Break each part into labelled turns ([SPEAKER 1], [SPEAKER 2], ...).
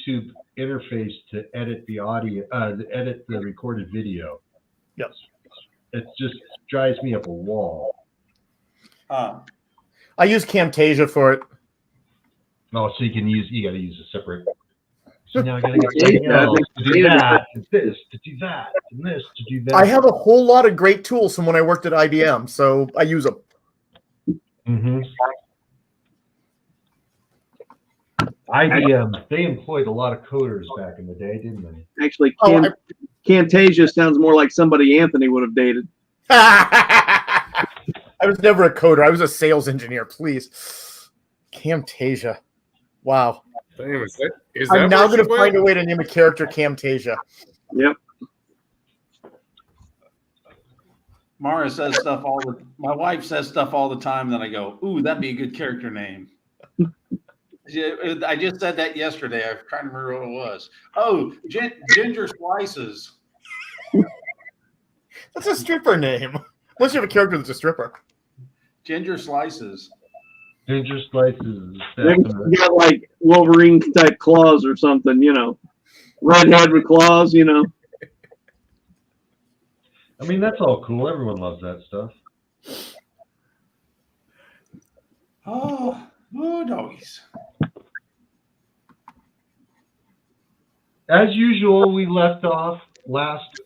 [SPEAKER 1] YouTube interface to edit the audio, edit the recorded video.
[SPEAKER 2] Yes.
[SPEAKER 1] It just drives me up a wall.
[SPEAKER 2] I use Camtasia for it.
[SPEAKER 1] Oh, so you got to use a separate. So now I got to get something else to do that, and this to do that, and this to do that.
[SPEAKER 2] I have a whole lot of great tools from when I worked at IBM, so I use them.
[SPEAKER 1] Mm-hmm. IBM, they employed a lot of coders back in the day, didn't they?
[SPEAKER 3] Actually, Camtasia sounds more like somebody Anthony would have dated.
[SPEAKER 2] I was never a coder. I was a sales engineer, please. Camtasia. Wow.
[SPEAKER 4] Damn, is
[SPEAKER 2] I'm now going to find a way to name a character Camtasia.
[SPEAKER 3] Yep.
[SPEAKER 5] Mara says stuff my wife says stuff all the time that I go, ooh, that'd be a good character name. I just said that yesterday. I'm trying to remember what it was. Oh, Ginger Slices.
[SPEAKER 2] That's a stripper name. Unless you have a character that's a stripper.
[SPEAKER 5] Ginger Slices.
[SPEAKER 1] Ginger Slices.
[SPEAKER 3] You got like Wolverine type claws or something, redhead with claws,
[SPEAKER 1] I mean, that's all cool. Everyone loves that stuff.
[SPEAKER 5] Oh, doggies.
[SPEAKER 1] As usual, we left off last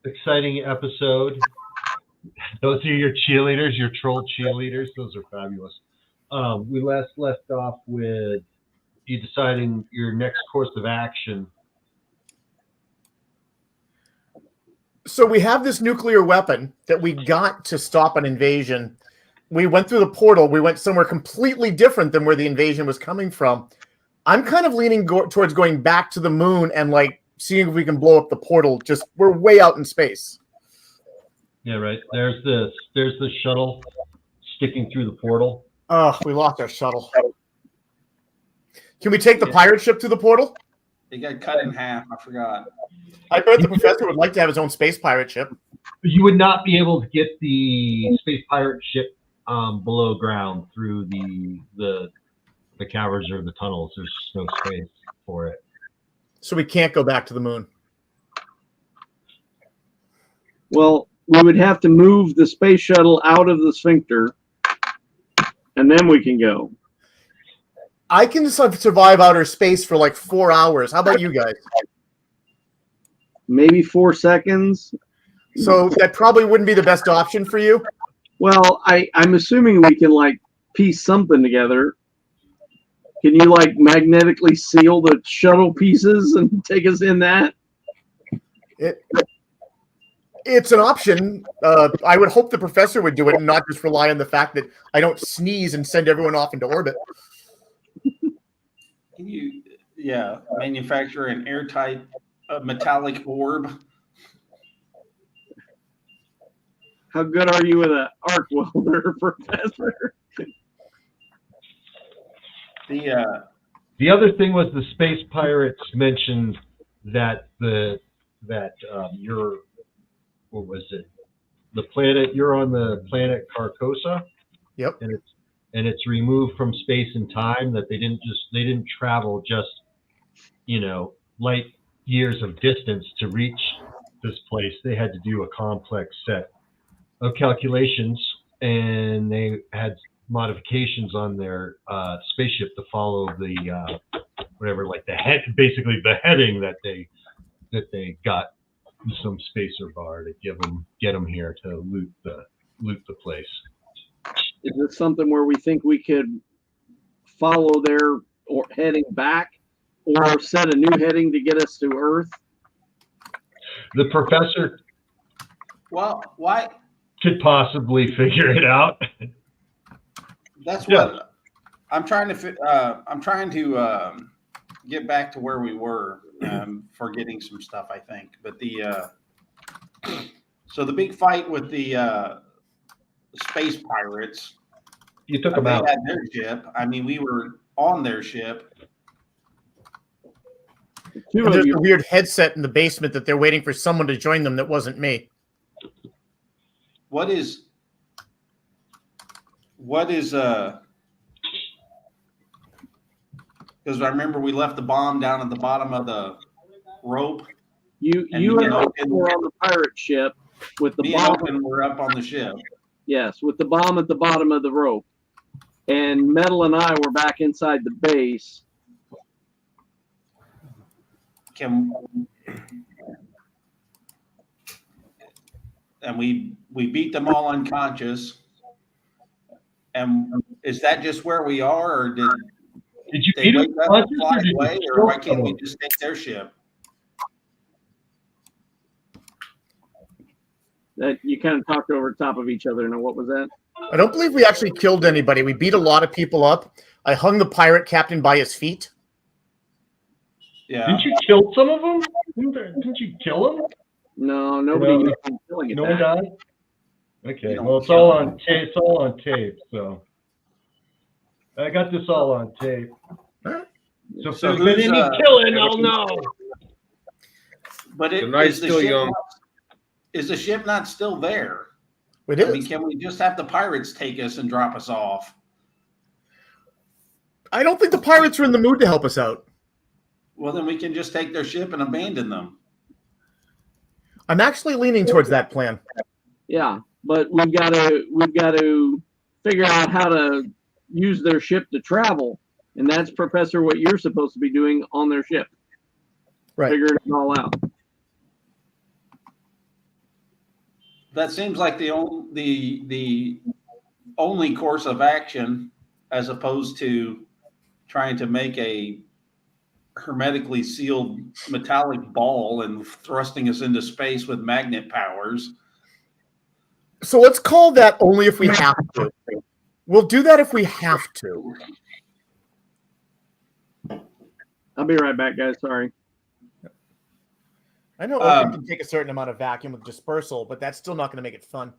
[SPEAKER 1] exciting episode. Those are your cheerleaders, your troll cheerleaders. Those are fabulous. We left off with you deciding your next course of action.
[SPEAKER 2] So we have this nuclear weapon that we got to stop an invasion. We went through the portal. We went somewhere completely different than where the invasion was coming from. I'm kind of leaning towards going back to the moon and seeing if we can blow up the portal. Just we're way out in space.
[SPEAKER 1] Yeah, right. There's the shuttle sticking through the portal.
[SPEAKER 2] Oh, we lost our shuttle. Can we take the pirate ship to the portal?
[SPEAKER 5] It got cut in half. I forgot.
[SPEAKER 2] I bet the professor would like to have his own space pirate ship.
[SPEAKER 1] You would not be able to get the space pirate ship below ground through the caverns or the tunnels. There's no space for it.
[SPEAKER 2] So we can't go back to the moon.
[SPEAKER 3] Well, we would have to move the space shuttle out of the sphincter, and then we can go.
[SPEAKER 2] I can survive outer space for 4 hours. How about you guys?
[SPEAKER 3] Maybe 4 seconds.
[SPEAKER 2] So that probably wouldn't be the best option for you?
[SPEAKER 3] Well, I'm assuming we can piece something together. Can you magnetically seal the shuttle pieces and take us in that?
[SPEAKER 2] It's an option. I would hope the professor would do it and not just rely on the fact that I don't sneeze and send everyone off into orbit.
[SPEAKER 5] Can you, manufacture an airtight metallic orb?
[SPEAKER 3] How good are you with an arc welder, Professor?
[SPEAKER 1] The other thing was the space pirates mentioned that your what was it? The planet you're on, the planet Carcosa.
[SPEAKER 2] Yep.
[SPEAKER 1] And it's removed from space and time. That they didn't travel just light years of distance to reach this place. They had to do a complex set of calculations, and they had modifications on their spaceship to follow the basically the heading that they got some spacer bar to get them here to loot the place.
[SPEAKER 3] Is this something where we think we could follow their heading back, or set a new heading to get us to Earth?
[SPEAKER 1] The professor,
[SPEAKER 5] Well, why?
[SPEAKER 1] could possibly figure it out.
[SPEAKER 5] That's what I'm trying to. I'm trying to get back to where we were, forgetting some stuff, I think. But so the big fight with the space pirates.
[SPEAKER 1] You took them out.
[SPEAKER 5] They had their ship. I mean, we were on their ship.
[SPEAKER 2] There's a weird headset in the basement that they're waiting for someone to join them that wasn't me.
[SPEAKER 5] What is Because I remember we left the bomb down at the bottom of the rope.
[SPEAKER 3] You
[SPEAKER 5] And
[SPEAKER 3] and
[SPEAKER 5] me and
[SPEAKER 3] Oak
[SPEAKER 5] Oaken-
[SPEAKER 3] were on the pirate ship with the
[SPEAKER 5] Me and
[SPEAKER 3] bomb.
[SPEAKER 5] Oaken were up on the ship.
[SPEAKER 3] Yes, with the bomb at the bottom of the rope. And Metal and I were back inside the base.
[SPEAKER 5] And we beat them all unconscious. And is that just where we are, or did
[SPEAKER 1] you
[SPEAKER 5] they
[SPEAKER 1] beat
[SPEAKER 5] wake
[SPEAKER 1] them
[SPEAKER 5] up and
[SPEAKER 1] unconscious,
[SPEAKER 5] fly
[SPEAKER 1] or did you
[SPEAKER 5] away, or
[SPEAKER 1] kill
[SPEAKER 5] why can't we
[SPEAKER 1] someone?
[SPEAKER 5] just take their ship?
[SPEAKER 3] That you kind of talked over top of each other. Now, what was that?
[SPEAKER 2] I don't believe we actually killed anybody. We beat a lot of people up. I hung the pirate captain by his feet.
[SPEAKER 5] Yeah.
[SPEAKER 1] Didn't you kill some of them? Didn't you kill them?
[SPEAKER 3] No, nobody has been killing it.
[SPEAKER 1] No one died?
[SPEAKER 5] You
[SPEAKER 1] Okay,
[SPEAKER 5] don't
[SPEAKER 1] well, it's
[SPEAKER 5] kill
[SPEAKER 1] all
[SPEAKER 5] them.
[SPEAKER 1] on tape. It's all on tape, so I got this all on tape. So if
[SPEAKER 5] So
[SPEAKER 1] there's been
[SPEAKER 5] who's,
[SPEAKER 1] any killing, I'll know.
[SPEAKER 5] But
[SPEAKER 4] The night's still young.
[SPEAKER 5] Is the ship not still there?
[SPEAKER 2] It
[SPEAKER 5] I mean,
[SPEAKER 2] is.
[SPEAKER 5] can we just have the pirates take us and drop us off?
[SPEAKER 2] I don't think the pirates are in the mood to help us out.
[SPEAKER 5] Well, then we can just take their ship and abandon them.
[SPEAKER 2] I'm actually leaning towards that plan.
[SPEAKER 3] Yeah, but we've got to figure out how to use their ship to travel, and that's Professor what you're supposed to be doing on their ship.
[SPEAKER 2] Right.
[SPEAKER 3] Figuring it all out.
[SPEAKER 5] That seems like the only course of action, as opposed to trying to make a hermetically sealed metallic ball and thrusting us into space with magnet powers.
[SPEAKER 2] So let's call that only if we have to. We'll do that if we have to.
[SPEAKER 3] I'll be right back, guys. Sorry.
[SPEAKER 2] I know Oaken can take a certain amount of vacuum with dispersal, but that's still not going to make it fun.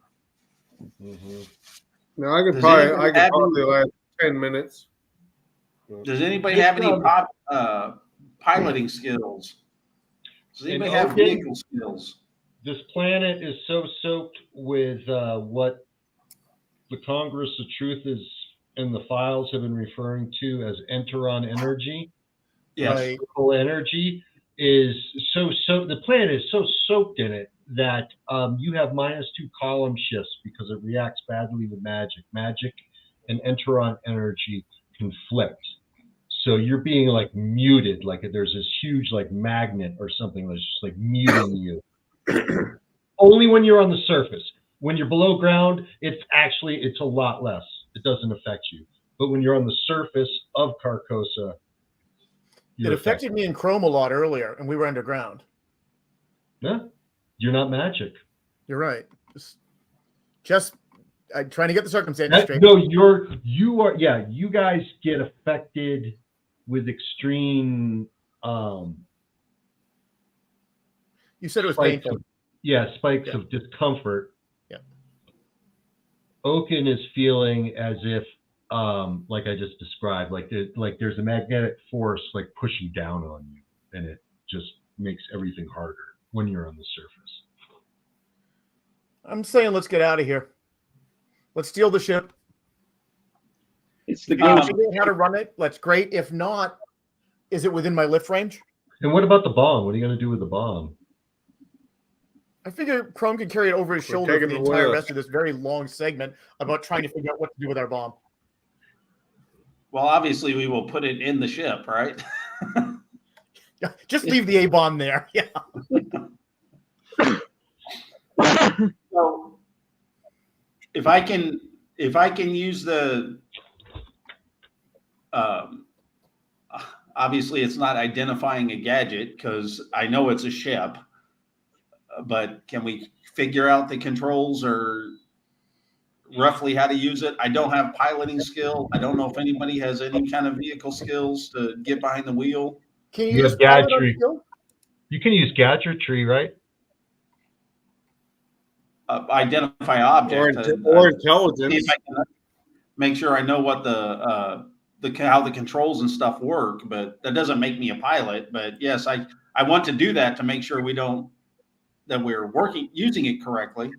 [SPEAKER 1] Mm-hmm.
[SPEAKER 4] No, I could
[SPEAKER 5] Does
[SPEAKER 4] probably
[SPEAKER 5] anybody have
[SPEAKER 4] last 10 minutes.
[SPEAKER 5] Does anybody have any piloting skills? Does anybody have
[SPEAKER 1] Oaken?
[SPEAKER 5] vehicle skills?
[SPEAKER 1] This planet is so soaked with what the Congress of Truth is in the files have been referring to as Enteron energy.
[SPEAKER 5] Yes.
[SPEAKER 2] Right.
[SPEAKER 1] Physical energy is so the planet is so soaked in it that you have -2 column shifts because it reacts badly with magic. Magic and Enteron energy conflict. So you're being like muted, like there's this huge like magnet or something that's just like muting you. Only when you're on the surface. When you're below ground, it's a lot less. It doesn't affect you. But when you're on the surface of Carcosa,
[SPEAKER 2] It affected me in Chrome a lot earlier, and we were underground.
[SPEAKER 1] Yeah, you're not magic.
[SPEAKER 2] You're right. Just I'm trying to get the circumstances straight.
[SPEAKER 1] No, you are. Yeah, you guys get affected with extreme.
[SPEAKER 2] You said it was
[SPEAKER 1] spikes
[SPEAKER 2] painful.
[SPEAKER 1] spikes of discomfort.
[SPEAKER 2] Yeah.
[SPEAKER 1] Oaken is feeling as if, like I just described, like there's a magnetic force like pushing down on you, and it just makes everything harder when you're on the surface.
[SPEAKER 2] I'm saying let's get out of here. Let's steal the ship.
[SPEAKER 3] It's the
[SPEAKER 2] If you
[SPEAKER 3] game.
[SPEAKER 2] figure out how to run it, that's great. If not, is it within my lift range?
[SPEAKER 1] And what about the bomb? What are you going to do with the bomb?
[SPEAKER 2] I figure Chrome can carry it over his
[SPEAKER 4] We're
[SPEAKER 2] shoulder for
[SPEAKER 4] taking
[SPEAKER 2] the
[SPEAKER 4] it
[SPEAKER 2] entire
[SPEAKER 4] with
[SPEAKER 2] rest of this very long segment about trying to figure out what to do with our bomb.
[SPEAKER 5] Well, obviously we will put it in the ship, right?
[SPEAKER 2] Yeah, just leave the A bomb there. Yeah.
[SPEAKER 5] So if I can use the obviously it's not identifying a gadget because I know it's a ship, but can we figure out the controls or roughly how to use it? I don't have piloting skill. I don't know if anybody has any kind of vehicle skills to get behind the wheel.
[SPEAKER 2] Can you
[SPEAKER 1] You
[SPEAKER 2] use
[SPEAKER 1] have
[SPEAKER 2] pilot on
[SPEAKER 1] gadgetry.
[SPEAKER 2] skill?
[SPEAKER 1] You can use gadgetry, right?
[SPEAKER 5] Identify object.
[SPEAKER 4] Or
[SPEAKER 5] See
[SPEAKER 4] intelligence.
[SPEAKER 5] if I can make sure I know what how the controls and stuff work, but that doesn't make me a pilot. But yes, I want to do that to make sure that we're using it correctly.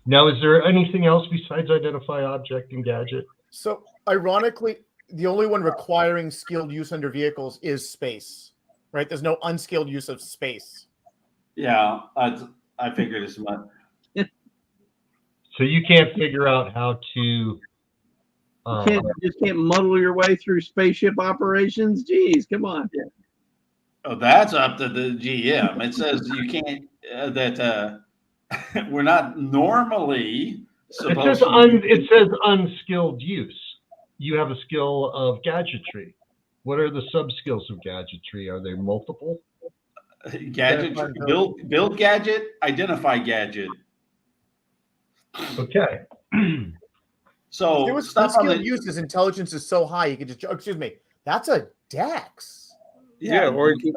[SPEAKER 1] Now, is there anything else besides identify object and gadget?
[SPEAKER 2] So, ironically, the only one requiring skilled use under vehicles is space, right? There's no unskilled use of space.
[SPEAKER 5] Yeah, I figured as much.
[SPEAKER 1] So you can't figure out how to.
[SPEAKER 3] You just can't muddle your way through spaceship operations. Jeez, come on.
[SPEAKER 5] Oh, that's up to the GM. It says you can't. We're not normally supposed to.
[SPEAKER 1] It says unskilled use. You have a skill of gadgetry. What are the sub skills of gadgetry? Are they multiple?
[SPEAKER 5] Gadget, build gadget, identify gadget.
[SPEAKER 1] Okay.
[SPEAKER 2] If there
[SPEAKER 5] So
[SPEAKER 2] was
[SPEAKER 5] stuff on
[SPEAKER 2] unskilled
[SPEAKER 5] the
[SPEAKER 2] use, his intelligence is so high, you could just, excuse me, that's a dex.
[SPEAKER 4] Yeah, or can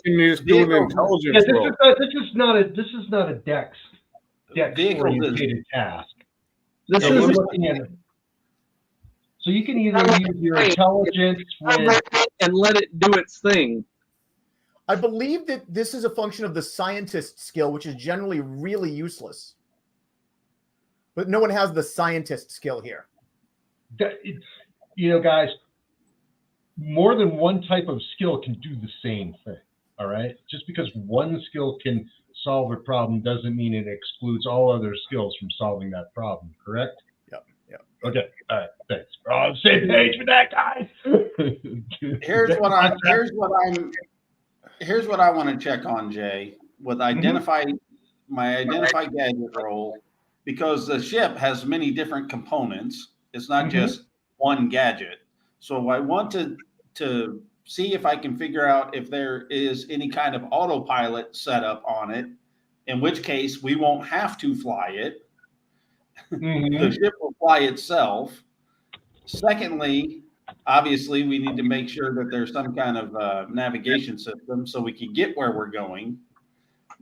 [SPEAKER 4] you just do an
[SPEAKER 5] vehicle-
[SPEAKER 4] intelligence
[SPEAKER 1] Yeah,
[SPEAKER 4] roll?
[SPEAKER 1] this is not a dex oriented task.
[SPEAKER 3] This
[SPEAKER 1] So we're
[SPEAKER 3] is
[SPEAKER 1] looking at it. So you can either use your intelligence with
[SPEAKER 3] and let it do its thing.
[SPEAKER 2] I believe that this is a function of the scientist skill, which is generally really useless. But no one has the scientist skill here.
[SPEAKER 1] guys, more than one type of skill can do the same thing. All right. Just because one skill can solve a problem doesn't mean it excludes all other skills from solving that problem. Correct?
[SPEAKER 2] Yep.
[SPEAKER 1] Okay. All right. Thanks. We're all on the same page with that, guys.
[SPEAKER 5] here's what I want to check on, Jay, with identify gadget roll, because the ship has many different components. It's not just one gadget. So I want to see if I can figure out if there is any kind of autopilot set up on it, in which case we won't have to fly it. The ship will fly itself. Secondly, obviously, we need to make sure that there's some kind of navigation system so we can get where we're going.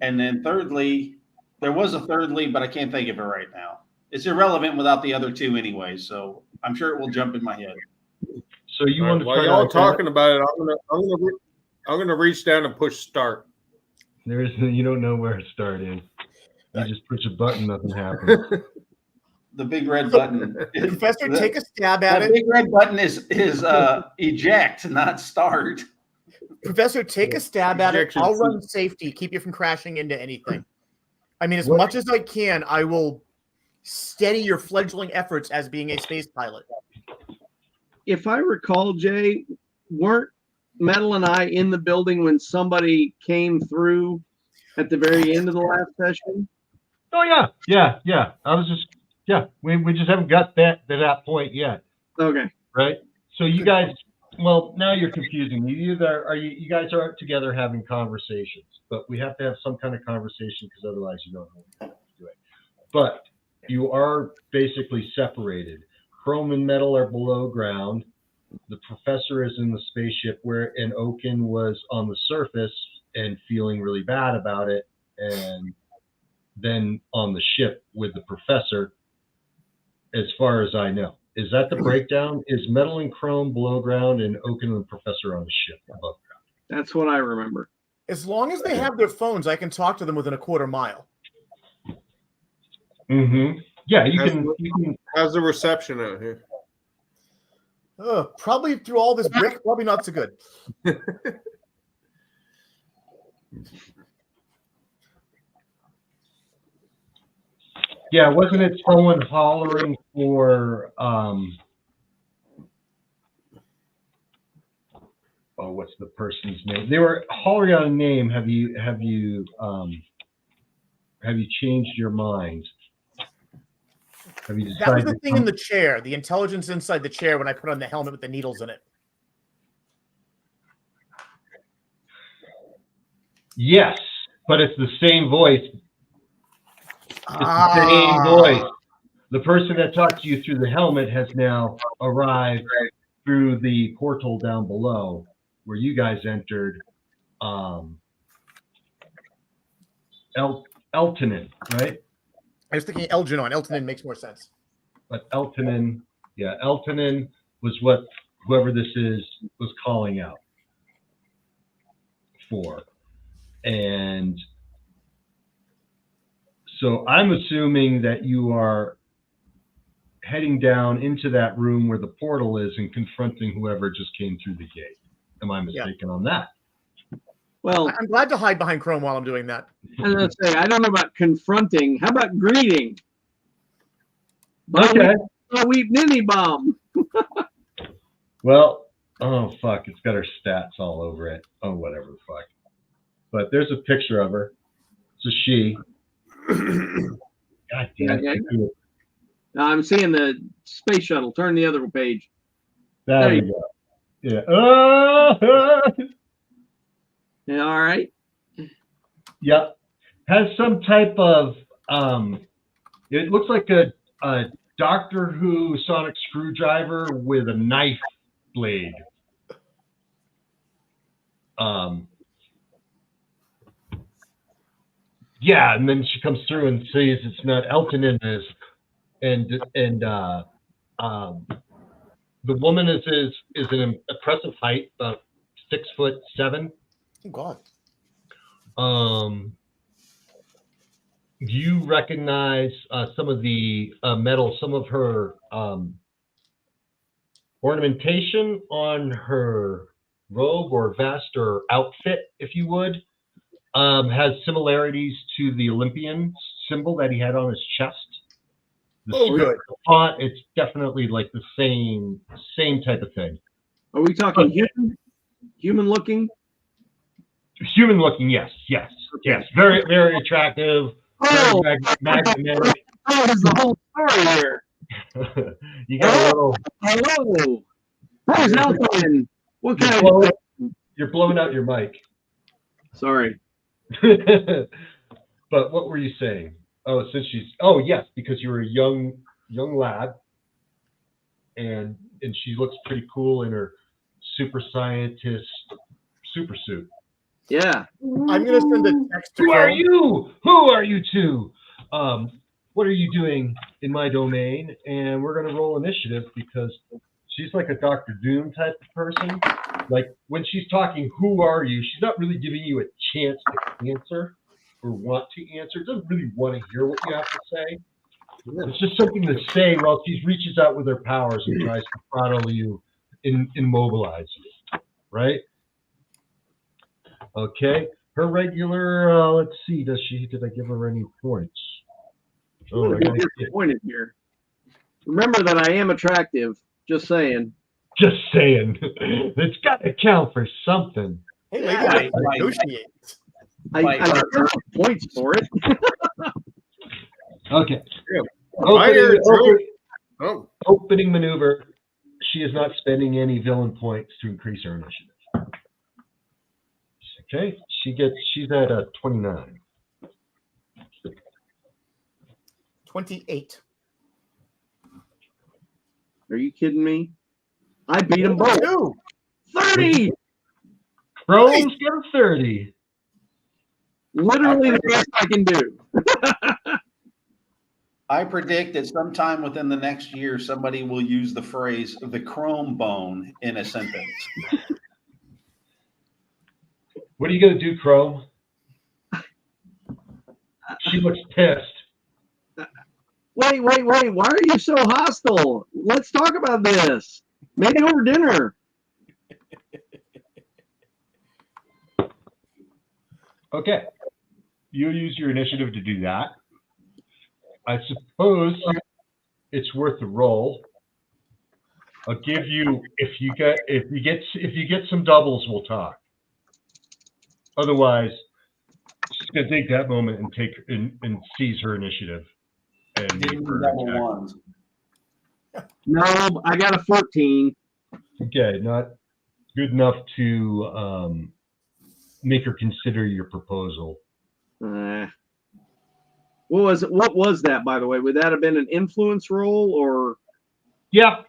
[SPEAKER 5] And then thirdly, there was a thirdly, but I can't think of it right now. It's irrelevant without the other two anyway, so I'm sure it will jump in my head.
[SPEAKER 1] So you want to
[SPEAKER 4] While
[SPEAKER 1] try
[SPEAKER 4] y'all
[SPEAKER 1] to
[SPEAKER 4] talking about it, I'm gonna reach down and push start.
[SPEAKER 1] you don't know where to start in. You just push a button, nothing happens.
[SPEAKER 5] The big red button.
[SPEAKER 2] Professor, take a stab at
[SPEAKER 5] That
[SPEAKER 2] it.
[SPEAKER 5] big red button is eject, not start.
[SPEAKER 2] Professor, take a stab at it.
[SPEAKER 4] Ejection
[SPEAKER 2] I'll
[SPEAKER 4] seat.
[SPEAKER 2] run safety, keep you from crashing into anything. I mean, as much as I can, I will steady your fledgling efforts as being a space pilot.
[SPEAKER 3] If I recall, Jay, weren't Metal and I in the building when somebody came through at the very end of the last session?
[SPEAKER 1] Oh yeah. I was just we just haven't got to that point yet.
[SPEAKER 3] Okay.
[SPEAKER 1] Right? So you guys, well, now you're confusing me. You guys are together having conversations, but we have to have some kind of conversation because otherwise you don't know what to do. But you are basically separated. Chrome and Metal are below ground. The professor is in the spaceship and Oaken was on the surface and feeling really bad about it, and then on the ship with the professor, as far as I know. Is that the breakdown? Is Metal and Chrome below ground and Oaken and the professor on the ship above ground?
[SPEAKER 3] That's what I remember.
[SPEAKER 2] As long as they have their phones, I can talk to them within a quarter mile.
[SPEAKER 1] Yeah, you can.
[SPEAKER 4] How's the reception out here?
[SPEAKER 2] Probably through all this brick, probably not so good.
[SPEAKER 1] Yeah, wasn't it someone hollering for what's the person's name? They were hollering out a name. Have you changed your mind? Have you
[SPEAKER 2] That was
[SPEAKER 1] decided
[SPEAKER 2] the thing in the chair, the intelligence inside the chair when I put on the helmet with the needles in it.
[SPEAKER 1] Yes, but it's the same voice. It's the same voice. The person that talked to you through the helmet has now arrived through the portal down below where you guys entered. Eltonin, right?
[SPEAKER 2] I was thinking Elginon. Eltonin makes more sense.
[SPEAKER 1] But Eltonin was what whoever this is was calling out for. And so I'm assuming that you are heading down into that room where the portal is and confronting whoever just came through the gate. Am I mistaken on that?
[SPEAKER 3] Well,
[SPEAKER 2] I'm glad to hide behind Chrome while I'm doing that.
[SPEAKER 3] I was gonna say, I don't know about confronting. How about greeting?
[SPEAKER 1] Okay.
[SPEAKER 3] We mini bomb.
[SPEAKER 1] Well, oh fuck, it's got her stats all over it. Oh, whatever the fuck. But there's a picture of her. It's a she. God damn it.
[SPEAKER 3] Okay. I'm seeing the space shuttle. Turn the other page.
[SPEAKER 1] There you go. Yeah. Oh!
[SPEAKER 3] Yeah, all right.
[SPEAKER 1] Yep. Has some type of it looks like a Doctor Who sonic screwdriver with a knife blade. Yeah, and then she comes through and sees it's not Elton in this, and the woman is an impressive height, about 6'7".
[SPEAKER 2] Oh God.
[SPEAKER 1] You recognize some of the metal, some of her ornamentation on her robe or vest or outfit, if you would, has similarities to the Olympian symbol that he had on his chest.
[SPEAKER 2] Good.
[SPEAKER 1] The font, it's definitely like the same type of thing.
[SPEAKER 3] Are we talking human looking?
[SPEAKER 1] Human looking, yes. Very, very attractive.
[SPEAKER 3] Oh,
[SPEAKER 1] very magnetic.
[SPEAKER 3] that was the whole story here.
[SPEAKER 1] You got a little.
[SPEAKER 3] Hello. How's Elton? What kind of?
[SPEAKER 1] You're blowing out your mic.
[SPEAKER 3] Sorry.
[SPEAKER 1] But what were you saying? Oh, since she's. Oh, yes, because you were a young lad, and she looks pretty cool in her super scientist super suit.
[SPEAKER 3] Yeah.
[SPEAKER 2] I'm gonna send a text to
[SPEAKER 1] Who are
[SPEAKER 2] Chrome.
[SPEAKER 1] you? Who are you two? What are you doing in my domain? And we're gonna roll initiative because she's like a Dr. Doom type of person. Like when she's talking, who are you? She's not really giving you a chance to answer or want to answer. Doesn't really want to hear what you have to say. It's just something to say while she reaches out with her powers and tries to throttle you, immobilize you, right? Okay. Her regular, let's see, did I give her any points? Oh, I gotta get
[SPEAKER 3] Disappointed here. Remember that I am attractive. Just saying.
[SPEAKER 1] Just saying. It's got to count for something.
[SPEAKER 2] Hey,
[SPEAKER 5] Yeah,
[SPEAKER 2] lady,
[SPEAKER 5] like-
[SPEAKER 2] negotiate.
[SPEAKER 3] I got points for it.
[SPEAKER 1] Okay.
[SPEAKER 4] Fire, Oh,
[SPEAKER 1] Opening maneuver. She is not spending any villain points to increase her initiative. Okay. She's at a 29.
[SPEAKER 2] 28.
[SPEAKER 3] Are you kidding me? I beat them both.
[SPEAKER 2] Two.
[SPEAKER 3] 30.
[SPEAKER 1] Chrome's got a 30.
[SPEAKER 3] Literally the best I can do.
[SPEAKER 5] I predict that sometime within the next year, somebody will use the phrase "the chrome bone" in a sentence.
[SPEAKER 1] What are you going to do, Chrome? She looks pissed.
[SPEAKER 3] Wait. Why are you so hostile? Let's talk about this. Maybe over dinner.
[SPEAKER 1] Okay. You use your initiative to do that. I suppose it's worth a roll. I'll give you if you get some doubles, we'll talk. Otherwise, she's gonna take that moment and seize her initiative. And make her
[SPEAKER 5] Double
[SPEAKER 1] attack.
[SPEAKER 5] ones.
[SPEAKER 3] No, I got a 14.
[SPEAKER 1] Okay, not good enough to make her consider your proposal.
[SPEAKER 3] What was that, by the way? Would that have been an influence roll or?
[SPEAKER 1] Yeah.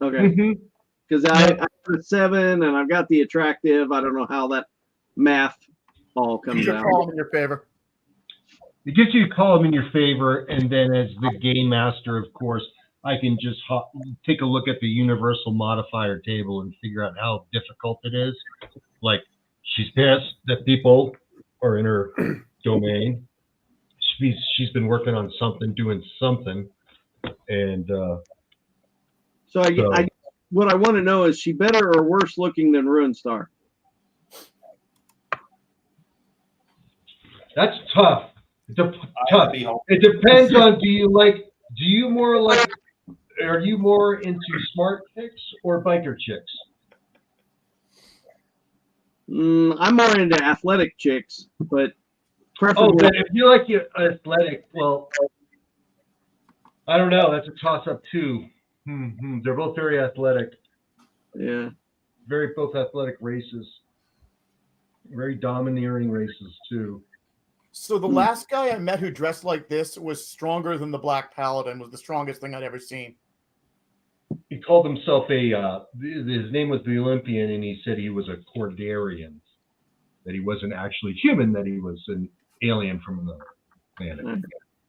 [SPEAKER 3] Okay.
[SPEAKER 1] Mm-hmm.
[SPEAKER 3] Because I got a 7 and I've got the attractive. I don't know how that math all comes
[SPEAKER 2] Should
[SPEAKER 3] out.
[SPEAKER 2] call them in your favor.
[SPEAKER 1] It gets you to call them in your favor, and then as the game master, of course, I can just take a look at the universal modifier table and figure out how difficult it is. Like, she's pissed that people are in her domain. She's been working on something, doing something. And
[SPEAKER 3] So what I want to know is she better or worse looking than Ruin Star?
[SPEAKER 1] that's tough. It's
[SPEAKER 5] I
[SPEAKER 1] tough.
[SPEAKER 5] would be hoping.
[SPEAKER 1] It depends on are you more into smart chicks or biker chicks?
[SPEAKER 3] I'm more into athletic chicks, but
[SPEAKER 1] Oh,
[SPEAKER 3] preferably.
[SPEAKER 1] then if you like your athletic, well, I don't know. That's a toss-up too. They're both very athletic,
[SPEAKER 3] Yeah.
[SPEAKER 1] both athletic races, very domineering races too.
[SPEAKER 2] So the last guy I met who dressed like this was stronger than the Black Paladin, was the strongest thing I'd ever seen.
[SPEAKER 1] He called himself his name was the Olympian, and he said he was a Cordarian, that he wasn't actually human, that he was an alien from another planet.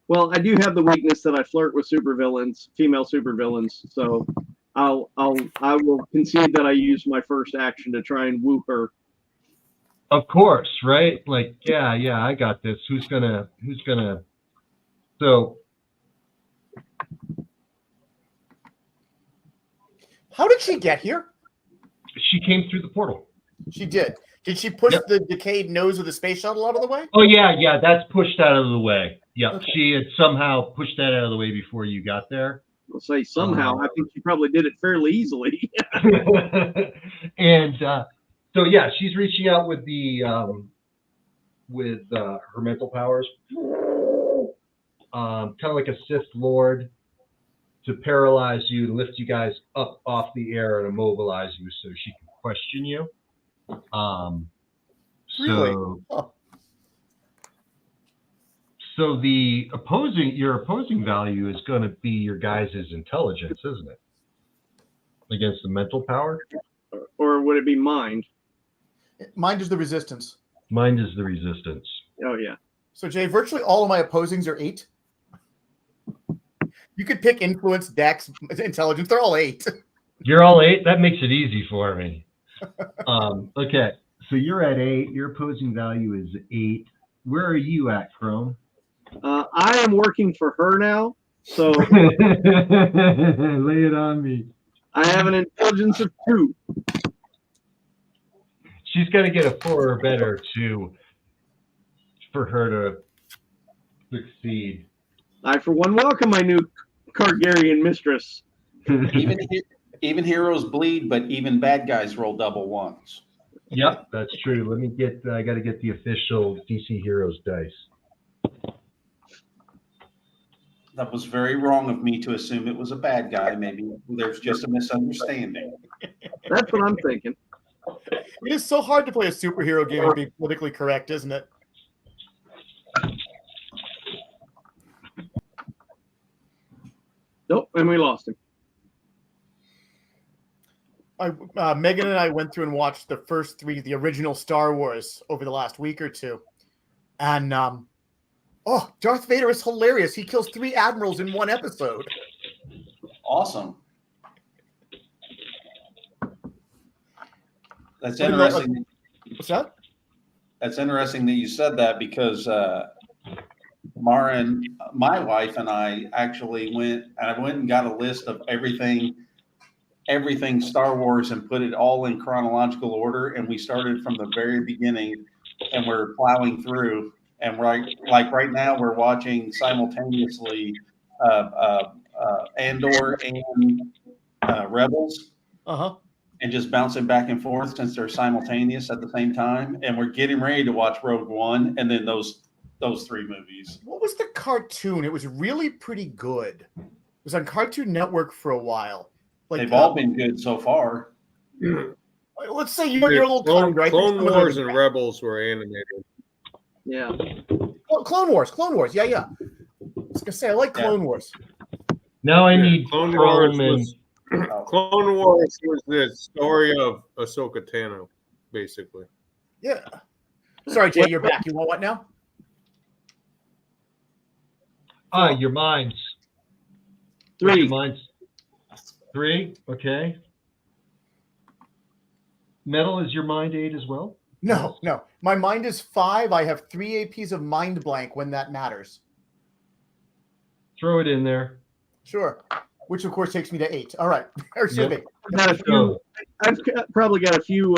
[SPEAKER 3] Well, I do have the weakness that I flirt with supervillains, female supervillains. So I will concede that I used my first action to try and woo her.
[SPEAKER 1] Of course, right? Like, yeah, I got this. Who's gonna? So,
[SPEAKER 2] How did she get here?
[SPEAKER 1] she came through the portal.
[SPEAKER 2] She did. Did she push
[SPEAKER 1] Yep.
[SPEAKER 2] the decayed nose of the space shuttle out of the way?
[SPEAKER 1] Oh yeah, that's pushed out of the way. Yeah,
[SPEAKER 2] Okay.
[SPEAKER 1] she had somehow pushed that out of the way before you got there.
[SPEAKER 3] I'll say somehow. I think she probably did it fairly easily.
[SPEAKER 1] And so yeah, she's reaching out with the her mental powers, kind of like a Sith Lord, to paralyze you, to lift you guys up off the air and immobilize you, so she can question you.
[SPEAKER 2] Really?
[SPEAKER 1] So, so your opposing value is going to be your guys' intelligence, isn't it? Against the mental power?
[SPEAKER 3] Or would it be mind?
[SPEAKER 2] Mind is the resistance.
[SPEAKER 1] Mind is the resistance.
[SPEAKER 3] Oh, yeah.
[SPEAKER 2] So, Jay, virtually all of my opposings are 8. You could pick influence, dex, intelligence. They're all 8.
[SPEAKER 1] You're all 8? That makes it easy for me. Okay, so you're at 8. Your opposing value is 8. Where are you at, Chrome?
[SPEAKER 3] I am working for her now, so
[SPEAKER 1] Lay it on me.
[SPEAKER 3] I have an intelligence of 2.
[SPEAKER 1] She's got to get a 4 or better for her to succeed.
[SPEAKER 3] I, for one, welcome my new Cargarian mistress.
[SPEAKER 5] Even heroes bleed, but even bad guys roll double ones.
[SPEAKER 1] Yep, that's true. I got to get the official DC Heroes dice.
[SPEAKER 5] That was very wrong of me to assume it was a bad guy. Maybe there's just a misunderstanding.
[SPEAKER 3] That's what I'm thinking.
[SPEAKER 2] It is so hard to play a superhero game and be politically correct, isn't it?
[SPEAKER 3] Nope, and we lost him.
[SPEAKER 2] Megan and I went through and watched the first 3, the original Star Wars, over the last week or two. And, Darth Vader is hilarious. He kills 3 admirals in one episode.
[SPEAKER 5] Awesome. That's interesting.
[SPEAKER 2] What's that?
[SPEAKER 5] That's interesting that you said that, because Mara and my wife and I actually went and got a list of everything Star Wars and put it all in chronological order. And we started from the very beginning, and we're plowing through. And right now we're watching simultaneously Andor and Rebels.
[SPEAKER 2] Uh-huh.
[SPEAKER 5] And just bouncing back and forth since they're simultaneous at the same time. And we're getting ready to watch Rogue One, and then those 3 movies.
[SPEAKER 2] What was the cartoon? It was really pretty good. It was on Cartoon Network for a while.
[SPEAKER 5] They've all been good so far.
[SPEAKER 2] Let's say you're a little tongue, right?
[SPEAKER 4] Clone Wars and Rebels were animated.
[SPEAKER 3] Yeah.
[SPEAKER 2] Oh, Clone Wars. Yeah. I was gonna say I like Clone Wars.
[SPEAKER 1] Now I need
[SPEAKER 4] Clone
[SPEAKER 1] Chrome
[SPEAKER 4] Wars Clone Wars was the story of Ahsoka Tano, basically.
[SPEAKER 2] Yeah. Sorry, Jay, you're back. You want what now?
[SPEAKER 1] Your minds.
[SPEAKER 3] 3.
[SPEAKER 1] Your minds. 3. Okay. Metal, is your mind 8 as well?
[SPEAKER 2] No. My mind is 5. I have 3 APs of mind blank when that matters.
[SPEAKER 1] Throw it in there.
[SPEAKER 2] Sure. Which of course takes me to 8. All right. Or should
[SPEAKER 1] Yep.
[SPEAKER 2] be.
[SPEAKER 3] I've probably got a few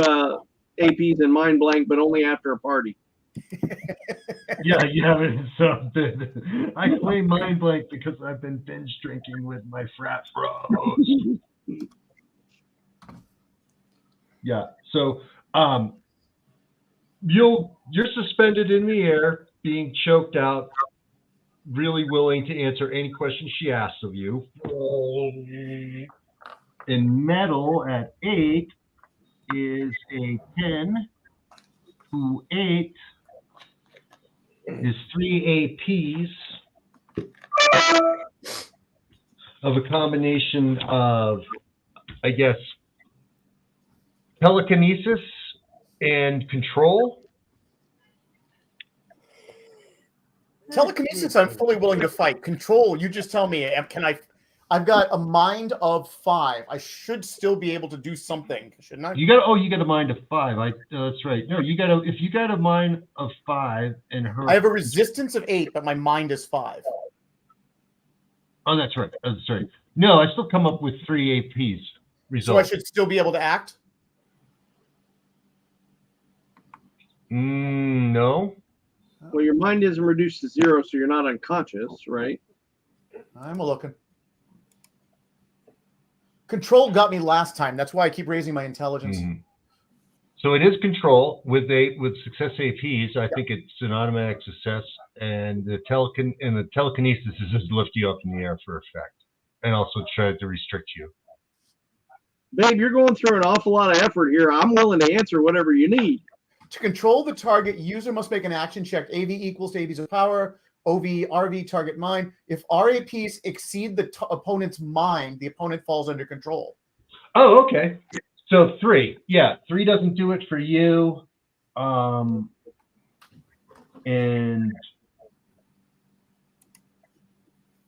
[SPEAKER 3] APs in mind blank, but only after a party.
[SPEAKER 1] Yeah, you haven't. So I claim mind blank because I've been binge drinking with my frat bros. Yeah. So you're suspended in the air, being choked out, really willing to answer any question she asks of you. In metal at 8 is a 10, who 8 is 3 APs of a combination of, I guess, telekinesis and control.
[SPEAKER 2] Telekinesis, I'm fully willing to fight. Control, you just tell me. I've got a mind of 5. I should still be able to do something, shouldn't I?
[SPEAKER 1] You got a mind of 5. That's right. No, if you got a mind of 5 and her.
[SPEAKER 2] I have a resistance of 8, but my mind is 5.
[SPEAKER 1] Oh, that's right. That's right. No, I still come up with 3 APs.
[SPEAKER 2] So I should still be able to act?
[SPEAKER 1] No.
[SPEAKER 3] Well, your mind isn't reduced to 0, so you're not unconscious, right?
[SPEAKER 2] I'm looking. Control got me last time. That's why I keep raising my intelligence.
[SPEAKER 1] Mm-hmm. So it is control with success APs. I think it's an automatic success, and the telekinesis is just lift you up in the air for effect, and also try to restrict you.
[SPEAKER 3] Babe, you're going through an awful lot of effort here. I'm willing to answer whatever you need.
[SPEAKER 2] To control the target, user must make an action check. AV equals to AVs of power. OV, RV, target mind. If RAPs exceed the opponent's mind, the opponent falls under control.
[SPEAKER 1] Oh, okay. So 3. Yeah, 3 doesn't do it for you. And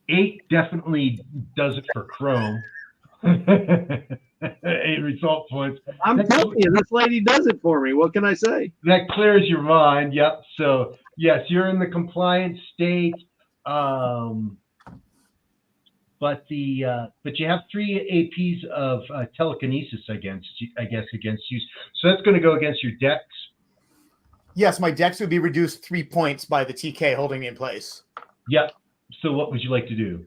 [SPEAKER 1] 8 definitely does it for Chrome. 8 result points.
[SPEAKER 3] I'm telling you, this lady does it for me. What can I say?
[SPEAKER 1] That clears your mind. Yep. So yes, you're in the compliant state. But you have 3 APs of telekinesis against you. So that's going to go against your dex.
[SPEAKER 2] Yes, my dex would be reduced 3 points by the TK holding me in place.
[SPEAKER 1] Yep. So what would you like to do?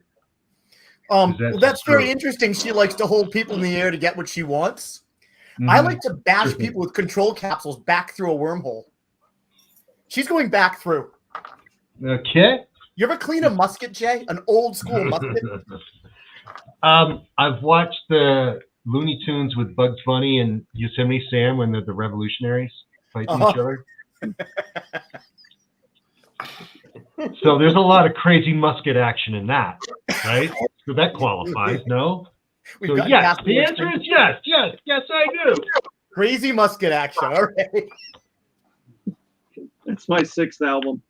[SPEAKER 2] Well, that's very interesting. She likes to hold people in the air to get what she wants. Mm-hmm. I like to bash people with control capsules back through a wormhole. She's going back through.
[SPEAKER 1] Okay.
[SPEAKER 2] You ever clean a musket, Jay? An old school musket?
[SPEAKER 1] I've watched the Looney Tunes with Bugs Bunny and Yosemite Sam when they're the revolutionaries fighting each other. So there's a lot of crazy musket action in that, right? So that qualifies, no? So yes, the answer is yes, I do.
[SPEAKER 2] Crazy musket action, all right.
[SPEAKER 3] That's my 6th album.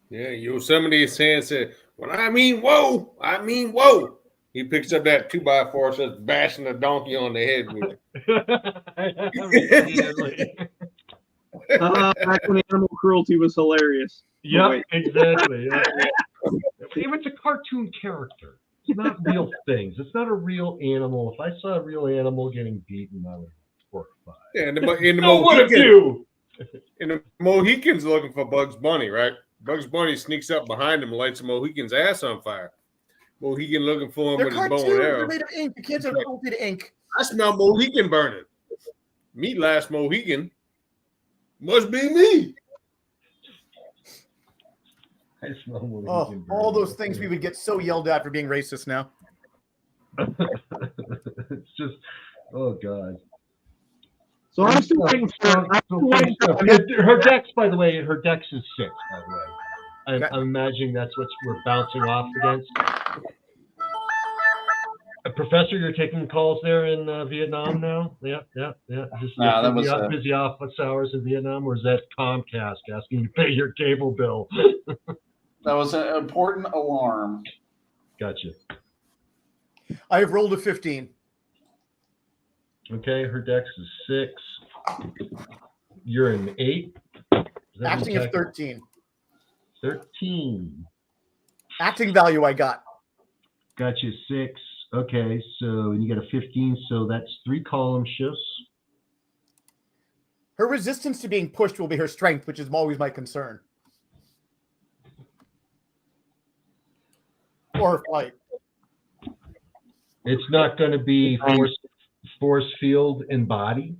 [SPEAKER 4] Yeah, Yosemite Sam said, "When I mean whoa, I mean whoa." He picks up that 2x4, says, bashing the donkey on the head with it.
[SPEAKER 3] Back when animal cruelty was hilarious.
[SPEAKER 1] Yep, exactly. Yeah. It's a cartoon character. It's not real things. It's not a real animal. If I saw a real animal getting beaten, I would horrify.
[SPEAKER 4] Yeah, in the Mohican's looking for Bugs Bunny, right? Bugs Bunny sneaks up behind him and lights the Mohican's ass on fire. Mohican looking for him with his bow and arrow.
[SPEAKER 2] They're made of ink. You can't have cruelty to ink.
[SPEAKER 4] I smell Mohican burning. Me last Mohican. Must be me.
[SPEAKER 1] I smell Mohican burning.
[SPEAKER 2] All those things we would get so yelled at for being racist now.
[SPEAKER 1] It's just, oh God.
[SPEAKER 3] So I'm still waiting for
[SPEAKER 1] her dex, by the way, her dex is 6, by the way. I'm imagining that's what we're bouncing off against. Professor, you're taking calls there in Vietnam now? Yeah. Just
[SPEAKER 5] that was
[SPEAKER 1] busy office hours in Vietnam, or is that Comcast asking you to pay your cable bill?
[SPEAKER 5] That was an important alarm.
[SPEAKER 1] Gotcha.
[SPEAKER 2] I have rolled a 15.
[SPEAKER 1] Okay, her dex is 6. You're an 8.
[SPEAKER 2] Acting of 13.
[SPEAKER 1] 13.
[SPEAKER 2] Acting value I got.
[SPEAKER 1] Got you 6. Okay, so you got a 15, so that's 3 column shifts.
[SPEAKER 2] Her resistance to being pushed will be her strength, which is always my concern. Or flight.
[SPEAKER 1] It's not going to be force field and body.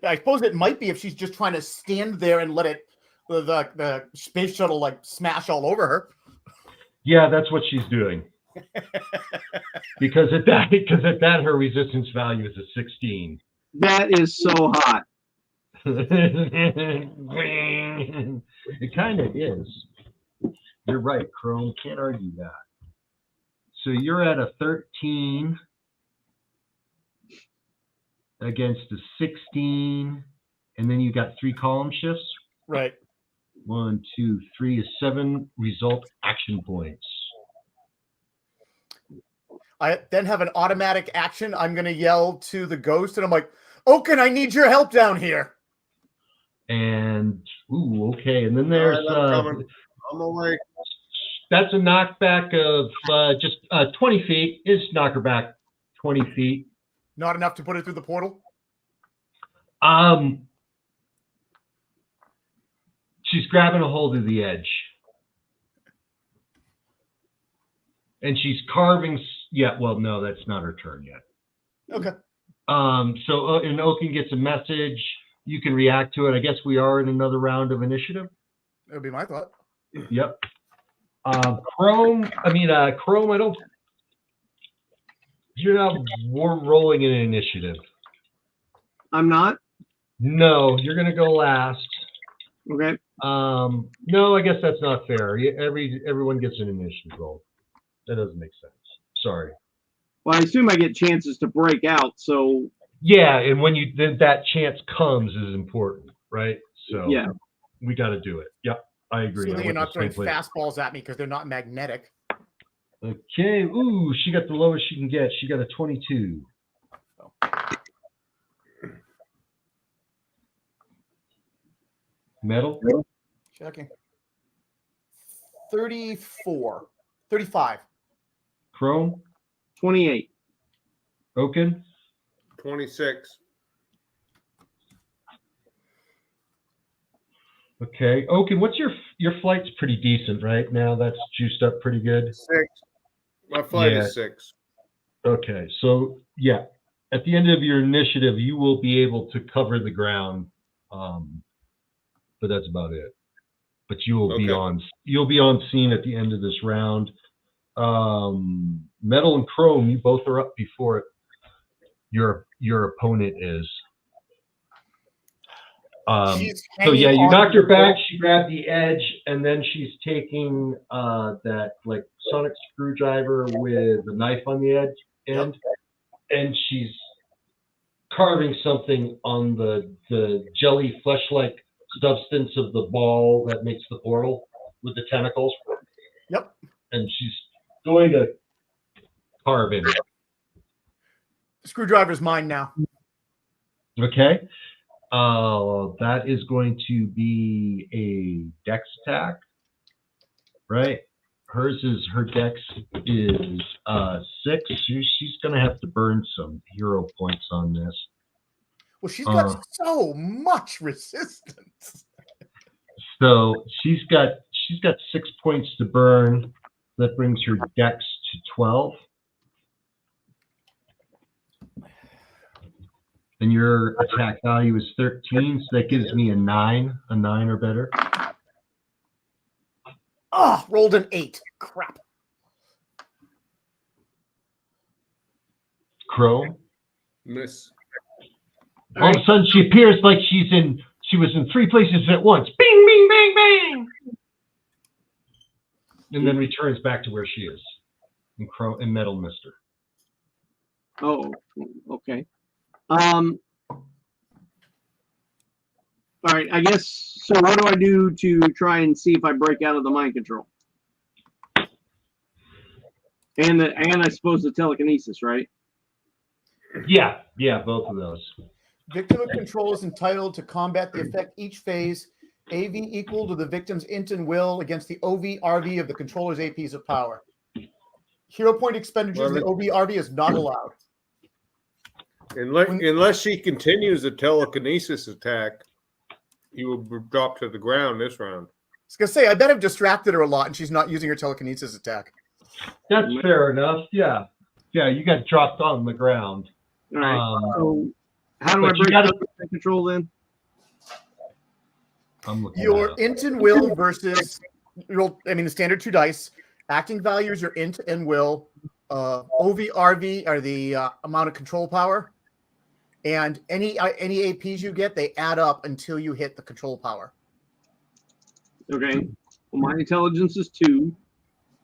[SPEAKER 2] I suppose it might be if she's just trying to stand there and let the space shuttle like smash all over her.
[SPEAKER 1] Yeah, that's what she's doing. because at that her resistance value is a 16.
[SPEAKER 3] That is so hot.
[SPEAKER 1] It kind of is. You're right, Chrome. Can't argue that. So you're at a 13 against a 16, and then you got 3 column shifts.
[SPEAKER 2] Right.
[SPEAKER 1] 1, 2, 3 is 7 result action points.
[SPEAKER 2] I then have an automatic action. I'm going to yell to the ghost, and I'm like, Oaken, I need your help down here.
[SPEAKER 1] And, ooh, okay. And then there's...
[SPEAKER 4] I'm on my way.
[SPEAKER 1] That's a knockback of just 20 feet. Is knock her back 20 feet.
[SPEAKER 2] Not enough to put it through the portal?
[SPEAKER 1] She's grabbing a hold of the edge. And she's carving... Yeah, well, no, that's not her turn yet.
[SPEAKER 2] Okay.
[SPEAKER 1] So and Oaken gets a message. You can react to it. I guess we are in another round of initiative.
[SPEAKER 2] That would be my thought.
[SPEAKER 1] Yep. Chrome, I don't... You're not rolling in an initiative.
[SPEAKER 3] I'm not?
[SPEAKER 1] No, you're going to go last.
[SPEAKER 3] Okay.
[SPEAKER 1] No, I guess that's not fair. Everyone gets an initiative roll. That doesn't make sense. Sorry.
[SPEAKER 3] Well, I assume I get chances to break out, so...
[SPEAKER 1] Yeah, and when that chance comes is important, right? So
[SPEAKER 3] yeah,
[SPEAKER 1] we got to do it. Yep, I agree.
[SPEAKER 2] So you're not throwing fastballs at me because they're not magnetic.
[SPEAKER 1] Okay. Ooh, she got the lowest she can get. She got a 22. Metal?
[SPEAKER 2] Checking. 34. 35.
[SPEAKER 1] Chrome?
[SPEAKER 3] 28.
[SPEAKER 1] Oaken?
[SPEAKER 4] 26.
[SPEAKER 1] Okay. Oaken, what's your flight's pretty decent right now? That's juiced up pretty good.
[SPEAKER 4] 6. My flight is 6.
[SPEAKER 1] Okay. So yeah, at the end of your initiative, you will be able to cover the ground. But that's about it. But you will be on scene at the end of this round. Metal and Chrome, you both are up before your opponent is. So yeah, you knocked her back. She grabbed the edge, and then she's taking that like sonic screwdriver with the knife on the end, and she's carving something on the jelly flesh-like substance of the ball that makes the portal with the tentacles.
[SPEAKER 2] Yep. And
[SPEAKER 1] she's going to carve in it.
[SPEAKER 2] The screwdriver's mine now.
[SPEAKER 1] Okay. That is going to be a dex attack, right? Her dex is 6. She's going to have to burn some hero points on this.
[SPEAKER 2] Well, she's got so much resistance.
[SPEAKER 1] So she's got 6 points to burn. That brings her dex to 12. And your attack value is 13, so that gives me a 9 or better.
[SPEAKER 2] Rolled an 8. Crap.
[SPEAKER 1] Crow.
[SPEAKER 4] Miss.
[SPEAKER 1] All of a sudden, she appears like she was in 3 places at once. Bing, bing, bang, bang. And then returns back to where she is. And Metal missed her.
[SPEAKER 3] Oh, okay. All right, I guess, so what do I do to try and see if I break out of the mind control? And I suppose the telekinesis, right?
[SPEAKER 1] Yeah, both of those.
[SPEAKER 2] Victim of control is entitled to combat the effect each phase AV equal to the victim's int and will against the OV RV of the controller's APs of power. Hero point expenditures in the OV RV is not allowed.
[SPEAKER 4] Unless she continues the telekinesis attack, you will drop to the ground this round.
[SPEAKER 2] I was going to say, I bet I've distracted her a lot and she's not using her telekinesis attack.
[SPEAKER 1] That's fair enough. Yeah. Yeah, you got dropped on the ground.
[SPEAKER 3] All right. So how do I break the control then?
[SPEAKER 1] I'm looking
[SPEAKER 2] your int and will versus the standard 2 dice. Acting values are int and will. OVRV are the amount of control power. And any APs you get, they add up until you hit the control power.
[SPEAKER 3] Okay. Well, my intelligence is 2.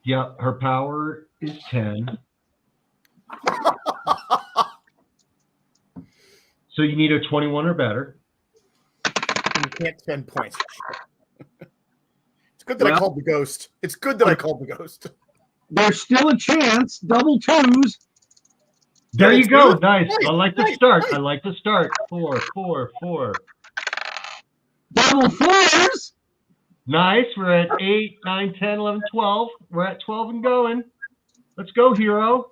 [SPEAKER 1] Yeah, her power is 10. So you need a 21 or better.
[SPEAKER 2] You can't spend points. It's good that I called the ghost. It's good that I called the ghost.
[SPEAKER 3] There's still a chance. Double 2s.
[SPEAKER 1] There you go. Nice. I like the start. I like the start. 4, 4, 4.
[SPEAKER 3] Double 4s.
[SPEAKER 1] Nice. We're at 8, 9, 10, 11, 12. We're at 12 and going. Let's go, hero.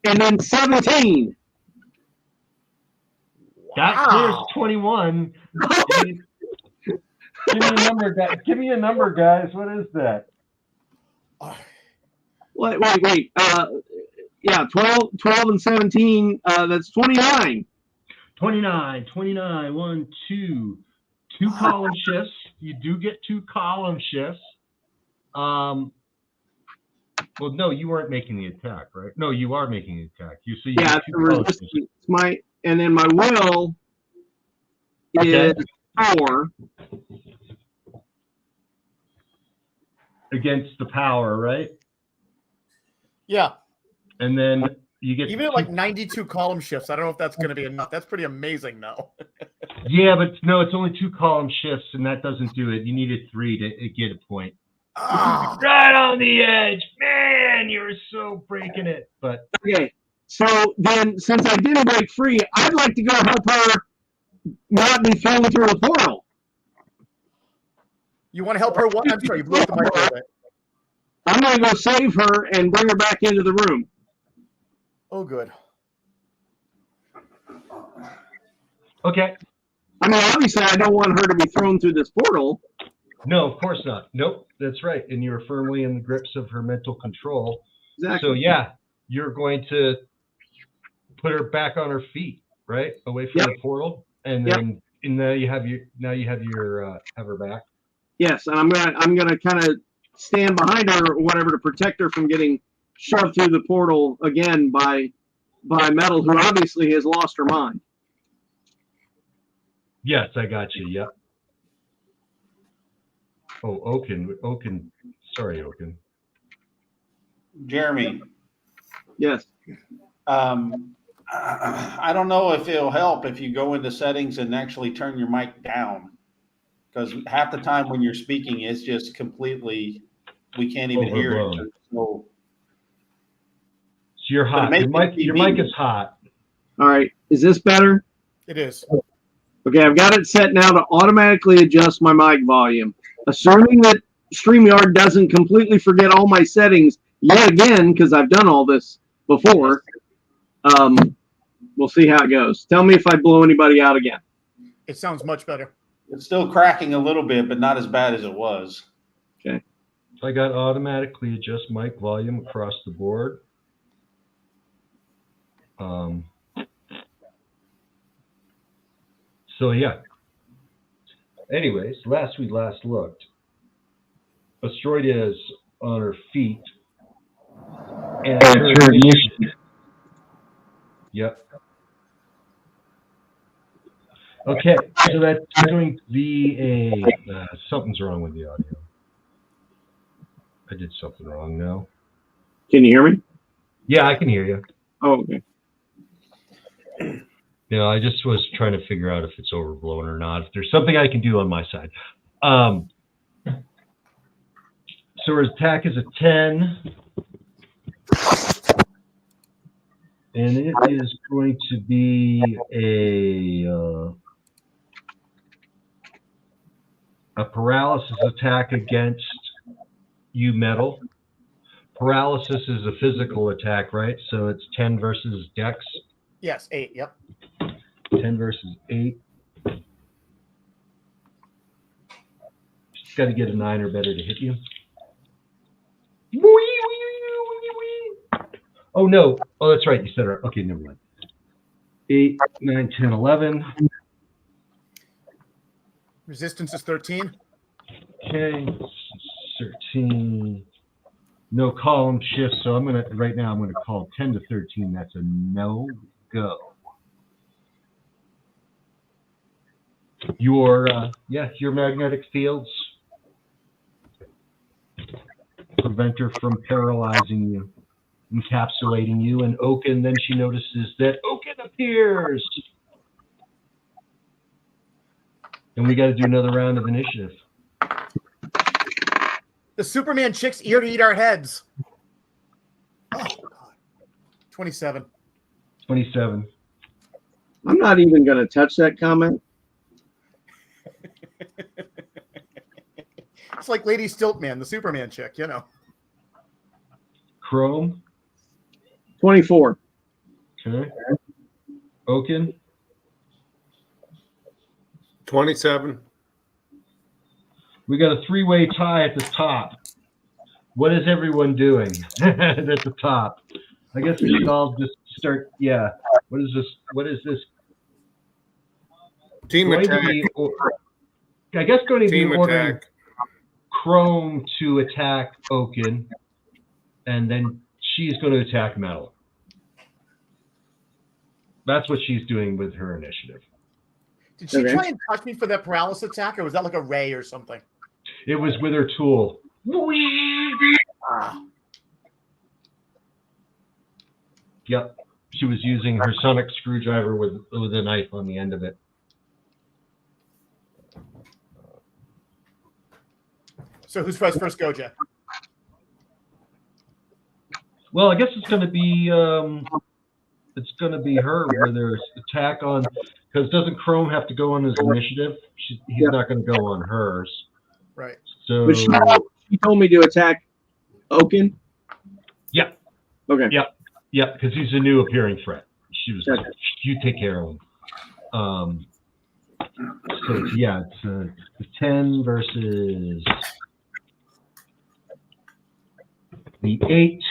[SPEAKER 3] And then 17.
[SPEAKER 1] That clears 21. Give me a number, guys. Give me a number, guys. What is that?
[SPEAKER 3] Wait. Yeah, 12 and 17. That's 29.
[SPEAKER 1] 29. 1, 2. 2 column shifts. You do get 2 column shifts. Well, no, you weren't making the attack, right? No, you are making the attack. You see,
[SPEAKER 3] yeah, and then my will is 4
[SPEAKER 1] against the power, right?
[SPEAKER 2] Yeah.
[SPEAKER 1] And then you get
[SPEAKER 2] even at like 92 column shifts. I don't know if that's going to be enough. That's pretty amazing, though.
[SPEAKER 1] Yeah, but no, it's only 2 column shifts, and that doesn't do it. You needed 3 to get a point. Right on the edge, man! You're so breaking it. But
[SPEAKER 3] okay, so then since I didn't break free, I'd like to go help her not be thrown through a portal.
[SPEAKER 2] You want to help her? What? I'm sorry, you blew up the mic a little bit.
[SPEAKER 3] I'm going to go save her and bring her back into the room.
[SPEAKER 2] Oh, good.
[SPEAKER 1] okay.
[SPEAKER 3] I mean, obviously, I don't want her to be thrown through this portal.
[SPEAKER 1] No, of course not. Nope, that's right. And you're firmly in the grips of her mental control.
[SPEAKER 3] Exactly.
[SPEAKER 1] So yeah, you're going to put her back on her feet, right, away from the portal, and then you have her back.
[SPEAKER 3] Yes, and I'm gonna kind of stand behind her or whatever to protect her from getting shoved through the portal again by Metal, who obviously has lost her mind.
[SPEAKER 1] Yes, I got you. Yep. Oh, Oaken. Sorry, Oaken.
[SPEAKER 5] Jeremy.
[SPEAKER 3] Yes.
[SPEAKER 5] I don't know if it'll help if you go into settings and actually turn your mic down, because half the time when you're speaking, it's just completely, we can't even hear it. So
[SPEAKER 1] you're hot. Your mic is hot.
[SPEAKER 3] All right. Is this better?
[SPEAKER 2] It is.
[SPEAKER 3] Okay, I've got it set now to automatically adjust my mic volume. Assuming that StreamYard doesn't completely forget all my settings yet again, because I've done all this before. We'll see how it goes. Tell me if I blow anybody out again.
[SPEAKER 2] It sounds much better.
[SPEAKER 5] it's still cracking a little bit, but not as bad as it was.
[SPEAKER 3] Okay.
[SPEAKER 1] I got automatically adjust mic volume across the board. So yeah. Anyways, last looked, Astroida is on her feet. And her initiative. Yep. Okay, so that's going to be a something's wrong with the audio. I did something wrong now.
[SPEAKER 3] Can you hear me?
[SPEAKER 1] Yeah, I can hear you.
[SPEAKER 3] Oh, okay.
[SPEAKER 1] You know, I just was trying to figure out if it's overblown or not. If there's something I can do on my side. So her attack is a 10. And it is going to be a a paralysis attack against you, Metal. Paralysis is a physical attack, right? So it's 10 versus Dex.
[SPEAKER 2] Yes, 8. Yep.
[SPEAKER 1] 10 versus 8. Just got to get a 9 or better to hit you. Oh, no. Oh, that's right. You said it. Okay, never mind. 8, 9, 10, 11.
[SPEAKER 2] Resistance is 13.
[SPEAKER 1] Okay. 13. No column shift, so I'm gonna call 10 to 13. That's a no-go. Your magnetic fields prevent her from paralyzing you, encapsulating you, and Oaken, then she notices that Oaken appears. And we got to do another round of initiative.
[SPEAKER 2] The Superman chick's here to eat our heads. Oh, God. 27.
[SPEAKER 1] 27.
[SPEAKER 3] I'm not even going to touch that comment.
[SPEAKER 2] It's like Lady Stiltman, the Superman chick, you know.
[SPEAKER 1] Chrome.
[SPEAKER 3] 24.
[SPEAKER 1] Okay. Oaken.
[SPEAKER 4] 27.
[SPEAKER 1] We got a 3-way tie at the top. What is everyone doing at the top? I guess we should all just start. Yeah. What is this? What is this?
[SPEAKER 4] Team attack.
[SPEAKER 1] I guess going to be
[SPEAKER 4] Team
[SPEAKER 1] ordering
[SPEAKER 4] attack.
[SPEAKER 1] Chrome to attack Oaken, and then she's going to attack Metal. That's what she's doing with her initiative.
[SPEAKER 2] Did she try and touch me for that paralysis attack, or was that like a ray or something?
[SPEAKER 1] It was with her tool. Yep. She was using her sonic screwdriver with a knife on the end of it.
[SPEAKER 2] So who's first go, Jeff?
[SPEAKER 1] Well, I guess it's going to be her with her attack on, because doesn't Chrome have to go on his initiative? He's not going to go on hers.
[SPEAKER 2] Right.
[SPEAKER 1] So
[SPEAKER 3] But she told me to attack Oaken.
[SPEAKER 1] Yeah.
[SPEAKER 3] Okay.
[SPEAKER 1] Yeah, because he's a new appearing threat. She was like, you take care of him. So yeah, it's 10 versus the 8.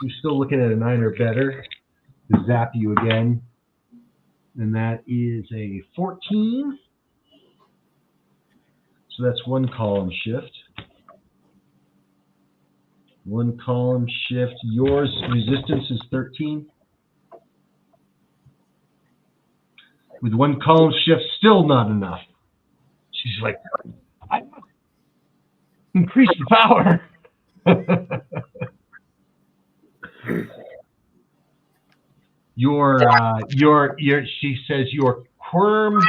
[SPEAKER 1] We're still looking at a 9 or better to zap you again. And that is a 14. So that's 1 column shift. 1 column shift. Yours resistance is 13. With 1 column shift, still not enough. She's like, I must increase the power. She says your quirm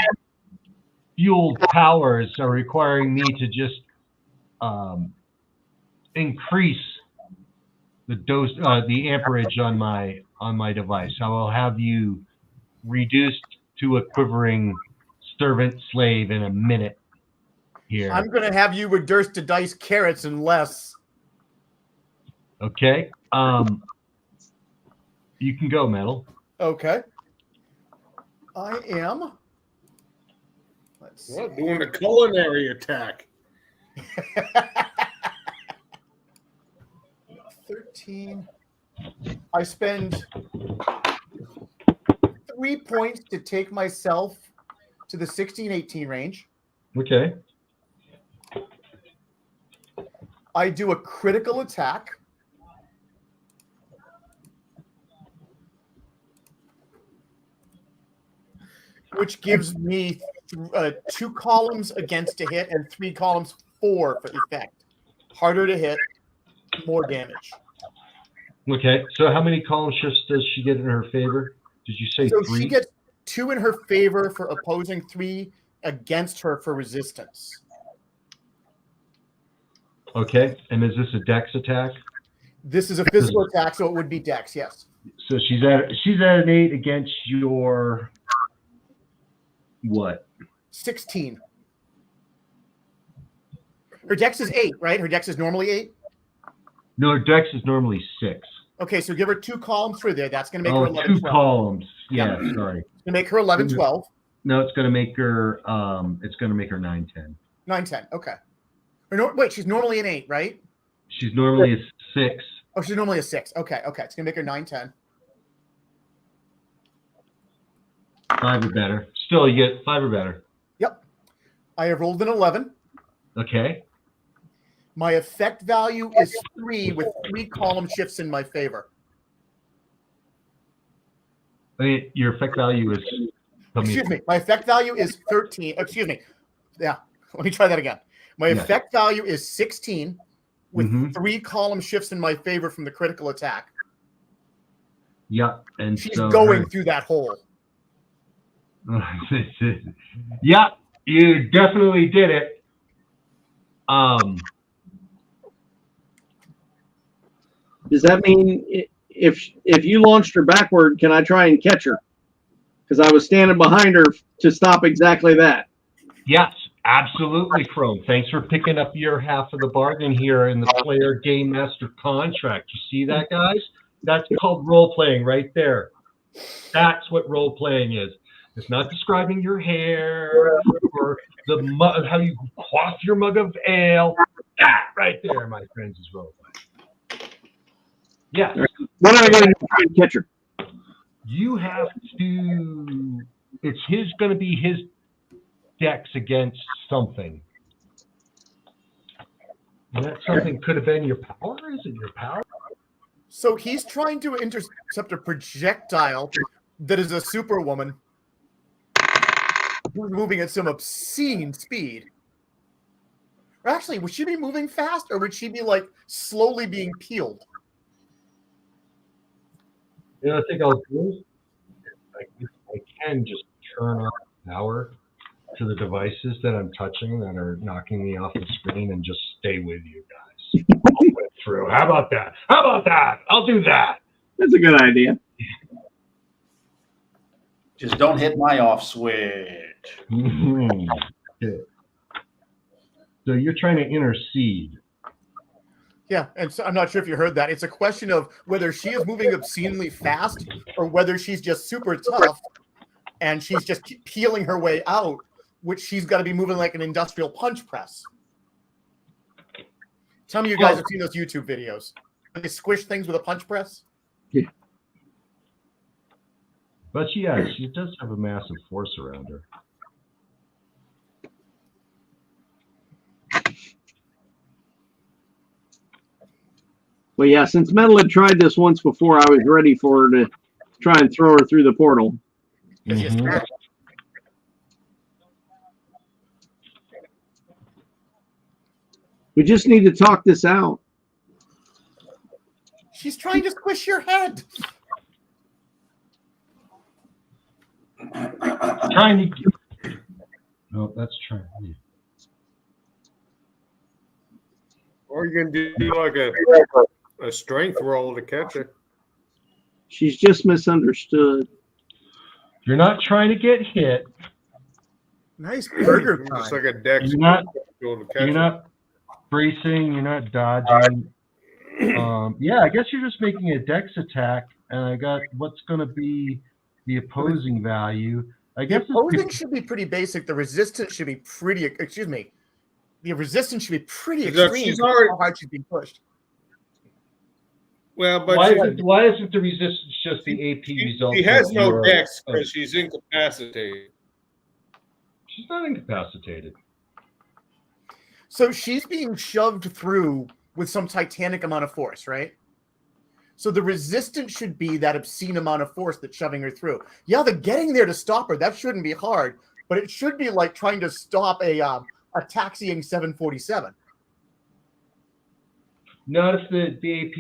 [SPEAKER 1] fueled powers are requiring me to just increase the dose, the amperage on my device. I will have you reduced to a quivering servant slave in a minute. Here,
[SPEAKER 2] I'm going to have you reduced to dice carrots and less.
[SPEAKER 1] Okay. You can go, Metal.
[SPEAKER 2] Okay. I am. Let's see.
[SPEAKER 4] What? Doing a culinary attack.
[SPEAKER 2] 13. I spend 3 points to take myself to the 16-18 range.
[SPEAKER 1] Okay.
[SPEAKER 2] I do a critical attack. Which gives me 2 columns against a hit and 3 columns for effect. Harder to hit, more damage.
[SPEAKER 1] Okay. So how many column shifts does she get in her favor? Did you say 3?
[SPEAKER 2] So she gets 2 in her favor for opposing, 3 against her for resistance.
[SPEAKER 1] Okay. And is this a dex attack?
[SPEAKER 2] This is a physical attack, so it would be dex, yes.
[SPEAKER 1] So she's at an 8 against your what?
[SPEAKER 2] 16. Her dex is 8, right? Her dex is normally 8?
[SPEAKER 1] No, her dex is normally 6.
[SPEAKER 2] Okay, so give her 2 columns through there. That's going to make her 11,
[SPEAKER 1] 2
[SPEAKER 2] 12.
[SPEAKER 1] columns. Yeah, sorry.
[SPEAKER 2] It's going to make her 11, 12.
[SPEAKER 1] No, it's going to make her 9, 10.
[SPEAKER 2] 9, 10. Okay. Wait, she's normally an 8, right?
[SPEAKER 1] She's normally a 6.
[SPEAKER 2] Oh, she's normally a 6. Okay. It's going to make her 9, 10.
[SPEAKER 1] 5 or better. Still, you get 5 or better.
[SPEAKER 2] Yep. I have rolled an 11.
[SPEAKER 1] Okay.
[SPEAKER 2] My effect value is 3 with 3 column shifts in my favor.
[SPEAKER 1] I mean, your effect value is...
[SPEAKER 2] Excuse me. My effect value is 13. Excuse me. Yeah. Let me try that again. My effect value is 16 with 3 column shifts in my favor from the critical attack.
[SPEAKER 1] Yeah. And
[SPEAKER 2] she's going through that hole.
[SPEAKER 1] Yeah, you definitely did it.
[SPEAKER 3] Does that mean if you launched her backward, can I try and catch her? Because I was standing behind her to stop exactly that.
[SPEAKER 1] Yes, absolutely, Chrome. Thanks for picking up your half of the bargain here in the player game master contract. You see that, guys? That's called role playing right there. That's what role playing is. It's not describing your hair or how you quaff your mug of ale. That right there, my friends, is role playing. Yeah.
[SPEAKER 3] What am I going to do to try and catch her?
[SPEAKER 1] You have to. It's going to be his dex against something. And that something could have been your power. Is it your power?
[SPEAKER 2] So he's trying to intercept a projectile that is a superwoman who's moving at some obscene speed. Or actually, would she be moving fast, or would she be like slowly being peeled?
[SPEAKER 1] You know, I think I'll do. I can just turn off power to the devices that I'm touching that are knocking me off the screen and just stay with you guys all the way through. How about that? I'll do that.
[SPEAKER 3] That's a good idea.
[SPEAKER 5] Just don't hit my off switch.
[SPEAKER 1] Okay. So you're trying to intercede.
[SPEAKER 2] Yeah, and so I'm not sure if you heard that. It's a question of whether she is moving obscenely fast or whether she's just super tough and she's just peeling her way out, which she's got to be moving like an industrial punch press. Some of you guys have seen those YouTube videos. They squish things with a punch press.
[SPEAKER 3] Yeah.
[SPEAKER 1] But she does have a massive force around her.
[SPEAKER 3] Well, yeah, since Metal had tried this once before, I was ready for her to try and throw her through the portal.
[SPEAKER 1] Mm-hmm.
[SPEAKER 3] We just need to talk this out.
[SPEAKER 2] She's trying to squish your head.
[SPEAKER 1] Trying to. No, that's trying.
[SPEAKER 4] Or you can do like a strength roll to catch her.
[SPEAKER 3] She's just misunderstood.
[SPEAKER 1] You're not trying to get hit.
[SPEAKER 2] Nice burger time.
[SPEAKER 4] Just like a dex.
[SPEAKER 1] You're not
[SPEAKER 4] You're
[SPEAKER 1] bracing. You're not dodging. Yeah, I guess you're just making a dex attack, and I got what's going to be the opposing value. I guess
[SPEAKER 2] the opposing should be pretty basic. The resistance should be pretty. Excuse me. The resistance should be pretty extreme.
[SPEAKER 4] She's already,
[SPEAKER 2] how hard she's being pushed.
[SPEAKER 4] Well, but
[SPEAKER 1] why isn't the resistance just the AP result?
[SPEAKER 4] She has no dex because she's incapacitated.
[SPEAKER 1] She's not incapacitated.
[SPEAKER 2] So she's being shoved through with some titanic amount of force, right? So the resistance should be that obscene amount of force that's shoving her through. Yeah, the getting there to stop her, that shouldn't be hard, but it should be like trying to stop a taxiing 747.
[SPEAKER 1] Not if the AP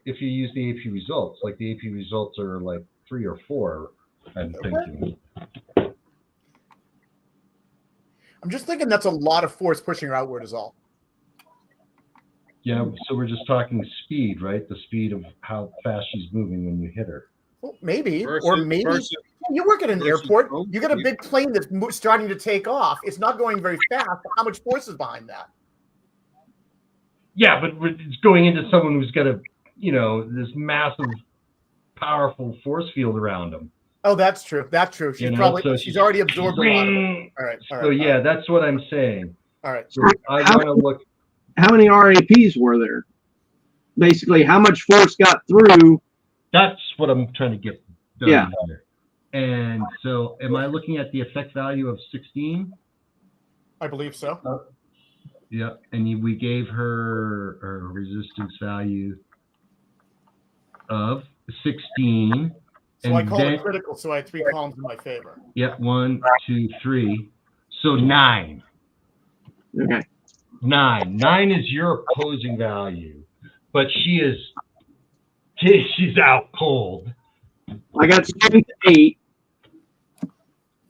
[SPEAKER 1] if you use the AP results, like the AP results are like 3 or 4. I'm thinking.
[SPEAKER 2] I'm just thinking that's a lot of force pushing her outward is all.
[SPEAKER 1] Yeah, so we're just talking speed, right? The speed of how fast she's moving when you hit her.
[SPEAKER 2] Well, maybe, you work at an airport. You got a big plane that's starting to take off. It's not going very fast. But how much force is behind that?
[SPEAKER 1] Yeah, but it's going into someone who's got this massive, powerful force field around them.
[SPEAKER 2] Oh, that's true. That's true. She's she's already absorbed a lot of it. All right.
[SPEAKER 1] So yeah, that's what I'm saying.
[SPEAKER 2] All right.
[SPEAKER 1] So I want to look.
[SPEAKER 3] How many RAPs were there? Basically, how much force got through?
[SPEAKER 1] That's what I'm trying to get done
[SPEAKER 3] Yeah.
[SPEAKER 1] here. And so, am I looking at the effect value of 16?
[SPEAKER 2] I believe so.
[SPEAKER 1] Yeah, and we gave her a resistance value of 16.
[SPEAKER 2] So I called it critical, so I had 3 columns in my favor.
[SPEAKER 1] Yeah, 1, 2, 3. So 9.
[SPEAKER 3] Okay.
[SPEAKER 1] 9 is your opposing value, but she's out cold.
[SPEAKER 3] I got strength 8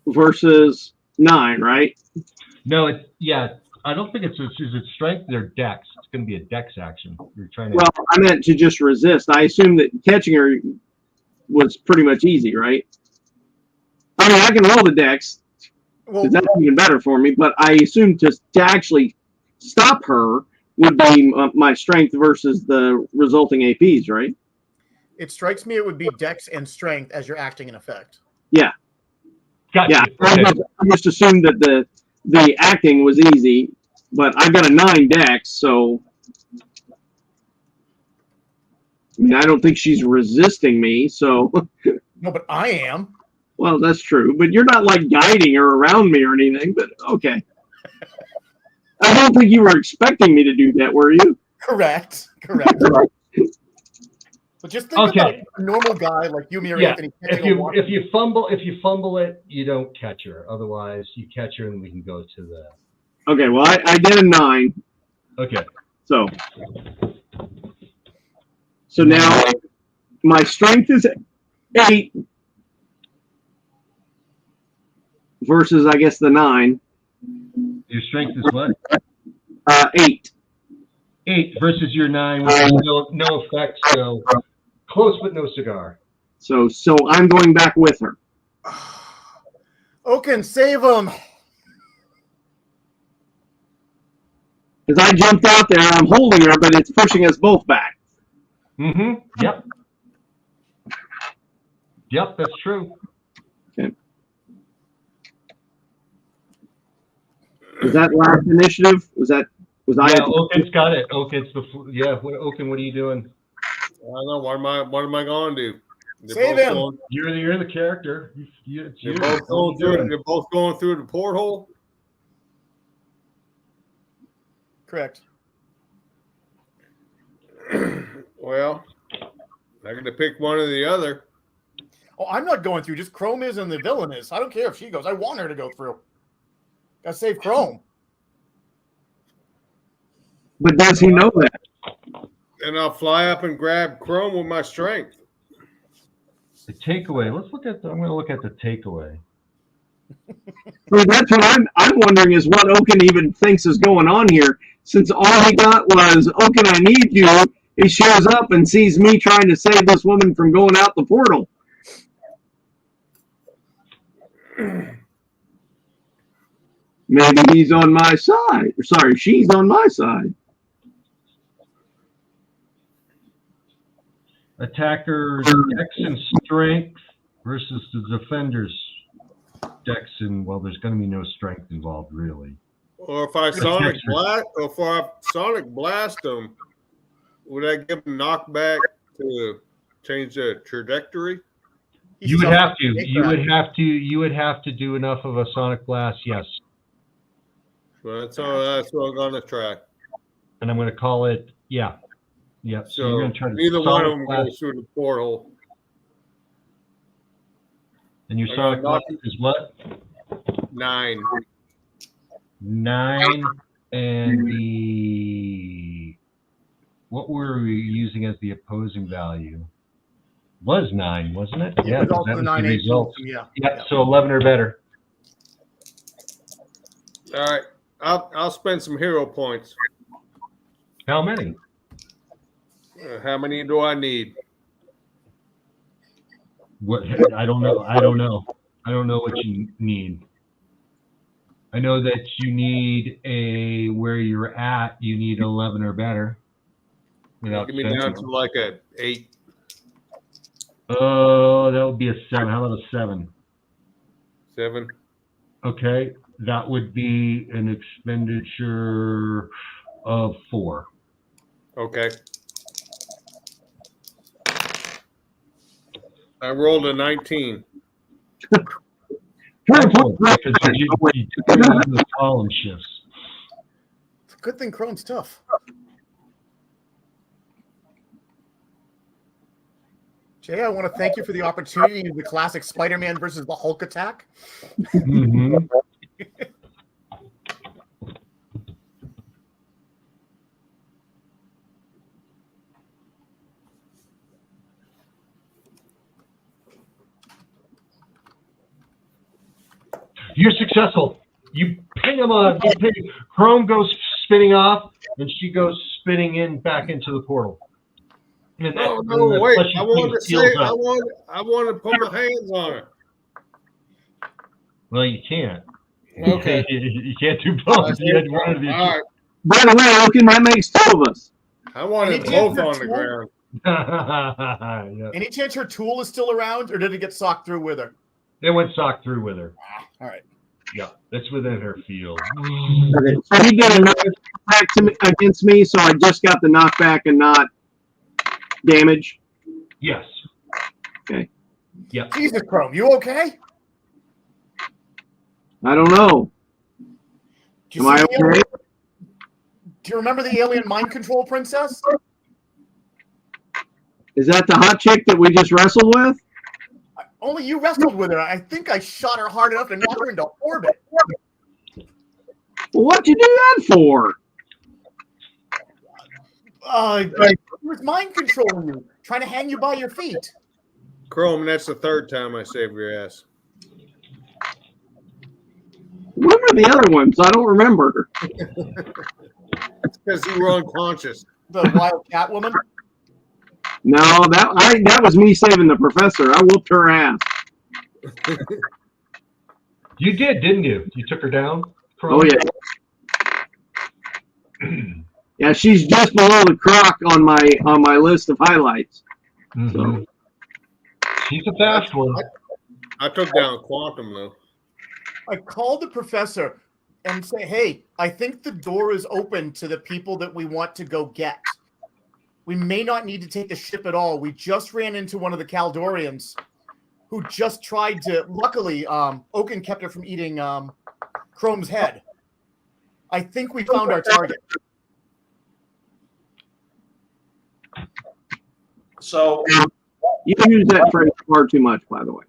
[SPEAKER 3] versus 9, right?
[SPEAKER 1] No, I don't think is it strength or dex. It's going to be a dex action. You're trying to.
[SPEAKER 3] Well, I meant to just resist. I assumed that catching her was pretty much easy, right? I mean, I can roll the dex.
[SPEAKER 2] Well,
[SPEAKER 3] That's even better for me. But I assumed to actually stop her would be my strength versus the resulting APs, right?
[SPEAKER 2] it strikes me it would be dex and strength as you're acting in effect.
[SPEAKER 3] Yeah.
[SPEAKER 1] Gotcha.
[SPEAKER 3] Yeah.
[SPEAKER 1] Okay.
[SPEAKER 3] I just assumed that the acting was easy, but I've got a 9 dex, so I mean, I don't think she's resisting me, so.
[SPEAKER 2] No, but I am.
[SPEAKER 3] Well, that's true, but you're not like guiding her around me or anything, but okay. I don't think you were expecting me to do that, were you?
[SPEAKER 2] Correct. But just think about a normal guy like you, me, or Anthony.
[SPEAKER 1] If you fumble it, you don't catch her. Otherwise, you catch her, and we can go to the.
[SPEAKER 3] Okay, well, I did a 9.
[SPEAKER 1] Okay.
[SPEAKER 3] So now my strength is 8 versus, I guess, the 9.
[SPEAKER 1] Your strength is what?
[SPEAKER 3] 8.
[SPEAKER 1] 8 versus your 9, which is no effect. So close, but no cigar.
[SPEAKER 3] So I'm going back with her.
[SPEAKER 2] Oaken, save him.
[SPEAKER 3] Because I jumped out there, I'm holding her, but it's pushing us both back.
[SPEAKER 1] Mm-hmm. Yep. Yep, that's true.
[SPEAKER 3] Okay. Was that last initiative? Was I?
[SPEAKER 1] Oaken's got it. Oaken, what are you doing?
[SPEAKER 4] I don't know. What am I going to do?
[SPEAKER 2] Save him.
[SPEAKER 1] You're the character.
[SPEAKER 4] They're both going through the porthole.
[SPEAKER 2] Correct.
[SPEAKER 4] Well, I got to pick one or the other.
[SPEAKER 2] Oh, I'm not going through. Just Chrome is and the villain is. I don't care if she goes. I want her to go through. Gotta save Chrome.
[SPEAKER 3] But does he know that?
[SPEAKER 4] And I'll fly up and grab Chrome with my strength.
[SPEAKER 1] The takeaway. I'm going to look at the takeaway.
[SPEAKER 3] Well, that's what I'm wondering is what Oaken even thinks is going on here. Since all he got was, Oaken, I need you. He shows up and sees me trying to save this woman from going out the portal. Maybe he's on my side. Or sorry, she's on my side.
[SPEAKER 1] Attacker's dex and strength versus the defender's dex and, well, there's going to be no strength involved, really.
[SPEAKER 4] Or if I sonic blast them, would I give them knockback to change the trajectory?
[SPEAKER 1] You would have to. You would have to do enough of a sonic blast, yes.
[SPEAKER 4] Well, that's what I'm going to try.
[SPEAKER 1] And I'm going to call it, yeah.
[SPEAKER 4] So
[SPEAKER 1] you're going to try to
[SPEAKER 4] neither one of them goes through the portal.
[SPEAKER 1] And your sonic blast is what?
[SPEAKER 4] 9.
[SPEAKER 1] 9, and what were we using as the opposing value? Was 9, wasn't it?
[SPEAKER 2] Yeah, that was the result.
[SPEAKER 1] Yeah, so 11 or better.
[SPEAKER 4] All right, I'll spend some hero points.
[SPEAKER 1] How many?
[SPEAKER 4] How many do I need?
[SPEAKER 1] What? I don't know. I don't know what you need. I know that you need where you're at, you need 11 or better. Without
[SPEAKER 4] Give me
[SPEAKER 1] spending.
[SPEAKER 4] down to like a 8.
[SPEAKER 1] Oh, that would be a 7. How about a 7?
[SPEAKER 4] 7.
[SPEAKER 1] Okay, that would be an expenditure of 4.
[SPEAKER 4] Okay. I rolled a 19.
[SPEAKER 1] Excellent, because you do the column shifts.
[SPEAKER 2] It's a good thing Chrome's tough. Jay, I want to thank you for the opportunity of the classic Spider-Man versus the Hulk attack.
[SPEAKER 1] Mm-hmm. You're successful. You ping them on. Chrome goes spinning off, and she goes spinning in back into the portal. And
[SPEAKER 4] Oh no! Wait, I wanted to say
[SPEAKER 1] up.
[SPEAKER 4] I wanted to put my hands on her.
[SPEAKER 1] Well, you can't.
[SPEAKER 4] Okay.
[SPEAKER 1] You can't do both. You had one of these.
[SPEAKER 4] All right.
[SPEAKER 3] By the way, Oaken, that makes 2 of us.
[SPEAKER 4] I wanted both on the ground.
[SPEAKER 1] Yeah.
[SPEAKER 2] Any chance her tool is still around, or did it get socked through with her?
[SPEAKER 1] They went sock through with her.
[SPEAKER 2] All right.
[SPEAKER 1] Yeah, that's within her field.
[SPEAKER 3] Okay. So he did another attack against me, so I just got the knockback and not damage.
[SPEAKER 1] Yes.
[SPEAKER 3] Okay.
[SPEAKER 1] Yeah.
[SPEAKER 2] Jesus, Chrome, you okay?
[SPEAKER 3] I don't know.
[SPEAKER 2] Do you
[SPEAKER 3] Am I
[SPEAKER 2] see the
[SPEAKER 3] okay?
[SPEAKER 2] Do you remember the alien mind control princess?
[SPEAKER 3] Is that the hot chick that we just wrestled with?
[SPEAKER 2] Only you wrestled with her. I think I shot her hard enough to knock her into orbit.
[SPEAKER 3] Well, what'd you do that for?
[SPEAKER 2] It was mind controlling you, trying to hang you by your feet.
[SPEAKER 4] Chrome, that's the 3rd time I saved your ass.
[SPEAKER 3] What were the other ones? I don't remember.
[SPEAKER 4] It's because you were unconscious.
[SPEAKER 2] The wild cat woman.
[SPEAKER 3] No, that was me saving the professor. I whooped her ass.
[SPEAKER 1] You did, didn't you? You took her down?
[SPEAKER 3] Oh yeah. Yeah, she's just below the croc on my list of highlights.
[SPEAKER 1] Mm-hmm. She's a fast one.
[SPEAKER 4] I took down Quantum though.
[SPEAKER 2] I called the professor and say, "Hey, I think the door is open to the people that we want to go get. We may not need to take the ship at all. We just ran into one of the Caldorians who just tried to, luckily, Oaken kept her from eating Chrome's head. I think we found our target."
[SPEAKER 5] So
[SPEAKER 3] You use that phrase far too much, by the way.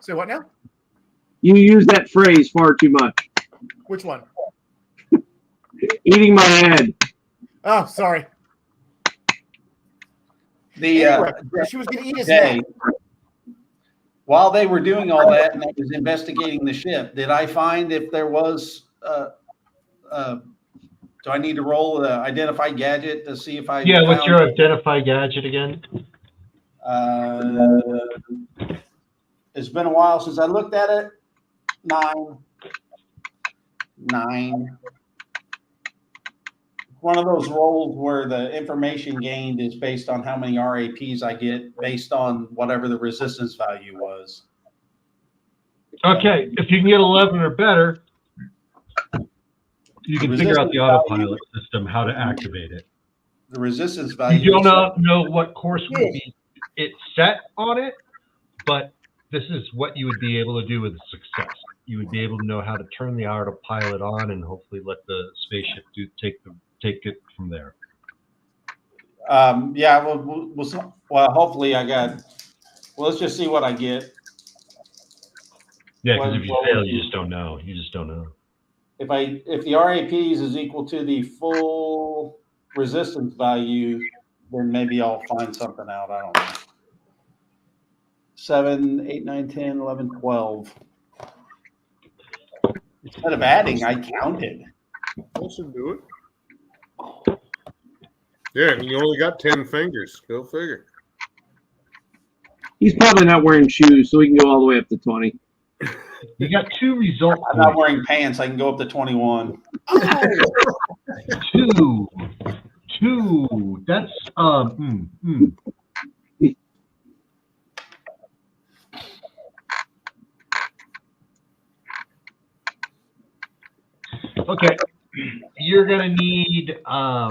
[SPEAKER 2] Say what now?
[SPEAKER 3] You use that phrase far too much.
[SPEAKER 2] Which one?
[SPEAKER 3] Eating my head.
[SPEAKER 2] Oh, sorry. Anyway, she was going to eat his head.
[SPEAKER 5] While they were doing all that and I was investigating the ship, did I find if there was do I need to roll the identify gadget to see if I
[SPEAKER 1] Yeah, what's
[SPEAKER 5] found,
[SPEAKER 1] your identify gadget again?
[SPEAKER 5] it's been a while since I looked at it. 9. One of those rolls where the information gained is based on how many RAPs I get based on whatever the resistance value was.
[SPEAKER 1] Okay, if you can get 11 or better, you can figure out the autopilot system, how to activate it.
[SPEAKER 5] The resistance value.
[SPEAKER 1] You do not know what course would be it set on it, but this is what you would be able to do with success. You would be able to know how to turn the autopilot on and hopefully let the spaceship take it from there.
[SPEAKER 5] Yeah, well, hopefully I got. Well, let's just see what I get.
[SPEAKER 1] Yeah, because if you fail, you just don't know. You just don't know.
[SPEAKER 5] If the RAPs is equal to the full resistance value, then maybe I'll find something out. I don't know. 7, 8, 9, 10, 11, 12. Instead of adding, I counted.
[SPEAKER 4] That should do it. Yeah, and you only got 10 fingers. Go figure.
[SPEAKER 3] He's probably not wearing shoes, so he can go all the way up to 20.
[SPEAKER 1] You got 2 results.
[SPEAKER 5] I'm not wearing pants. I can go up to 21.
[SPEAKER 1] Two. That's Okay. You're gonna need a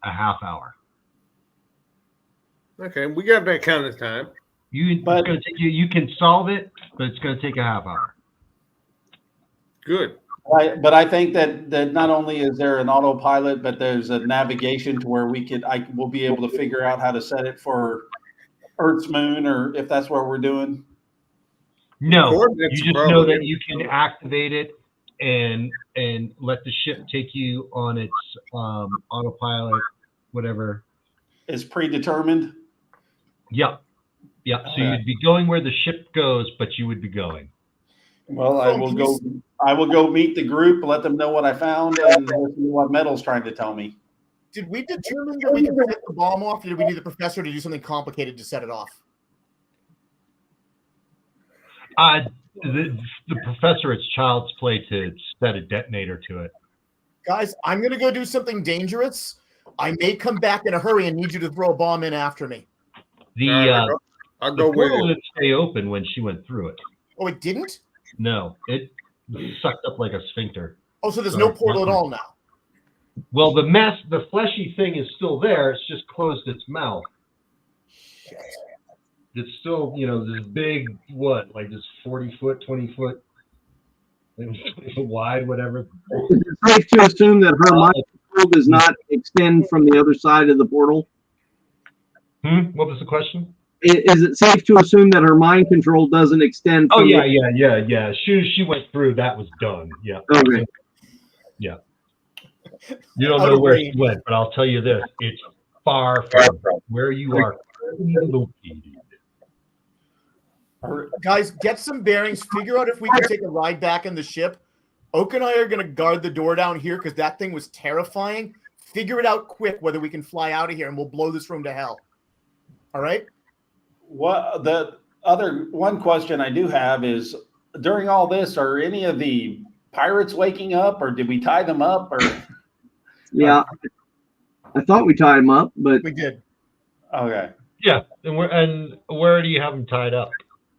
[SPEAKER 1] half hour.
[SPEAKER 4] Okay, we got that kind of time.
[SPEAKER 1] It's gonna take you can solve it, but it's gonna take a half hour.
[SPEAKER 4] Good.
[SPEAKER 5] But I think that not only is there an autopilot, but there's a navigation to where we'll be able to figure out how to set it for Earth's moon, or if that's what we're doing.
[SPEAKER 1] No, you just know that you can activate it and let the ship take you on its autopilot, whatever.
[SPEAKER 5] It's predetermined.
[SPEAKER 1] Yep. So you'd be going where the ship goes, but you would be going.
[SPEAKER 5] Well, I will go meet the group, let them know what I found, and listen to what Metal's trying to tell me.
[SPEAKER 2] Did we determine that we can set the bomb off, or did we need the professor to do something complicated to set it off?
[SPEAKER 1] The professor, it's child's play to set a detonator to it.
[SPEAKER 2] Guys, I'm going to go do something dangerous. I may come back in a hurry and need you to throw a bomb in after me.
[SPEAKER 4] I'll go with
[SPEAKER 1] portal
[SPEAKER 4] you.
[SPEAKER 1] didn't stay open when she went through it.
[SPEAKER 2] Oh, it didn't?
[SPEAKER 1] No, it sucked up like a sphincter.
[SPEAKER 2] Oh, so there's no portal at all now.
[SPEAKER 1] Well, the fleshy thing is still there. It's just closed its mouth.
[SPEAKER 2] Shit.
[SPEAKER 1] It's still, this big, like this 40-foot, 20-foot, 20-foot wide, whatever.
[SPEAKER 3] Is it safe to assume that her mind control does not extend from the other side of the portal?
[SPEAKER 1] What was the question?
[SPEAKER 3] Is it safe to assume that her mind control doesn't extend?
[SPEAKER 1] Oh, yeah. As soon as she went through, that was done. Yeah.
[SPEAKER 3] Okay.
[SPEAKER 1] Yeah. You don't know where she went, but I'll tell you this. It's far from where you are currently located.
[SPEAKER 2] Guys, get some bearings. Figure out if we can take a ride back in the ship. Oak and I are going to guard the door down here because that thing was terrifying. Figure it out quick whether we can fly out of here, and we'll blow this room to hell. All right?
[SPEAKER 5] What the other one question I do have is, during all this, are any of the pirates waking up, or did we tie them up? Or
[SPEAKER 3] yeah, I thought we tied them up, but
[SPEAKER 2] we did.
[SPEAKER 5] Okay.
[SPEAKER 1] Yeah, and where do you have them tied up?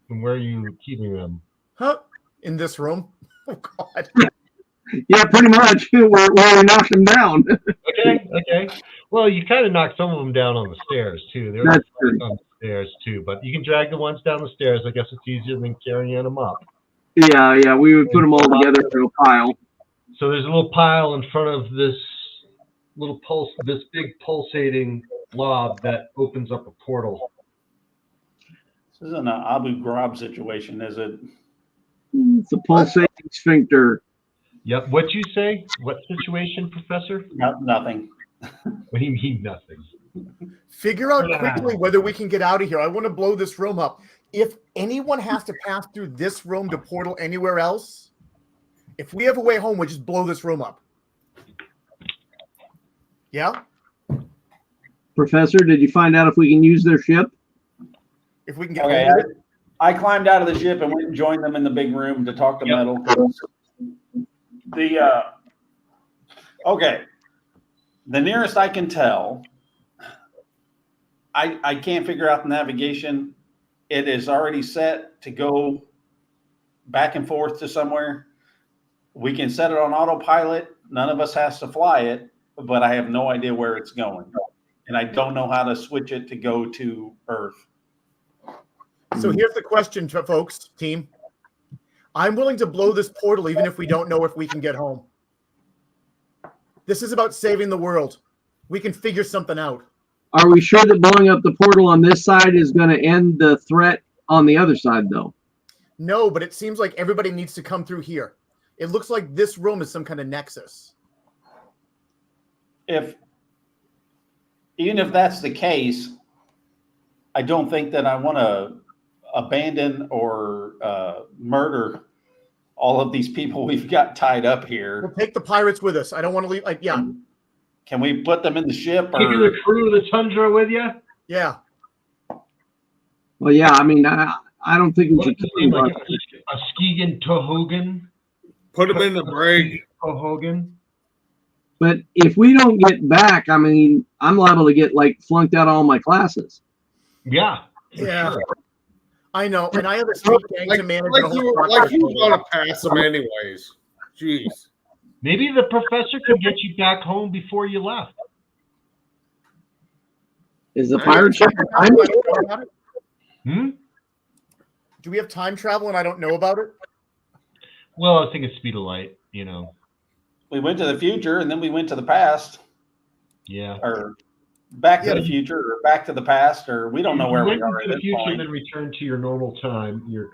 [SPEAKER 1] And where are you keeping them?
[SPEAKER 2] Huh? In this room? Oh God.
[SPEAKER 3] Yeah, pretty much. Where we knocked them down.
[SPEAKER 1] Okay. Well, you kind of knocked some of them down on the stairs too. They're
[SPEAKER 3] That's true.
[SPEAKER 1] on the stairs too, but you can drag the ones down the stairs. I guess it's easier than carrying them up.
[SPEAKER 3] Yeah, we would put them all together into a pile.
[SPEAKER 1] So there's a little pile in front of this big pulsating blob that opens up a portal.
[SPEAKER 5] This isn't an Abu Ghraib situation, is it?
[SPEAKER 3] It's a pulsating sphincter.
[SPEAKER 1] Yep. What'd you say? What situation, Professor?
[SPEAKER 5] Nothing.
[SPEAKER 1] What do you mean nothing?
[SPEAKER 2] Figure out quickly whether we can get out of here. I want to blow this room up. If anyone has to pass through this room to portal anywhere else, if we have a way home, we'll just blow this room up. Yeah?
[SPEAKER 3] Professor, did you find out if we can use their ship?
[SPEAKER 2] If we can get
[SPEAKER 5] Okay,
[SPEAKER 2] home with it?
[SPEAKER 5] I climbed out of the ship and went and joined them in the big room to talk to Metal. The nearest I can tell, I can't figure out the navigation. It is already set to go back and forth to somewhere. We can set it on autopilot. None of us has to fly it, but I have no idea where it's going. And I don't know how to switch it to go to Earth.
[SPEAKER 2] So here's the question, folks, team. I'm willing to blow this portal even if we don't know if we can get home. This is about saving the world. We can figure something out.
[SPEAKER 3] Are we sure that blowing up the portal on this side is going to end the threat on the other side, though?
[SPEAKER 2] No, but it seems like everybody needs to come through here. It looks like this room is some kind of nexus.
[SPEAKER 5] Even if that's the case, I don't think that I want to abandon or murder all of these people we've got tied up here.
[SPEAKER 2] We'll take the pirates with us. I don't want to leave.
[SPEAKER 5] Can we put them in the ship?
[SPEAKER 1] Taking the crew of the Tundra with you?
[SPEAKER 2] Yeah.
[SPEAKER 3] Well, yeah, I mean, I don't think we
[SPEAKER 1] What's
[SPEAKER 3] should
[SPEAKER 1] his
[SPEAKER 3] kill
[SPEAKER 1] name?
[SPEAKER 3] him.
[SPEAKER 1] Like a Skegan Tohogan?
[SPEAKER 4] Put him in the brig.
[SPEAKER 1] Tohogan?
[SPEAKER 3] But if we don't get back, I mean, I'm liable to get like flunked out of all my classes.
[SPEAKER 1] Yeah.
[SPEAKER 2] Yeah.
[SPEAKER 1] Sure.
[SPEAKER 2] I know, and I have a street gang to manage.
[SPEAKER 4] Like you were going to pass him anyways. Jeez.
[SPEAKER 1] Maybe the professor could get you back home before you left.
[SPEAKER 3] Is the pirate ship?
[SPEAKER 1] Hmm?
[SPEAKER 2] Do we have time travel and I don't know about it?
[SPEAKER 1] Well, I think it's speed of light, you know.
[SPEAKER 5] We went to the future and then we went to the past,
[SPEAKER 1] Yeah.
[SPEAKER 5] or back to the future, or back to the past, or we don't know where we
[SPEAKER 1] went
[SPEAKER 5] are
[SPEAKER 1] into
[SPEAKER 5] at
[SPEAKER 1] the
[SPEAKER 5] this
[SPEAKER 1] future and
[SPEAKER 5] point.
[SPEAKER 1] then returned to your normal time, your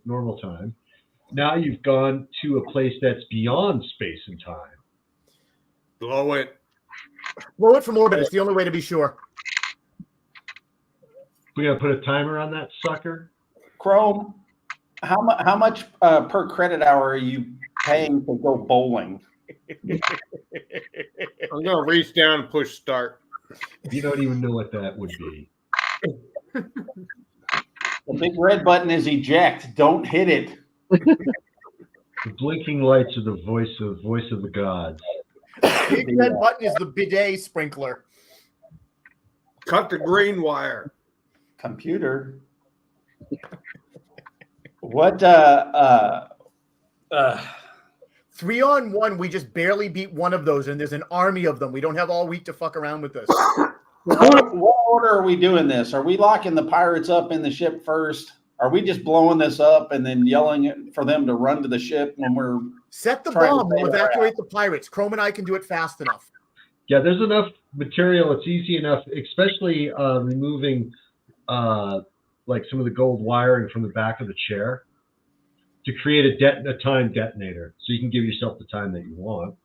[SPEAKER 1] normal time. Now you've gone to a place that's beyond space and time.
[SPEAKER 4] Blow it.
[SPEAKER 2] Blow it from orbit. It's the only way to be sure.
[SPEAKER 1] We gotta put a timer on that sucker.
[SPEAKER 5] Chrome, how much per credit hour are you paying to go bowling?
[SPEAKER 4] I'm going to reach down and push start.
[SPEAKER 1] You don't even know what that would be.
[SPEAKER 5] The big red button is eject. Don't hit it.
[SPEAKER 1] The blinking lights are the voice of the gods.
[SPEAKER 2] Big red button is the bidet sprinkler.
[SPEAKER 4] Cut the green wire.
[SPEAKER 5] Computer. What
[SPEAKER 2] 3-on-1, we just barely beat one of those, and there's an army of them. We don't have all week to fuck around with this.
[SPEAKER 5] what order are we doing this? Are we locking the pirates up in the ship first? Are we just blowing this up and then yelling for them to run to the ship when we're
[SPEAKER 2] Set the
[SPEAKER 5] trying to
[SPEAKER 2] bomb. We'll
[SPEAKER 5] bail her
[SPEAKER 2] evacuate the pirates. Chrome and I can do it fast enough.
[SPEAKER 1] Yeah, there's enough material. It's easy enough, especially removing like some of the gold wiring from the back of the chair to create a time detonator, so you can give yourself the time that you want.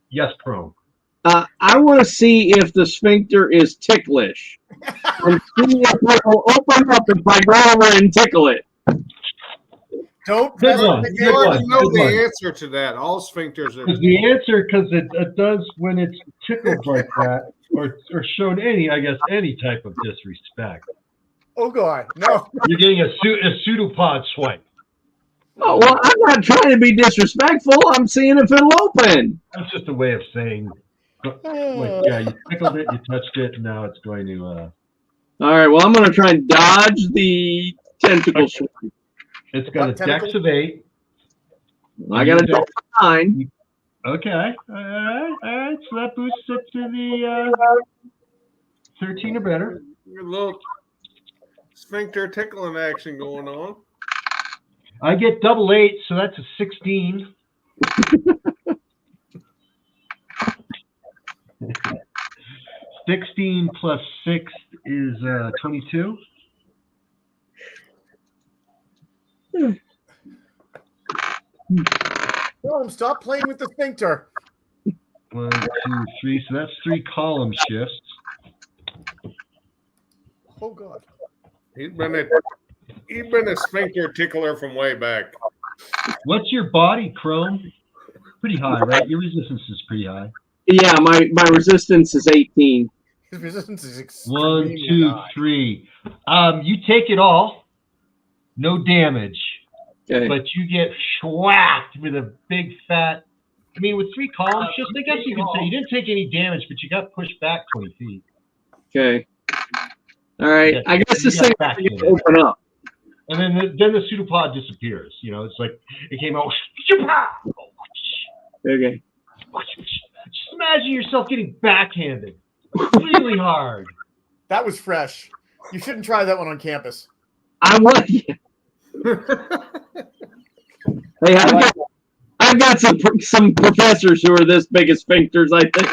[SPEAKER 1] Yes, Chrome.
[SPEAKER 3] I want to see if the sphincter is ticklish. And see if it will open up if I go over and tickle it.
[SPEAKER 2] Don't
[SPEAKER 1] Good
[SPEAKER 2] press
[SPEAKER 1] one.
[SPEAKER 2] the
[SPEAKER 1] Good
[SPEAKER 4] You already
[SPEAKER 1] one.
[SPEAKER 4] know
[SPEAKER 1] Good one.
[SPEAKER 4] the answer to that. All sphincters are.
[SPEAKER 1] The answer, because it does when it's tickled like that, or shown any type of disrespect.
[SPEAKER 2] Oh god, no.
[SPEAKER 1] You're getting a pseudopod swipe.
[SPEAKER 3] Oh, well, I'm not trying to be disrespectful. I'm seeing if it'll open.
[SPEAKER 1] That's just a way of saying, like, yeah, you tickled it, you touched it, and now it's going to.
[SPEAKER 3] All right, well, I'm going to try and dodge the tentacle swing.
[SPEAKER 1] It's got a dex of 8.
[SPEAKER 3] I got a dex of 9.
[SPEAKER 1] Okay. All right. So that boosts it to the 13 or better.
[SPEAKER 4] A little sphincter tickling action going on.
[SPEAKER 1] I get double 8, so that's a 16. $16 plus 6 is 22.
[SPEAKER 2] Chrome, stop playing with the sphincter.
[SPEAKER 1] 1, 2, 3. So that's 3 column shifts.
[SPEAKER 2] Oh god.
[SPEAKER 4] He's been a sphincter tickler from way back.
[SPEAKER 1] What's your body, Chrome? Pretty high, right? Your resistance is pretty high.
[SPEAKER 3] Yeah, my resistance is 18.
[SPEAKER 2] His resistance is
[SPEAKER 1] 1,
[SPEAKER 2] extremely
[SPEAKER 1] 2,
[SPEAKER 2] high.
[SPEAKER 1] 3. You take it all. No damage.
[SPEAKER 3] Okay.
[SPEAKER 1] But you get schwacked with a big fat. I mean, with 3 column shifts, I guess you could say you didn't take any damage, but you got pushed back 20 feet.
[SPEAKER 3] Okay. All right. I guess this thing has to open up.
[SPEAKER 1] And then the pseudopod disappears. You know, it's like it came out.
[SPEAKER 3] Okay.
[SPEAKER 1] Just imagine yourself getting backhanded really hard.
[SPEAKER 2] That was fresh. You shouldn't try that one on campus.
[SPEAKER 3] I want. Hey, I've got some professors who are this big as sphincters, I think.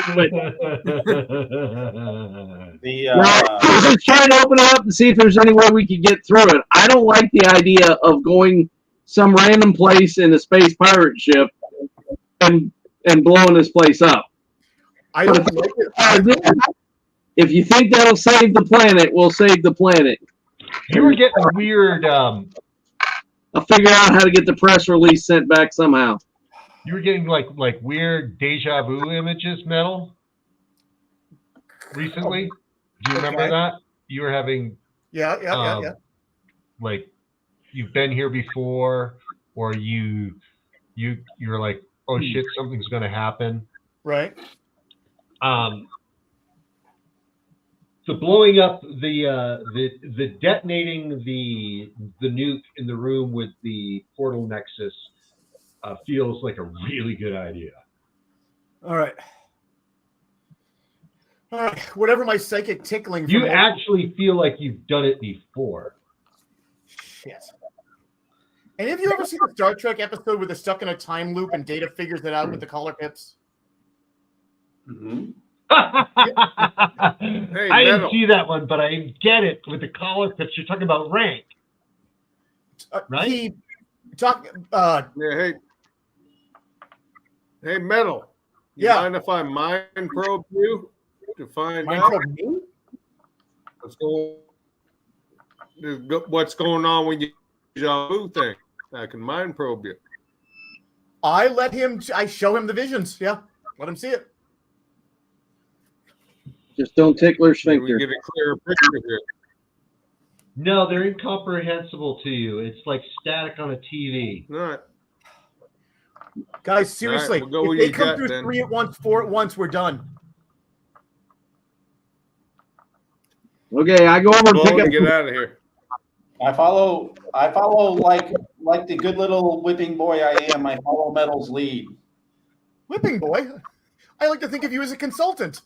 [SPEAKER 3] I was just trying to open it up and see if there's any way we could get through it. I don't like the idea of going some random place in a space pirate ship and blowing this place up.
[SPEAKER 2] I don't like it.
[SPEAKER 3] If you think that'll save the planet, we'll save the planet.
[SPEAKER 1] You were getting weird.
[SPEAKER 3] I'll figure out how to get the press release sent back somehow.
[SPEAKER 1] You were getting like weird deja vu images, Metal, recently. Do you remember that? You were having
[SPEAKER 2] Yeah.
[SPEAKER 1] Like you've been here before, or you're like, oh shit, something's going to happen.
[SPEAKER 2] Right.
[SPEAKER 1] The blowing up, the detonating the nuke in the room with the portal nexus feels like a really good idea.
[SPEAKER 2] All right. Whatever my psychic tickling.
[SPEAKER 1] You actually feel like you've done it before.
[SPEAKER 2] Shit. And have you ever seen the Star Trek episode where they're stuck in a time loop and Data figures it out with the collar pips?
[SPEAKER 5] Mm-hmm.
[SPEAKER 1] I didn't see that one, but I get it with the collar pips. You're talking about rank, right?
[SPEAKER 4] Hey, Metal. You mind if I mind probe you to find out what's going on when you deja vu thing? I can mind probe you.
[SPEAKER 2] I show him the visions. Yeah, let him see it.
[SPEAKER 3] Just don't tickle her sphincter.
[SPEAKER 4] We get a clearer picture here.
[SPEAKER 1] No, they're incomprehensible to you. It's like static on a TV.
[SPEAKER 4] All right.
[SPEAKER 2] Guys, seriously,
[SPEAKER 4] we'll
[SPEAKER 2] if they come through 3 at once, 4 at once, we're done.
[SPEAKER 3] Okay, I go over and pick up.
[SPEAKER 4] Get out of here.
[SPEAKER 5] I follow like the good little whipping boy I am. I follow Metal's lead.
[SPEAKER 2] Whipping boy? I like to think of you as a consultant.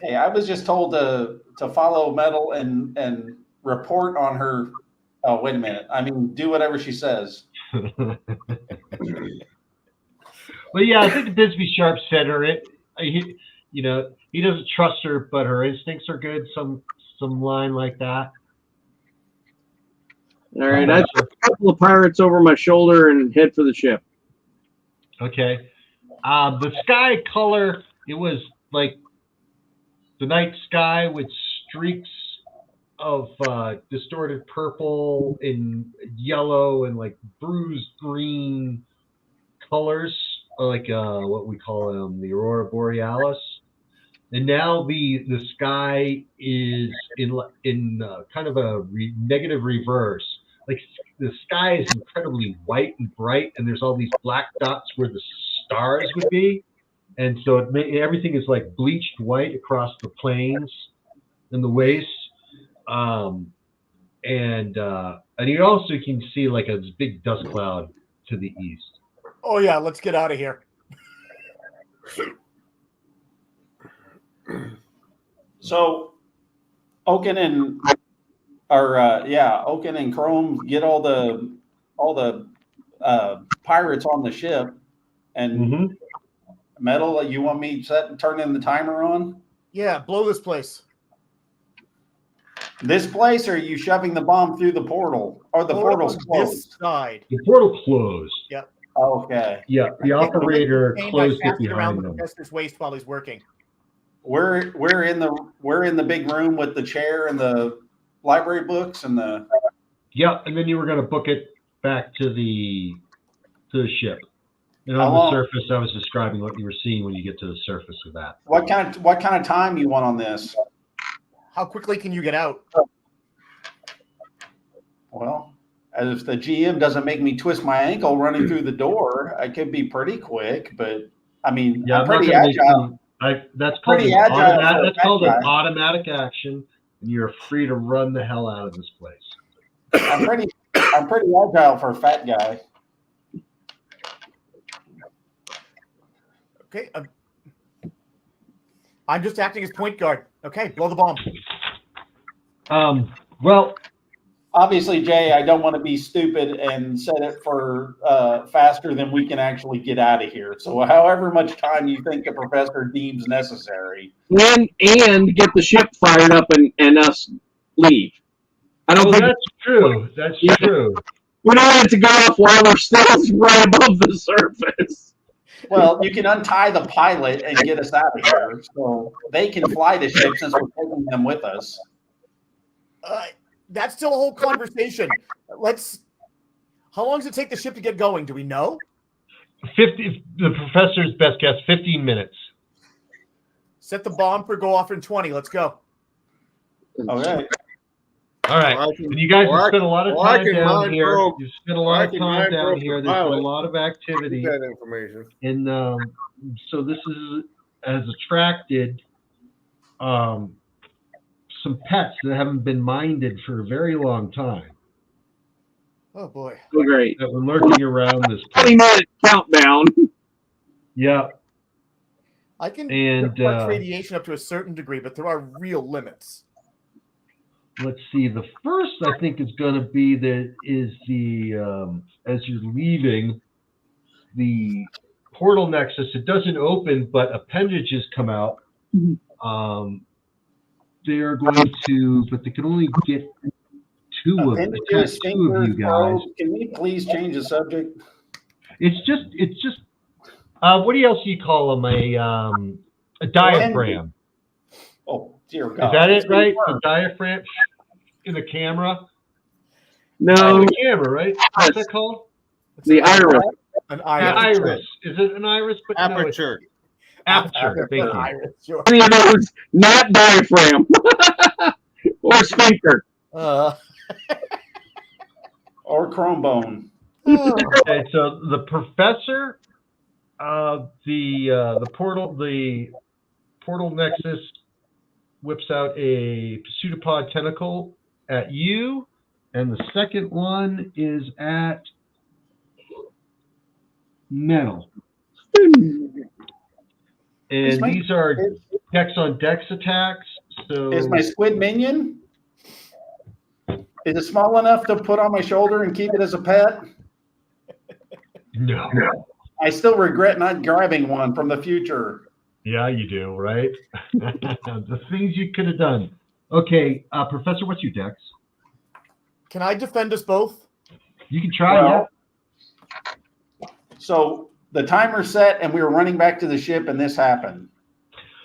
[SPEAKER 5] Hey, I was just told to follow Metal and report on her. Oh, wait a minute. I mean, do whatever she says.
[SPEAKER 1] But yeah, I think Bisbee Sharp said her. He doesn't trust her, but her instincts are good. Some line like that.
[SPEAKER 3] All right, I took a couple of pirates over my shoulder and head for the ship.
[SPEAKER 1] Okay. The sky color, it was like the night sky with streaks of distorted purple and yellow and like bruised green colors, like what we call the aurora borealis. And now the sky is in kind of a negative reverse. Like the sky is incredibly white and bright, and there's all these black dots where the stars would be, and so everything is like bleached white across the plains and the wastes. And you also can see like a big dust cloud to the east.
[SPEAKER 2] Oh yeah, let's get out of here.
[SPEAKER 5] So, Oaken and Chrome get all the pirates on the ship, and Metal. You want me turning the timer on?
[SPEAKER 2] Yeah, blow this place.
[SPEAKER 5] This place, or are you shoving the bomb through the portal? Or the portal's closed?
[SPEAKER 2] This side.
[SPEAKER 1] The portal closed.
[SPEAKER 2] Yep.
[SPEAKER 5] Okay.
[SPEAKER 1] Yeah, the operator closed it behind them.
[SPEAKER 2] Professor's waist while he's working.
[SPEAKER 5] We're in the big room with the chair and the library books and the.
[SPEAKER 1] Yeah, and then you were going to book it back to the ship. And on the surface, I was describing what you were seeing when you get to the surface of that.
[SPEAKER 5] What kind of time you want on this?
[SPEAKER 2] How quickly can you get out?
[SPEAKER 5] Well, if the GM doesn't make me twist my ankle running through the door, I could be pretty quick. But I mean,
[SPEAKER 1] yeah,
[SPEAKER 5] I'm pretty agile.
[SPEAKER 1] That's called an automatic action, and you're free to run the hell out of this place.
[SPEAKER 5] I'm pretty agile for a fat guy.
[SPEAKER 2] Okay. I'm just acting as point guard. Okay, blow the bomb.
[SPEAKER 1] Well,
[SPEAKER 5] obviously, Jay, I don't want to be stupid and set it for faster than we can actually get out of here. So however much time you think the professor deems necessary.
[SPEAKER 3] And get the ship fired up and us leave. I don't think
[SPEAKER 1] that's true. That's true.
[SPEAKER 3] We don't want it to go off while we're still right above the surface.
[SPEAKER 5] Well, you can untie the pilot and get us out of here, so they can fly the ship since we're taking them with us.
[SPEAKER 2] That's still a whole conversation. How long does it take the ship to get going? Do we know?
[SPEAKER 1] The professor's best guess, 15 minutes.
[SPEAKER 2] Set the bomb for go off in 20. Let's go.
[SPEAKER 5] Okay.
[SPEAKER 1] All right.
[SPEAKER 4] Or I can-
[SPEAKER 1] And you guys
[SPEAKER 4] or
[SPEAKER 1] have
[SPEAKER 4] I
[SPEAKER 1] spent a lot of
[SPEAKER 4] or I
[SPEAKER 1] time
[SPEAKER 4] can
[SPEAKER 1] down
[SPEAKER 4] mind
[SPEAKER 1] here.
[SPEAKER 4] probe-
[SPEAKER 1] You've spent a
[SPEAKER 4] or I
[SPEAKER 1] lot of
[SPEAKER 4] can
[SPEAKER 1] time
[SPEAKER 4] mind
[SPEAKER 1] down
[SPEAKER 4] probe
[SPEAKER 1] here.
[SPEAKER 4] the
[SPEAKER 1] There's been a
[SPEAKER 4] pilot.
[SPEAKER 1] lot of activity.
[SPEAKER 4] Get that information.
[SPEAKER 1] And so this has attracted some pets that haven't been minded for a very long time
[SPEAKER 2] Oh boy.
[SPEAKER 3] Oh, great.
[SPEAKER 1] that were lurking around this place.
[SPEAKER 3] 20-minute countdown.
[SPEAKER 1] Yeah.
[SPEAKER 2] I can
[SPEAKER 1] And,
[SPEAKER 2] watch radiation up to a certain degree, but there are real limits.
[SPEAKER 1] Let's see. The first I think is going to be as you're leaving the portal nexus. It doesn't open, but appendages come out. They're going to, but they can only get two of you guys.
[SPEAKER 5] Can we please change the subject?
[SPEAKER 1] It's just. What else do you call them? A diaphragm.
[SPEAKER 5] Oh dear God!
[SPEAKER 1] Is that it? Right? A diaphragm in the camera.
[SPEAKER 3] No,
[SPEAKER 1] the camera, right? What's that called?
[SPEAKER 3] the iris.
[SPEAKER 2] An
[SPEAKER 1] Iris. Is it an iris? But
[SPEAKER 4] Aperture.
[SPEAKER 1] No, aperture. Thank you.
[SPEAKER 2] Iris, sure.
[SPEAKER 3] Any of those, not diaphragm or sphincter.
[SPEAKER 5] Or chrome bone.
[SPEAKER 1] Okay, so the professor, the portal nexus whips out a pseudopod tentacle at you, and the second one is at Metal. And these are dex on dex attacks. So
[SPEAKER 5] Is my squid minion? Is it small enough to put on my shoulder and keep it as a pet?
[SPEAKER 1] no.
[SPEAKER 5] I still regret not grabbing one from the future.
[SPEAKER 1] Yeah, you do, right? The things you could have done. Okay, Professor, what's your dex?
[SPEAKER 2] Can I defend us both?
[SPEAKER 1] You can try.
[SPEAKER 5] Well, so the timer set, and we were running back to the ship, and this happened.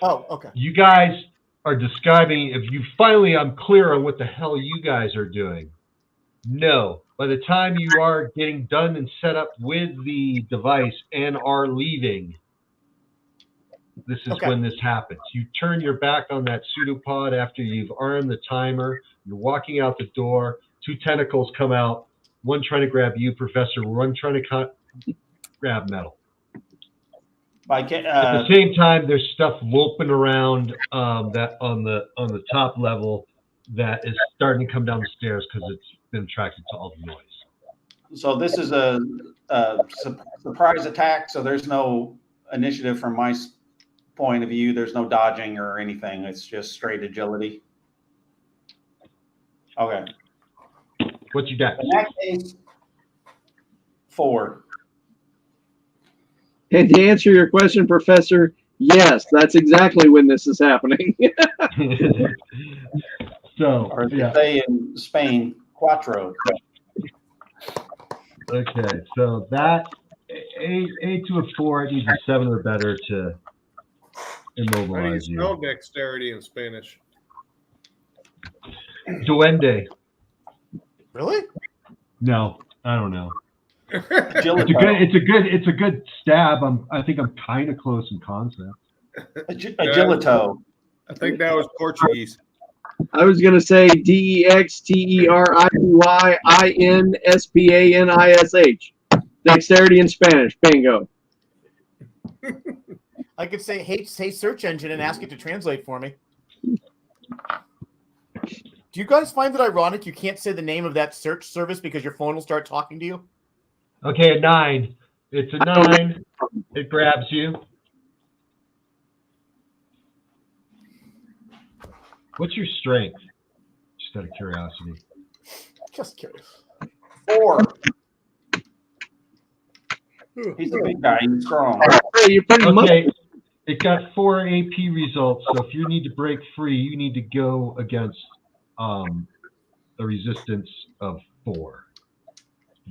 [SPEAKER 2] Oh, okay.
[SPEAKER 1] You guys are describing. If you finally, I'm clear on what the hell you guys are doing. No, by the time you are getting done and set up with the device and are leaving, this is when this happens. You turn your back on that pseudopod after you've armed the timer. You're walking out the door. Two tentacles come out. One trying to grab you, Professor. One trying to grab Metal. At the same time, there's stuff loping around that on the top level that is starting to come down the stairs because it's been attracted to all the noise.
[SPEAKER 5] So this is a surprise attack. So there's no initiative from my point of view. There's no dodging or anything. It's just straight agility. Okay.
[SPEAKER 1] What's your dex?
[SPEAKER 5] In that case, 4.
[SPEAKER 3] And to answer your question, Professor, yes, that's exactly when this is happening.
[SPEAKER 1] So,
[SPEAKER 5] or as they say in Spain, cuatro.
[SPEAKER 1] Okay, so that a to a 4, it needs a 7 or better to immobilize you.
[SPEAKER 4] Spell dexterity in Spanish.
[SPEAKER 1] Duende.
[SPEAKER 2] Really?
[SPEAKER 1] No, I don't know.
[SPEAKER 5] Agilito.
[SPEAKER 1] It's a good stab. I think I'm kind of close in concept.
[SPEAKER 5] Agilito.
[SPEAKER 4] I think that was Portuguese.
[SPEAKER 3] I was going to say DEXTERIPYINSPANISH. Dexterity in Spanish. Bingo.
[SPEAKER 2] I could say, hey, search engine and ask it to translate for me. Do you guys find it ironic you can't say the name of that search service because your phone will start talking to you?
[SPEAKER 1] Okay, a 9. It's a 9. It grabs you. What's your strength? Just out of curiosity.
[SPEAKER 2] Just curious.
[SPEAKER 5] 4. He's a big guy. He's strong.
[SPEAKER 3] Hey, you're pretty much.
[SPEAKER 1] Okay, it got 4 AP results. So if you need to break free, you need to go against a resistance of 4 to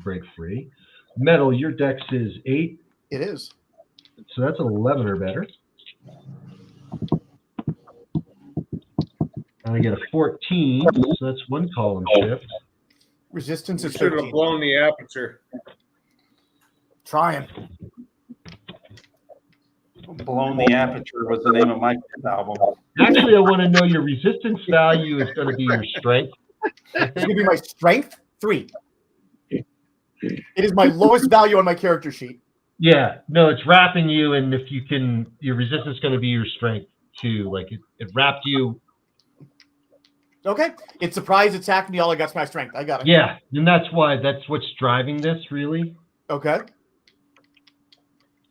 [SPEAKER 1] break free. Metal, your dex is 8.
[SPEAKER 2] It is.
[SPEAKER 1] So that's 11 or better. And I get a 14, so that's 1 column shift.
[SPEAKER 2] Resistance is
[SPEAKER 4] Should have
[SPEAKER 2] 13.
[SPEAKER 4] blown the aperture.
[SPEAKER 2] Trying.
[SPEAKER 5] Blown the Aperture was the name of my fifth album.
[SPEAKER 1] Actually, I want to know your resistance value is going to be your strength.
[SPEAKER 2] It's going to be my strength 3. It is my lowest value on my character sheet.
[SPEAKER 1] Yeah, no, it's wrapping you, and if you can, your resistance is going to be your strength too. Like it wrapped you.
[SPEAKER 2] Okay. It surprise attacked me. All I got's my strength. I got it.
[SPEAKER 1] Yeah, and that's what's driving this really.
[SPEAKER 2] Okay.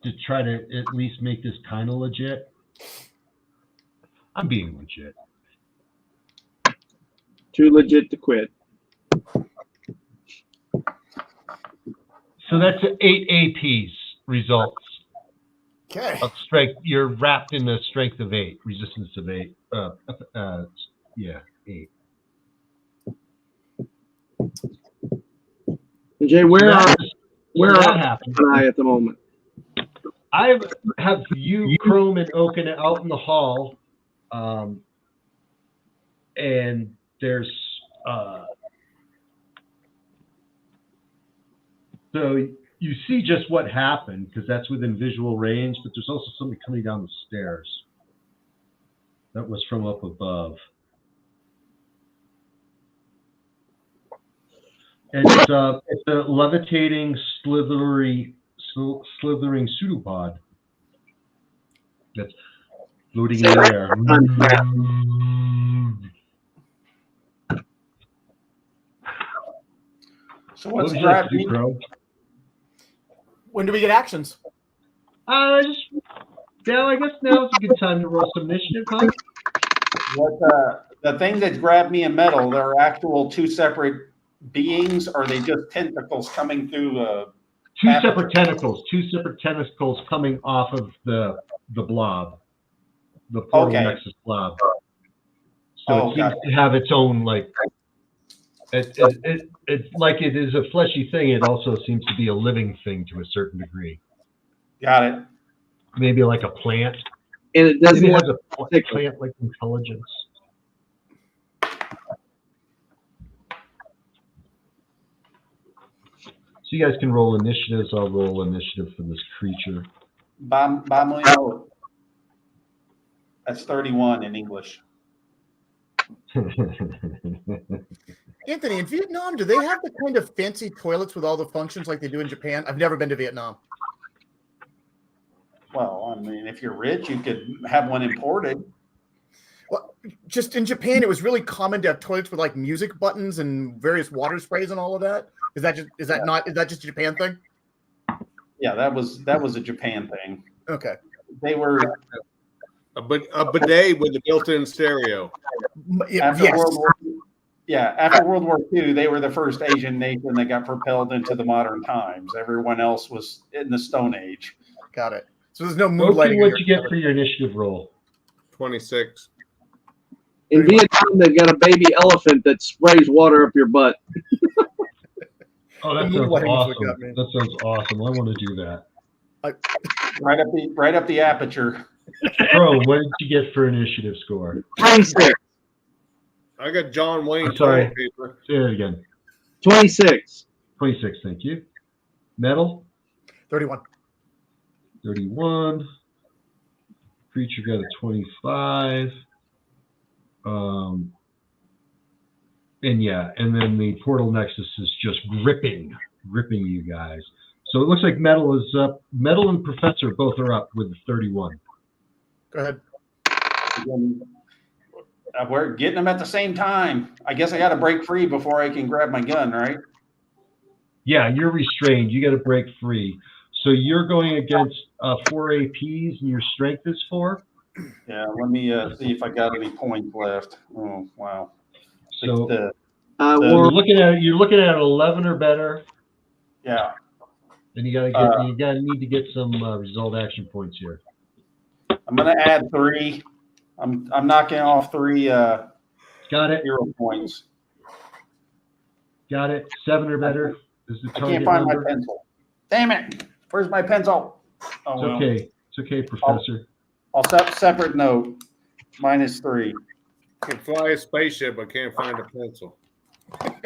[SPEAKER 1] To try to at least make this kind of legit. I'm being legit.
[SPEAKER 3] Too legit to quit.
[SPEAKER 1] So that's 8 APs results.
[SPEAKER 2] Okay.
[SPEAKER 1] Of strength. You're wrapped in the strength of 8, resistance of 8. Yeah, 8.
[SPEAKER 3] Jay, where are
[SPEAKER 1] that
[SPEAKER 3] I at the moment?
[SPEAKER 1] I have you, Chrome, and Oaken out in the hall, and there's so you see just what happened because that's within visual range, but there's also somebody coming down the stairs. That was from up above. It's a levitating, slithering pseudopod that's floating in the air.
[SPEAKER 5] So what's
[SPEAKER 1] What would you like to
[SPEAKER 5] driving?
[SPEAKER 1] do, Crow?
[SPEAKER 2] When do we get actions?
[SPEAKER 1] I guess now's a good time to roll some initiative, huh?
[SPEAKER 5] What the thing that grabbed me in metal? They're actual 2 separate beings, or are they just tentacles coming through?
[SPEAKER 1] Two separate tentacles coming off of the blob, the portal nexus blob. So it seems to have its own it's like it is a fleshy thing. It also seems to be a living thing to a certain degree.
[SPEAKER 5] Got it.
[SPEAKER 1] Maybe like a plant.
[SPEAKER 3] And it doesn't
[SPEAKER 1] Maybe it
[SPEAKER 3] have
[SPEAKER 1] has a plant-like intelligence. So you guys can roll initiatives. I'll roll initiative for this creature.
[SPEAKER 5] Vamos. That's 31 in English.
[SPEAKER 2] Anthony, in Vietnam, do they have the kind of fancy toilets with all the functions like they do in Japan? I've never been to Vietnam.
[SPEAKER 5] Well, I mean, if you're rich, you could have one imported.
[SPEAKER 2] Well, just in Japan, it was really common to have toilets with like music buttons and various water sprays and all of that. Is that just a Japan thing?
[SPEAKER 5] Yeah, that was a Japan thing.
[SPEAKER 2] Okay.
[SPEAKER 5] They were
[SPEAKER 4] a bidet with a built-in stereo.
[SPEAKER 5] After World War II, they were the first Asian nation that got propelled into the modern times. Everyone else was in the Stone Age.
[SPEAKER 2] Got it. So there's no moonlighting.
[SPEAKER 1] What'd you get for your initiative roll?
[SPEAKER 4] 26.
[SPEAKER 3] In Vietnam, they've got a baby elephant that sprays water up your butt.
[SPEAKER 1] Oh, that sounds awesome. That sounds awesome. I want to do that.
[SPEAKER 5] Right up the aperture.
[SPEAKER 1] Bro, what did you get for initiative score?
[SPEAKER 3] 26.
[SPEAKER 4] I got John Wayne.
[SPEAKER 1] Sorry.
[SPEAKER 4] Paper.
[SPEAKER 1] Say it again.
[SPEAKER 3] 26.
[SPEAKER 1] 26, thank you. Metal?
[SPEAKER 2] 31.
[SPEAKER 1] 31. Creature got a 25. And then the portal nexus is just gripping you guys. So it looks like Metal is up. Metal and Professor both are up with 31.
[SPEAKER 2] Go ahead.
[SPEAKER 5] We're getting them at the same time. I guess I got to break free before I can grab my gun, right?
[SPEAKER 1] Yeah, you're restrained. You got to break free. So you're going against 4 APs, and your strength is 4.
[SPEAKER 5] Yeah. Let me see if I got any points left. Oh wow.
[SPEAKER 1] So
[SPEAKER 3] You're
[SPEAKER 1] looking at 11 or better.
[SPEAKER 5] Yeah.
[SPEAKER 1] Then you need to get some result action points here.
[SPEAKER 5] I'm gonna add 3. I'm knocking off 3.
[SPEAKER 1] Got it.
[SPEAKER 5] 0 points.
[SPEAKER 1] Got it. 7 or better is the target.
[SPEAKER 5] I can't find
[SPEAKER 1] number.
[SPEAKER 5] my pencil. Damn it! Where's my pencil? Oh,
[SPEAKER 1] it's okay. It's okay, Professor.
[SPEAKER 5] I'll set separate note. -3.
[SPEAKER 4] I can fly a spaceship, but can't find a pencil.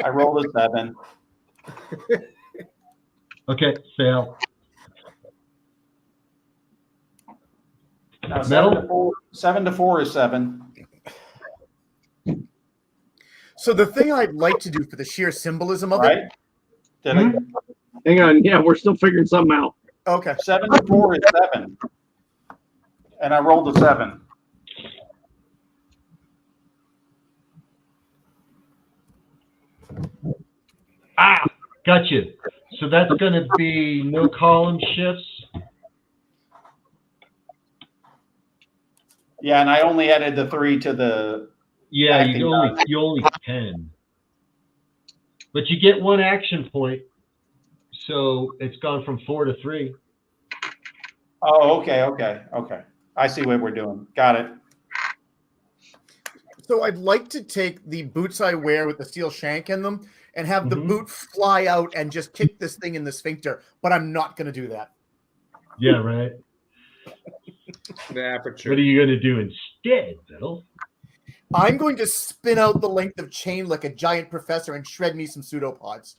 [SPEAKER 5] I rolled a 7.
[SPEAKER 1] Okay, fail.
[SPEAKER 5] Now,
[SPEAKER 1] Metal?
[SPEAKER 5] 7 to 4 is 7.
[SPEAKER 2] So the thing I'd like to do for the sheer symbolism of
[SPEAKER 5] Right?
[SPEAKER 2] it.
[SPEAKER 5] Did I?
[SPEAKER 3] Hang on. Yeah, we're still figuring something out.
[SPEAKER 2] Okay.
[SPEAKER 5] 7 to 4 is 7. And I rolled a 7.
[SPEAKER 1] Ah, gotcha. So that's going to be no column shifts.
[SPEAKER 5] Yeah, and I only added the 3 to the.
[SPEAKER 1] Yeah,
[SPEAKER 5] acting
[SPEAKER 1] you only 10. But you get 1 action point. So it's gone from 4 to 3.
[SPEAKER 5] Oh, okay. I see what we're doing. Got it.
[SPEAKER 2] So I'd like to take the boots I wear with the steel shank in them and have the boot fly out and just kick this thing in the sphincter, but I'm not going to do that.
[SPEAKER 1] Yeah, right.
[SPEAKER 4] The aperture.
[SPEAKER 1] What are you going to do instead, Biddle?
[SPEAKER 2] I'm going to spin out the length of chain like a giant professor and shred me some pseudopods.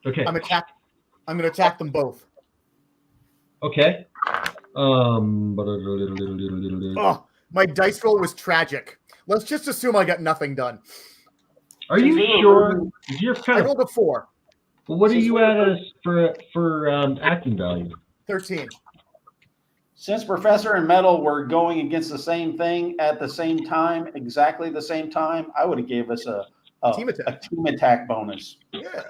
[SPEAKER 1] Okay.
[SPEAKER 2] I'm going to attack them both.
[SPEAKER 1] Okay.
[SPEAKER 2] Oh, my dice roll was tragic. Let's just assume I got nothing done.
[SPEAKER 1] Are you sure? You're kind
[SPEAKER 2] I
[SPEAKER 1] of.
[SPEAKER 2] rolled a 4.
[SPEAKER 1] Well, what are you at as for acting value?
[SPEAKER 2] 13.
[SPEAKER 5] Since Professor and Metal were going against the same thing at the same time, exactly the same time, I would have gave us a team attack bonus.
[SPEAKER 2] Yeah.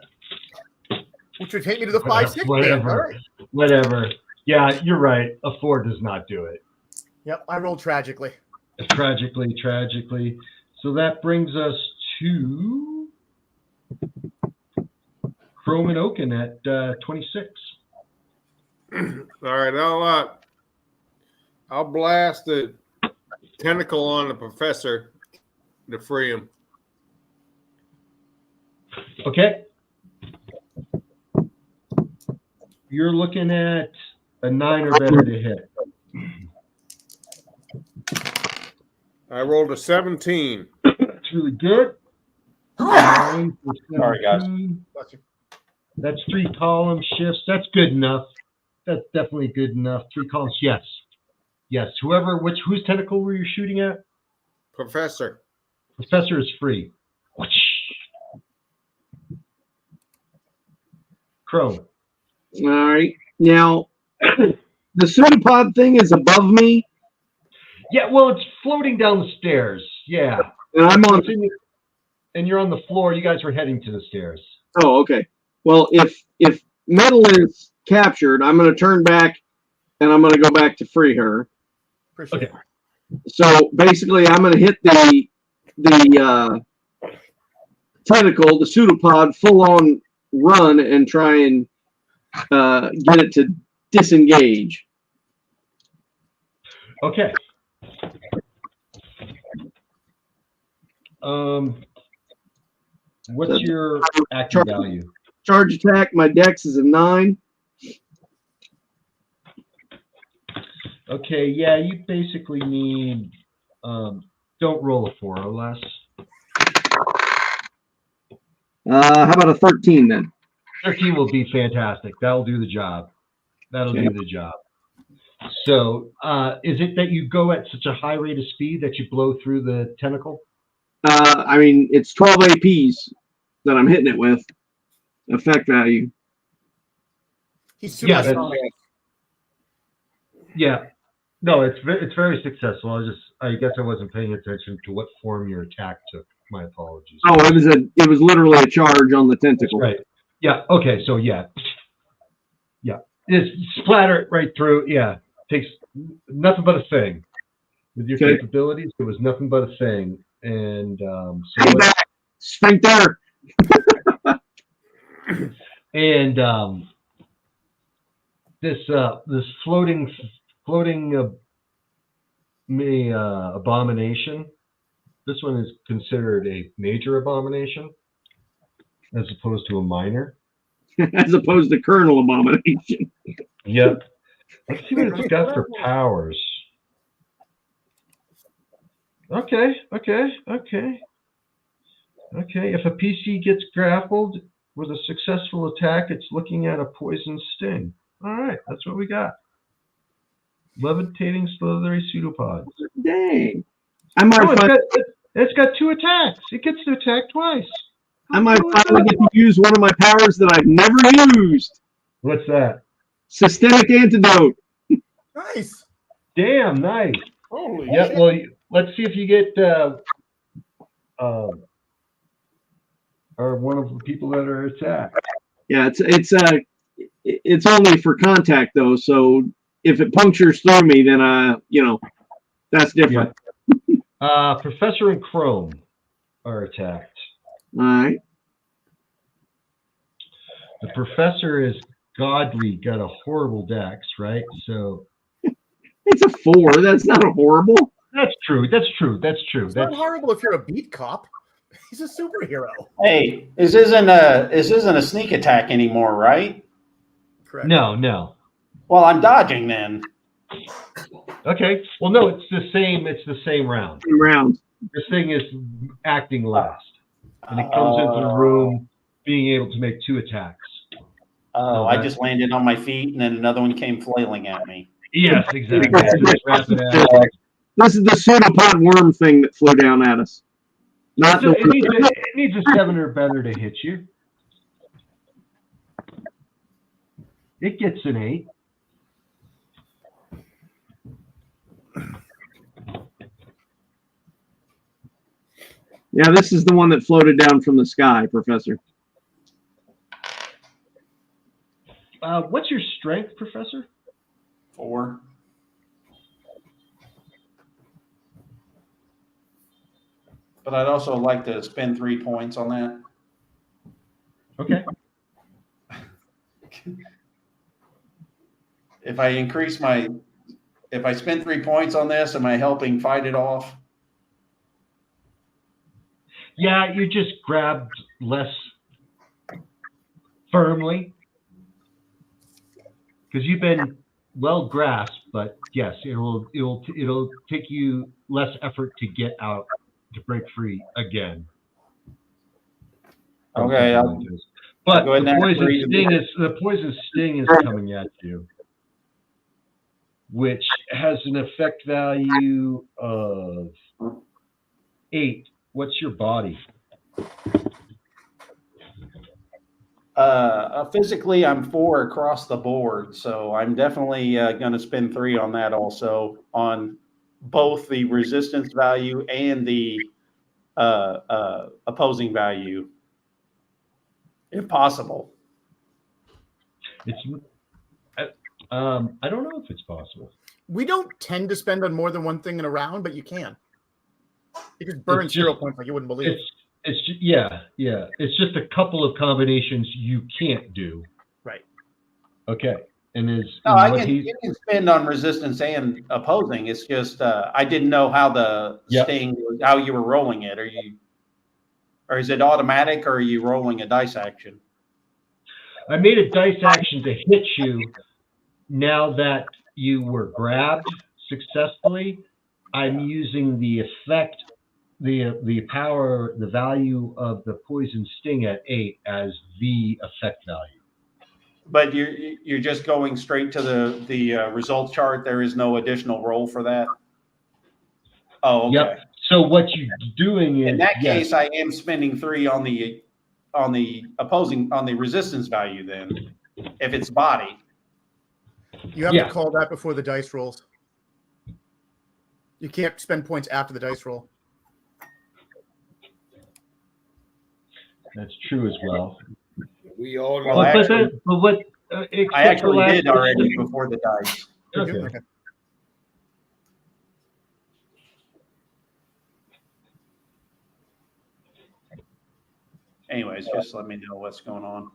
[SPEAKER 2] Which would take me to the 5-6.
[SPEAKER 1] Whatever.
[SPEAKER 2] Right.
[SPEAKER 1] Whatever. Yeah, you're right. A 4 does not do it.
[SPEAKER 2] Yep, I rolled tragically.
[SPEAKER 1] Tragically. So that brings us to Chrome and Oaken at 26.
[SPEAKER 4] All right, I'll blast the tentacle on the professor to free him.
[SPEAKER 1] Okay. You're looking at a 9 or better to hit.
[SPEAKER 4] I rolled a 17.
[SPEAKER 1] That's really good. 9 for 17.
[SPEAKER 5] Sorry, guys.
[SPEAKER 1] That's 3 column shifts. That's good enough. That's definitely good enough. 3 columns. Yes. Whose tentacle were you shooting at?
[SPEAKER 4] Professor.
[SPEAKER 1] Professor is free. Crow.
[SPEAKER 3] All right. Now, the pseudopod thing is above me.
[SPEAKER 1] Yeah, well, it's floating down the stairs. Yeah.
[SPEAKER 3] And I'm on.
[SPEAKER 1] And you're on the floor. You guys were heading to the stairs.
[SPEAKER 3] Oh, okay. Well, if Metal is captured, I'm going to turn back and I'm going to go back to free her.
[SPEAKER 2] Okay.
[SPEAKER 3] So basically, I'm going to hit the tentacle, the pseudopod, full on run and try and get it to disengage.
[SPEAKER 1] Okay. What's your acting value?
[SPEAKER 3] Charge attack. My dex is a 9.
[SPEAKER 1] Okay, yeah, you basically need, don't roll a 4 or less.
[SPEAKER 3] How about a 13 then?
[SPEAKER 1] 13 will be fantastic. That'll do the job. So, is it that you go at such a high rate of speed that you blow through the tentacle?
[SPEAKER 3] I mean, it's 12 APs that I'm hitting it with. Effect value.
[SPEAKER 2] He's supersonic.
[SPEAKER 1] Yeah. No, it's very successful. I guess I wasn't paying attention to what form your attack took. My apologies.
[SPEAKER 3] Oh, it was literally a charge on the tentacle.
[SPEAKER 1] Right. Yeah. Okay. So yeah. It's splattered right through. Yeah. Takes nothing but a thing. With your capabilities, it was nothing but a thing. And
[SPEAKER 3] sphincter.
[SPEAKER 1] And this floating abomination. This one is considered a major abomination, as opposed to a minor.
[SPEAKER 3] As opposed to Colonel Abomination.
[SPEAKER 1] Yep. Let's see what it's got for powers. Okay. If a PC gets grappled with a successful attack, it's looking at a poison sting. All right, that's what we got. Levitating slitherous pseudopod.
[SPEAKER 3] Dang. I might
[SPEAKER 1] Oh,
[SPEAKER 3] find,
[SPEAKER 1] it's got 2 attacks. It gets to attack twice.
[SPEAKER 3] I might finally get to use one of my powers that I've never used.
[SPEAKER 1] What's that?
[SPEAKER 3] Systemic antidote.
[SPEAKER 2] Nice.
[SPEAKER 1] Damn, nice.
[SPEAKER 2] Holy
[SPEAKER 1] Yeah,
[SPEAKER 2] shit.
[SPEAKER 1] well, let's see if you get or one of the people that are attacked.
[SPEAKER 3] Yeah, it's only for contact though. So if it punctures through me, then that's different.
[SPEAKER 1] Yeah. Professor and Chrome are attacked.
[SPEAKER 3] All right.
[SPEAKER 1] The professor is godly, got a horrible dex, right? So
[SPEAKER 3] It's a 4. That's not a horrible.
[SPEAKER 1] that's true. That's true. That's true.
[SPEAKER 2] It's
[SPEAKER 1] That's
[SPEAKER 2] not horrible if you're a beat cop. He's a superhero.
[SPEAKER 5] Hey, this isn't a sneak attack anymore, right?
[SPEAKER 2] Correct.
[SPEAKER 1] no.
[SPEAKER 5] Well, I'm dodging then.
[SPEAKER 1] Okay. Well, no, it's the same. It's the same round.
[SPEAKER 3] Round.
[SPEAKER 1] This thing is acting last, and it comes into the room being able to make 2 attacks.
[SPEAKER 5] Oh, I just landed on my feet, and then another one came flailing at me.
[SPEAKER 1] Yes, exactly.
[SPEAKER 3] This is the pseudopod worm thing that flew down at us. Not
[SPEAKER 1] So
[SPEAKER 3] the
[SPEAKER 1] it needs a 7 or better to hit you. It gets an 8.
[SPEAKER 3] Yeah, this is the one that floated down from the sky, Professor.
[SPEAKER 1] What's your strength, Professor?
[SPEAKER 5] 4. But I'd also like to spend 3 points on that.
[SPEAKER 1] Okay.
[SPEAKER 5] If I spend 3 points on this, am I helping fight it off?
[SPEAKER 1] Yeah, you just grabbed less firmly because you've been well grasped, but yes, it'll take you less effort to get out, to break free again.
[SPEAKER 5] Okay,
[SPEAKER 1] but
[SPEAKER 5] go ahead
[SPEAKER 1] the poison sting is coming at you, which has an effect value of 8. What's your body?
[SPEAKER 5] Physically, I'm 4 across the board, so I'm definitely going to spend 3 on that also, on both the resistance value and the opposing value, if possible.
[SPEAKER 1] I don't know if it's possible.
[SPEAKER 2] We don't tend to spend on more than one thing in a round, but you can. It just burns 0 points like you wouldn't believe.
[SPEAKER 1] It's just, yeah. It's just a couple of combinations you can't do.
[SPEAKER 2] Right.
[SPEAKER 1] Okay. And
[SPEAKER 5] You can spend on resistance and opposing. It's just I didn't know how the sting, how you were rolling it. Or is it automatic, or are you rolling a dice action?
[SPEAKER 1] I made a dice action to hit you. Now that you were grabbed successfully, I'm using the effect, the power, the value of the poison sting at 8 as the effect value.
[SPEAKER 5] But you're just going straight to the result chart. There is no additional roll for that. Oh, okay.
[SPEAKER 1] Yep. So what you're doing is,
[SPEAKER 5] in that case, I am spending 3 on the resistance value. Then, if it's body,
[SPEAKER 2] you have to call that before the dice rolls. You can't spend points after the dice roll.
[SPEAKER 1] That's true as well.
[SPEAKER 4] We all know.
[SPEAKER 5] Well, I actually did already before the dice.
[SPEAKER 1] Okay.
[SPEAKER 5] Anyways, just let me know what's going on.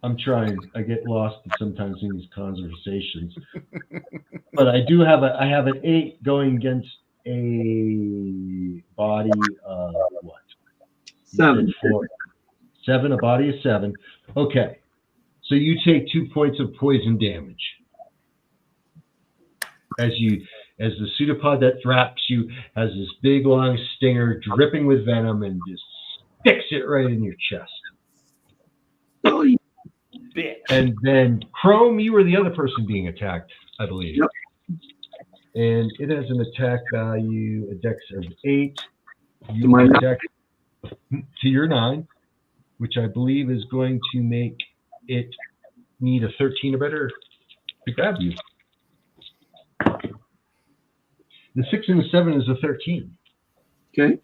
[SPEAKER 1] I'm trying. I get lost sometimes in these conversations. But I do have I have an 8 going against a body of what?
[SPEAKER 3] 7.
[SPEAKER 1] 7, a body of 7. Okay. So you take 2 points of poison damage. As the pseudopod that traps you has this big long stinger dripping with venom and just sticks it right in your chest.
[SPEAKER 3] Oh, you
[SPEAKER 5] bitch.
[SPEAKER 1] And then Chrome, you were the other person being attacked, I believe.
[SPEAKER 3] Yep.
[SPEAKER 1] And it has an attack value, a dex of 8.
[SPEAKER 3] To
[SPEAKER 1] You
[SPEAKER 3] my
[SPEAKER 1] attack to your 9, which I believe is going to make it need a 13 or better to grab you. The 6 and the 7 is a 13.
[SPEAKER 3] Okay.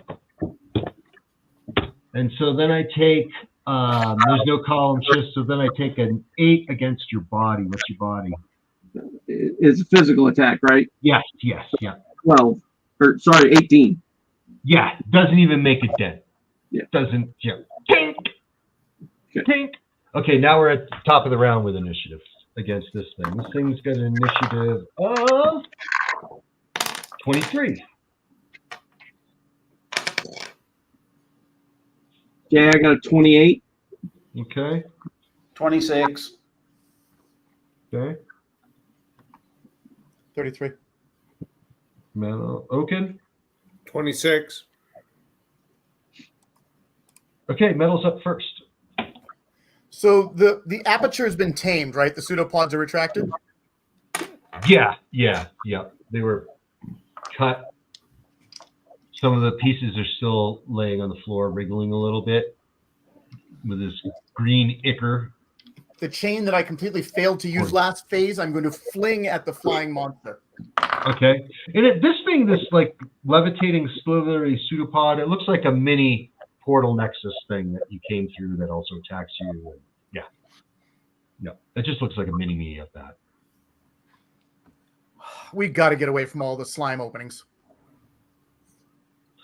[SPEAKER 1] And so then I take, there's no column shift, so then I take an 8 against your body. What's your body?
[SPEAKER 3] It's a physical attack, right?
[SPEAKER 1] Yes, yeah.
[SPEAKER 3] 12. Or, sorry, 18.
[SPEAKER 1] Yeah, doesn't even make it dead.
[SPEAKER 3] Yeah.
[SPEAKER 1] Doesn't, yeah. Tink!
[SPEAKER 3] Okay.
[SPEAKER 1] Tink! Okay, now we're at the top of the round with initiative against this thing. This thing's got an initiative of 23.
[SPEAKER 3] Yeah, I got a 28.
[SPEAKER 1] Okay.
[SPEAKER 5] 26.
[SPEAKER 1] Okay.
[SPEAKER 2] 33.
[SPEAKER 1] Oaken.
[SPEAKER 4] 26.
[SPEAKER 1] Okay, Metal's up first.
[SPEAKER 2] So the aperture has been tamed, right? The pseudopods are retracted?
[SPEAKER 1] Yeah. They were cut. Some of the pieces are still laying on the floor, wriggling a little bit with this green ichor.
[SPEAKER 2] The chain that I completely failed to use last phase, I'm going to fling at the flying monster.
[SPEAKER 1] Okay. And this thing, this like levitating slithery pseudopod, it looks like a mini portal nexus thing that you came through that also attacks you. And yeah, it just looks like a mini me of that.
[SPEAKER 2] We got to get away from all the slime openings.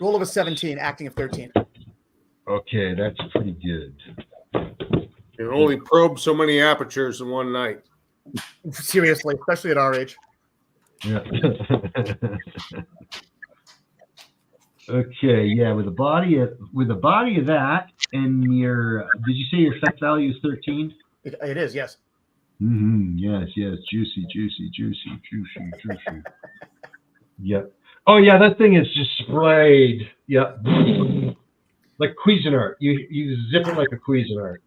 [SPEAKER 2] Roll of a 17, acting of 13.
[SPEAKER 1] Okay, that's pretty good.
[SPEAKER 4] You can only probe so many apertures in one night.
[SPEAKER 2] Seriously, especially at our age.
[SPEAKER 1] Yeah. Okay, yeah, with the body of that and your, did you say your effect value is 13?
[SPEAKER 2] It is, yes.
[SPEAKER 1] Yes, juicy. Yep. Oh yeah, that thing is just sprayed. Yep. Like Cuisinart. You zip it like a Cuisinart.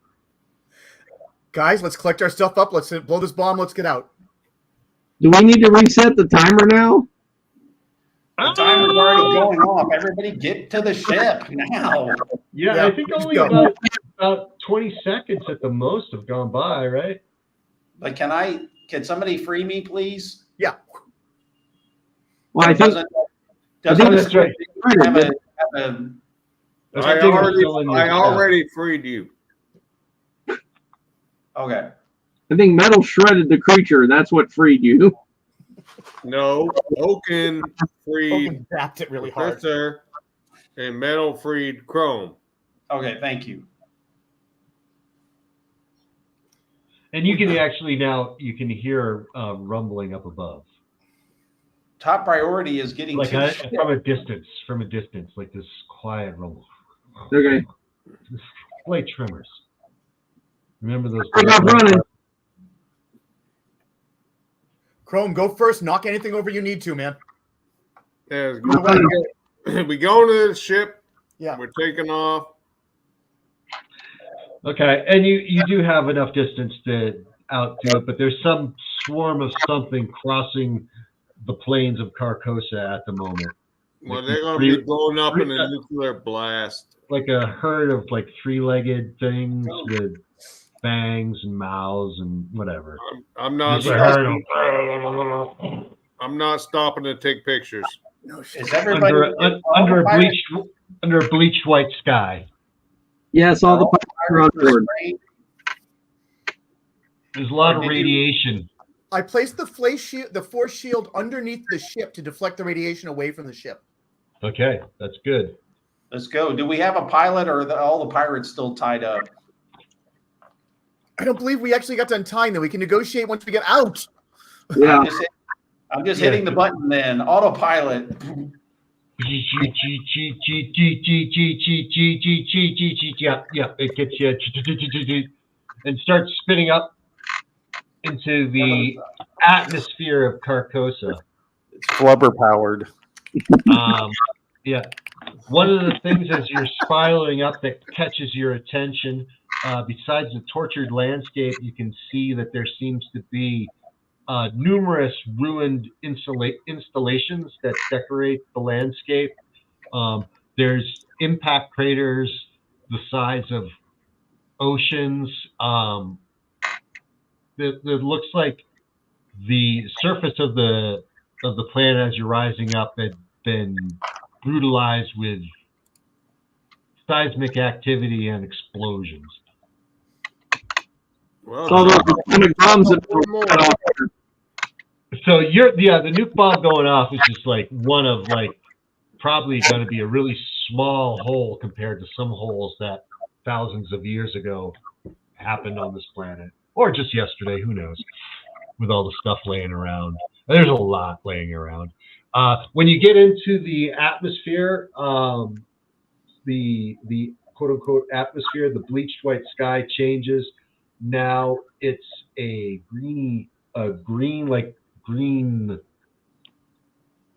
[SPEAKER 2] Guys, let's collect our stuff up. Let's blow this bomb. Let's get out.
[SPEAKER 3] Do we need to reset the timer now?
[SPEAKER 5] The timer's already going off. Everybody get to the ship now.
[SPEAKER 1] Yeah, I think only about 20 seconds at the most have gone by, right?
[SPEAKER 5] But can somebody free me, please?
[SPEAKER 2] Yeah.
[SPEAKER 3] Well, I think
[SPEAKER 1] That's right.
[SPEAKER 4] I already freed you.
[SPEAKER 5] Okay.
[SPEAKER 3] I think Metal shredded the creature. That's what freed you.
[SPEAKER 4] No, Oaken freed
[SPEAKER 2] Oaken zapped it really hard.
[SPEAKER 4] Professor, and Metal freed Chrome.
[SPEAKER 5] Okay, thank you.
[SPEAKER 1] And you can actually now hear rumbling up above,
[SPEAKER 5] Top priority is getting
[SPEAKER 1] like
[SPEAKER 5] to the ship.
[SPEAKER 1] from a distance, like this quiet rumble.
[SPEAKER 3] Okay.
[SPEAKER 1] Slight tremors. Remember those?
[SPEAKER 3] I got running.
[SPEAKER 2] Chrome, go first. Knock anything over you need to, man.
[SPEAKER 4] Yeah, we going to the ship.
[SPEAKER 2] Yeah.
[SPEAKER 4] We're taking off.
[SPEAKER 1] Okay, and you do have enough distance to outdo it, but there's some swarm of something crossing the plains of Carcosa at the moment.
[SPEAKER 4] Well, they're going to be blown up in a nuclear blast.
[SPEAKER 1] Like a herd of like three-legged things with fangs and mouths and whatever.
[SPEAKER 4] I'm not stopping to take pictures.
[SPEAKER 2] No shit.
[SPEAKER 5] Is everybody
[SPEAKER 1] under a bleached white sky.
[SPEAKER 3] Yes, all the pirates are on board.
[SPEAKER 1] There's a lot of radiation.
[SPEAKER 2] I placed the force shield underneath the ship to deflect the radiation away from the ship.
[SPEAKER 1] Okay, that's good.
[SPEAKER 5] Let's go. Do we have a pilot, or are all the pirates still tied up?
[SPEAKER 2] I don't believe we actually got to untying them. We can negotiate once we get out.
[SPEAKER 3] Yeah.
[SPEAKER 5] I'm just hitting the button then. Autopilot.
[SPEAKER 1] Yeah, it gets you and starts spinning up into the atmosphere of Carcosa.
[SPEAKER 5] It's flubber powered.
[SPEAKER 1] Yeah. One of the things as you're spiraling up that catches your attention, besides the tortured landscape, you can see that there seems to be numerous ruined installations that decorate the landscape. There's impact craters the size of oceans. It looks like the surface of the planet as you're rising up had been brutalized with seismic activity and explosions.
[SPEAKER 4] Well,
[SPEAKER 3] So those atomic bombs that cut off.
[SPEAKER 1] So the nuke bomb going off is just like one of like probably going to be a really small hole compared to some holes that thousands of years ago happened on this planet, or just yesterday, who knows, with all the stuff laying around. There's a lot laying around. When you get into the atmosphere, the quote unquote atmosphere, the bleached white sky changes. Now it's a green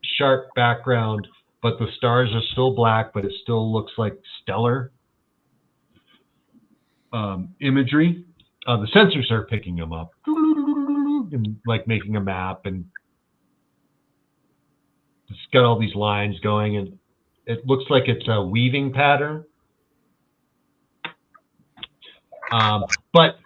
[SPEAKER 1] sharp background, but the stars are still black, but it still looks like stellar imagery. The sensors are picking them up and like making a map, and it's got all these lines going, and it looks like it's a weaving pattern. But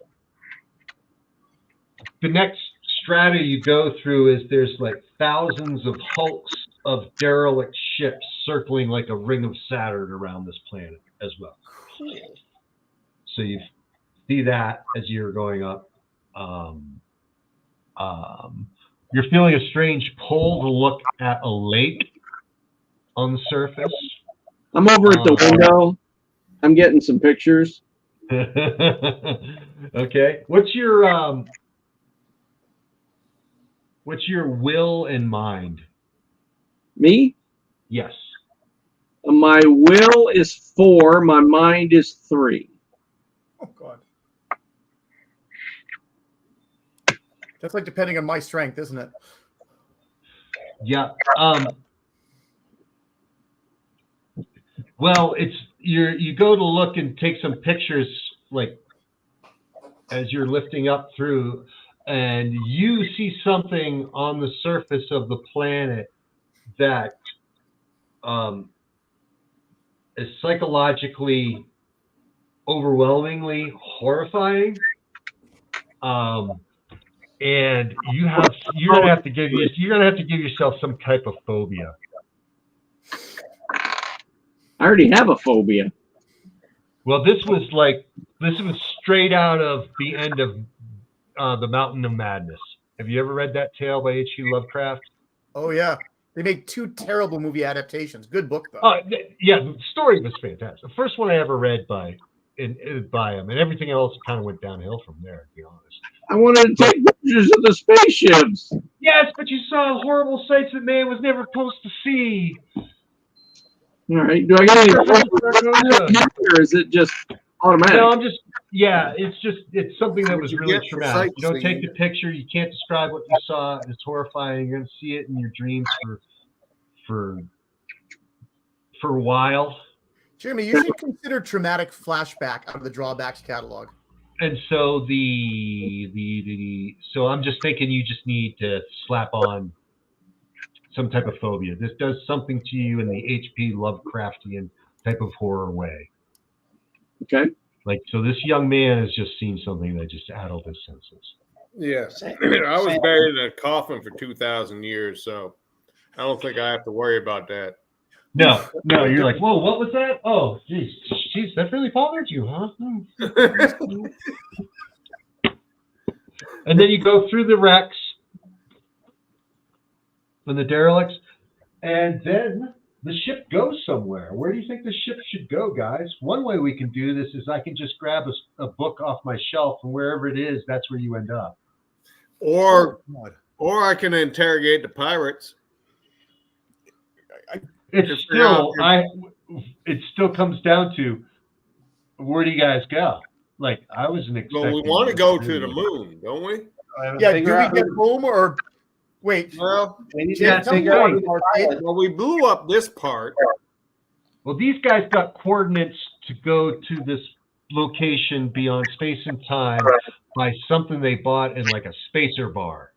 [SPEAKER 1] the next strata you go through is there's like thousands of hulks of derelict ships circling like a ring of Saturn around this planet as well. So you see that as you're going up. You're feeling a strange pull to look at a lake on the surface.
[SPEAKER 3] I'm over at the window. I'm getting some pictures.
[SPEAKER 1] Okay. What's your will and mind?
[SPEAKER 3] Me?
[SPEAKER 1] Yes.
[SPEAKER 3] My will is 4. My mind is 3.
[SPEAKER 2] Oh God. That's like depending on my strength, isn't it?
[SPEAKER 1] Yeah. Well, it's you go to look and take some pictures like as you're lifting up through, and you see something on the surface of the planet that is psychologically overwhelmingly horrifying. And you're gonna have to give yourself some type of phobia.
[SPEAKER 3] I already have a phobia.
[SPEAKER 1] Well, this was straight out of the end of The Mountain of Madness. Have you ever read that tale by H.P. Lovecraft?
[SPEAKER 2] Oh yeah, they made 2 terrible movie adaptations. Good book though.
[SPEAKER 1] Yeah, the story was fantastic. The first one I ever read by him, and everything else kind of went downhill from there, to be honest.
[SPEAKER 3] I wanted to take pictures of the spaceships.
[SPEAKER 1] Yes, but you saw horrible sights that man was never supposed to see.
[SPEAKER 3] All right. Do I get any or is it just automatic?
[SPEAKER 1] No, it's something that was really traumatic. You don't take the picture, you can't describe what you saw, and it's horrifying. You're going to see it in your dreams for a while.
[SPEAKER 2] Jeremy, you should consider traumatic flashback out of the drawbacks catalog.
[SPEAKER 1] And so so I'm just thinking you just need to slap on some type of phobia. This does something to you in the H.P. Lovecraftian type of horror way.
[SPEAKER 3] Okay.
[SPEAKER 1] Like, so this young man has just seen something that just addled his senses.
[SPEAKER 4] Yes. I was buried in a coffin for 2,000 years, so I don't think I have to worry about that.
[SPEAKER 1] No, you're like, whoa, what was that? Oh, geez, that really bothered you, huh? And then you go through the wrecks and the derelicts, and then the ship goes somewhere. Where do you think the ship should go, guys? One way we can do this is I can just grab a book off my shelf, and wherever it is, that's where you end up.
[SPEAKER 4] Or I can interrogate the pirates.
[SPEAKER 1] It still comes down to, where do you guys go? Like, I wasn't expecting.
[SPEAKER 4] Well, we want to go to the moon, don't we?
[SPEAKER 2] Yeah, do we get home or wait?
[SPEAKER 4] Well,
[SPEAKER 5] we need to figure out.
[SPEAKER 4] Well, we blew up this part.
[SPEAKER 1] Well, these guys got coordinates to go to this location beyond space and time by something they bought in like a spacer bar.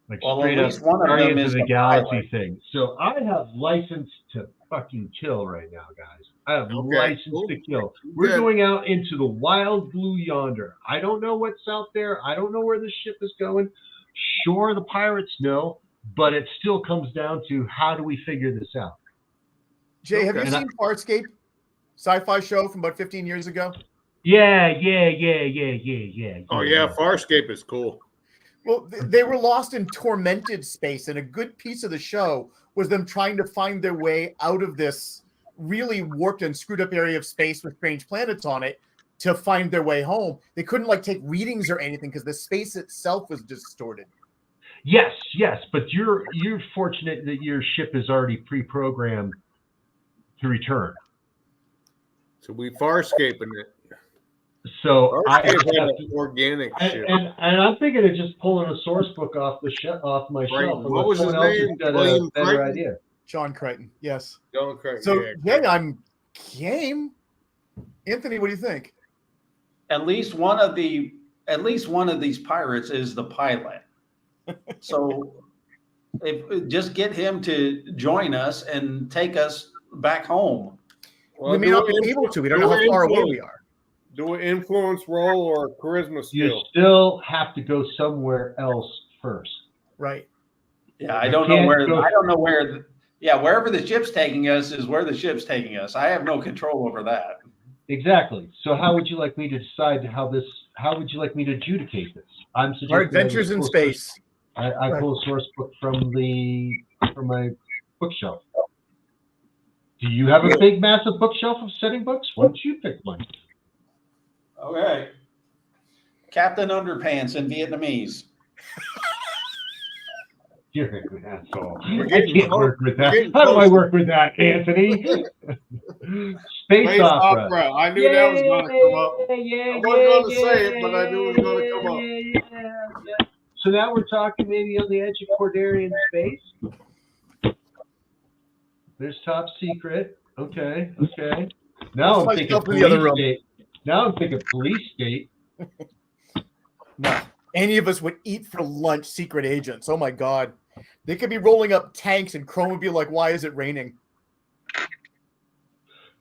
[SPEAKER 1] Like
[SPEAKER 5] Well,
[SPEAKER 1] straight
[SPEAKER 5] at
[SPEAKER 1] up
[SPEAKER 5] least one of them
[SPEAKER 1] Guardians
[SPEAKER 5] is
[SPEAKER 1] of the
[SPEAKER 5] the
[SPEAKER 1] Galaxy
[SPEAKER 5] pilot.
[SPEAKER 1] thing. So I have license to fucking kill right now, guys. I have
[SPEAKER 4] Okay,
[SPEAKER 1] license
[SPEAKER 4] cool.
[SPEAKER 1] to kill. We're
[SPEAKER 4] Good.
[SPEAKER 1] going out into the wild blue yonder. I don't know what's out there. I don't know where the ship is going. Sure, the pirates know, but it still comes down to how do we figure this out?
[SPEAKER 2] Jay, have
[SPEAKER 4] Okay.
[SPEAKER 2] you seen Farscape? Sci-fi show from about 15 years ago.
[SPEAKER 1] Yeah.
[SPEAKER 4] Oh yeah, Farscape is cool.
[SPEAKER 2] Well, they were lost in tormented space, and a good piece of the show was them trying to find their way out of this really warped and screwed up area of space with strange planets on it to find their way home. They couldn't like take readings or anything because the space itself was distorted.
[SPEAKER 1] Yes, but you're fortunate that your ship is already pre-programmed to return.
[SPEAKER 4] So we Farscaping it.
[SPEAKER 1] So I
[SPEAKER 4] Farscape
[SPEAKER 1] have
[SPEAKER 4] had
[SPEAKER 1] to,
[SPEAKER 4] an organic ship.
[SPEAKER 1] and I'm thinking of just pulling a source book off my
[SPEAKER 4] Right.
[SPEAKER 1] shelf.
[SPEAKER 4] What
[SPEAKER 1] Unless
[SPEAKER 4] was his
[SPEAKER 1] someone else
[SPEAKER 4] name?
[SPEAKER 1] has got
[SPEAKER 4] William
[SPEAKER 1] a better
[SPEAKER 4] Crichton?
[SPEAKER 1] idea.
[SPEAKER 2] John Crichton, yes.
[SPEAKER 4] Don't correct.
[SPEAKER 2] So
[SPEAKER 4] Yeah,
[SPEAKER 2] yeah, I'm game. Anthony, what do you think?
[SPEAKER 5] At least one of these pirates is the pilot. So if just get him to join us and take us back home.
[SPEAKER 4] well,
[SPEAKER 2] We may
[SPEAKER 4] do
[SPEAKER 2] not
[SPEAKER 4] an
[SPEAKER 2] be able to. We don't
[SPEAKER 4] do
[SPEAKER 2] know how
[SPEAKER 4] an
[SPEAKER 2] far away
[SPEAKER 4] influence.
[SPEAKER 2] we are.
[SPEAKER 4] Do an influence roll or a charisma
[SPEAKER 1] You
[SPEAKER 4] skill.
[SPEAKER 1] still have to go somewhere else first.
[SPEAKER 2] Right.
[SPEAKER 5] Yeah, I
[SPEAKER 1] You
[SPEAKER 5] don't know
[SPEAKER 1] can't
[SPEAKER 5] where.
[SPEAKER 1] go-
[SPEAKER 5] I don't know where. Yeah, wherever the ship's taking us is where the ship's taking us. I have no control over that.
[SPEAKER 1] Exactly. So how would you like me to decide how would you like me to adjudicate this? I'm suggesting
[SPEAKER 2] Our
[SPEAKER 1] I
[SPEAKER 2] adventures
[SPEAKER 1] just
[SPEAKER 2] in
[SPEAKER 1] pull
[SPEAKER 2] space.
[SPEAKER 1] I pull a source book from my bookshelf. Do you have a big, massive bookshelf of setting books? Why don't you pick one?
[SPEAKER 5] Okay. Captain Underpants in Vietnamese.
[SPEAKER 1] You're an asshole.
[SPEAKER 4] We're
[SPEAKER 1] I
[SPEAKER 4] getting
[SPEAKER 1] can't
[SPEAKER 4] close.
[SPEAKER 1] work with
[SPEAKER 4] We're
[SPEAKER 1] that.
[SPEAKER 4] getting
[SPEAKER 1] How do I
[SPEAKER 4] close.
[SPEAKER 1] work with that, Anthony? Space opera.
[SPEAKER 4] I knew that was going to come up. I wasn't going to say it, but I knew it was going to come up.
[SPEAKER 1] Yeah. So now we're talking maybe on the edge of Cordarian space. There's Top Secret. Okay. Now I'm thinking
[SPEAKER 2] Myself in the other
[SPEAKER 1] police
[SPEAKER 2] room.
[SPEAKER 1] state. Now I'm thinking police state.
[SPEAKER 2] No. Any of us would eat for lunch secret agents. Oh my God. They could be rolling up tanks and Chrome would be like, why is it raining?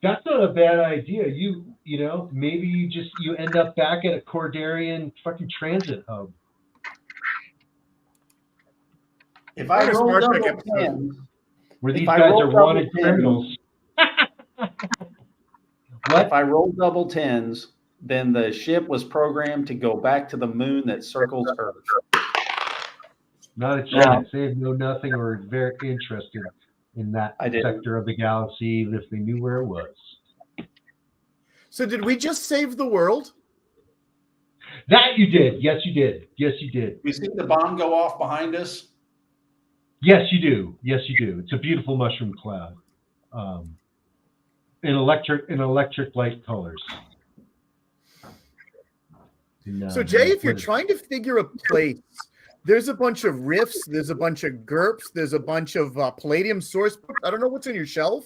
[SPEAKER 1] That's not a bad idea. You know, maybe you end up back at a Cordarian fucking transit hub.
[SPEAKER 5] If I
[SPEAKER 2] There's
[SPEAKER 5] roll
[SPEAKER 2] Star Trek
[SPEAKER 5] double
[SPEAKER 2] episode.
[SPEAKER 5] tens,
[SPEAKER 1] Where
[SPEAKER 5] If
[SPEAKER 1] these
[SPEAKER 5] I
[SPEAKER 1] guys
[SPEAKER 5] roll
[SPEAKER 1] are
[SPEAKER 5] double
[SPEAKER 1] wanted
[SPEAKER 5] tens-
[SPEAKER 1] criminals.
[SPEAKER 5] if
[SPEAKER 1] What?
[SPEAKER 5] I roll double tens, then the ship was programmed to go back to the moon that circles Earth.
[SPEAKER 1] Not a chance. They know nothing or are very interested in that
[SPEAKER 5] I didn't.
[SPEAKER 1] sector of the galaxy if they knew where it was.
[SPEAKER 2] So did we just save the world?
[SPEAKER 1] That you did. Yes, you did.
[SPEAKER 5] You see the bomb go off behind us?
[SPEAKER 1] Yes, you do. It's a beautiful mushroom cloud. In electric light colors.
[SPEAKER 2] So Jay, if you're trying to figure a place, there's a bunch of riffs, there's a bunch of GURPS, there's a bunch of Palladium source books. I don't know what's on your shelf.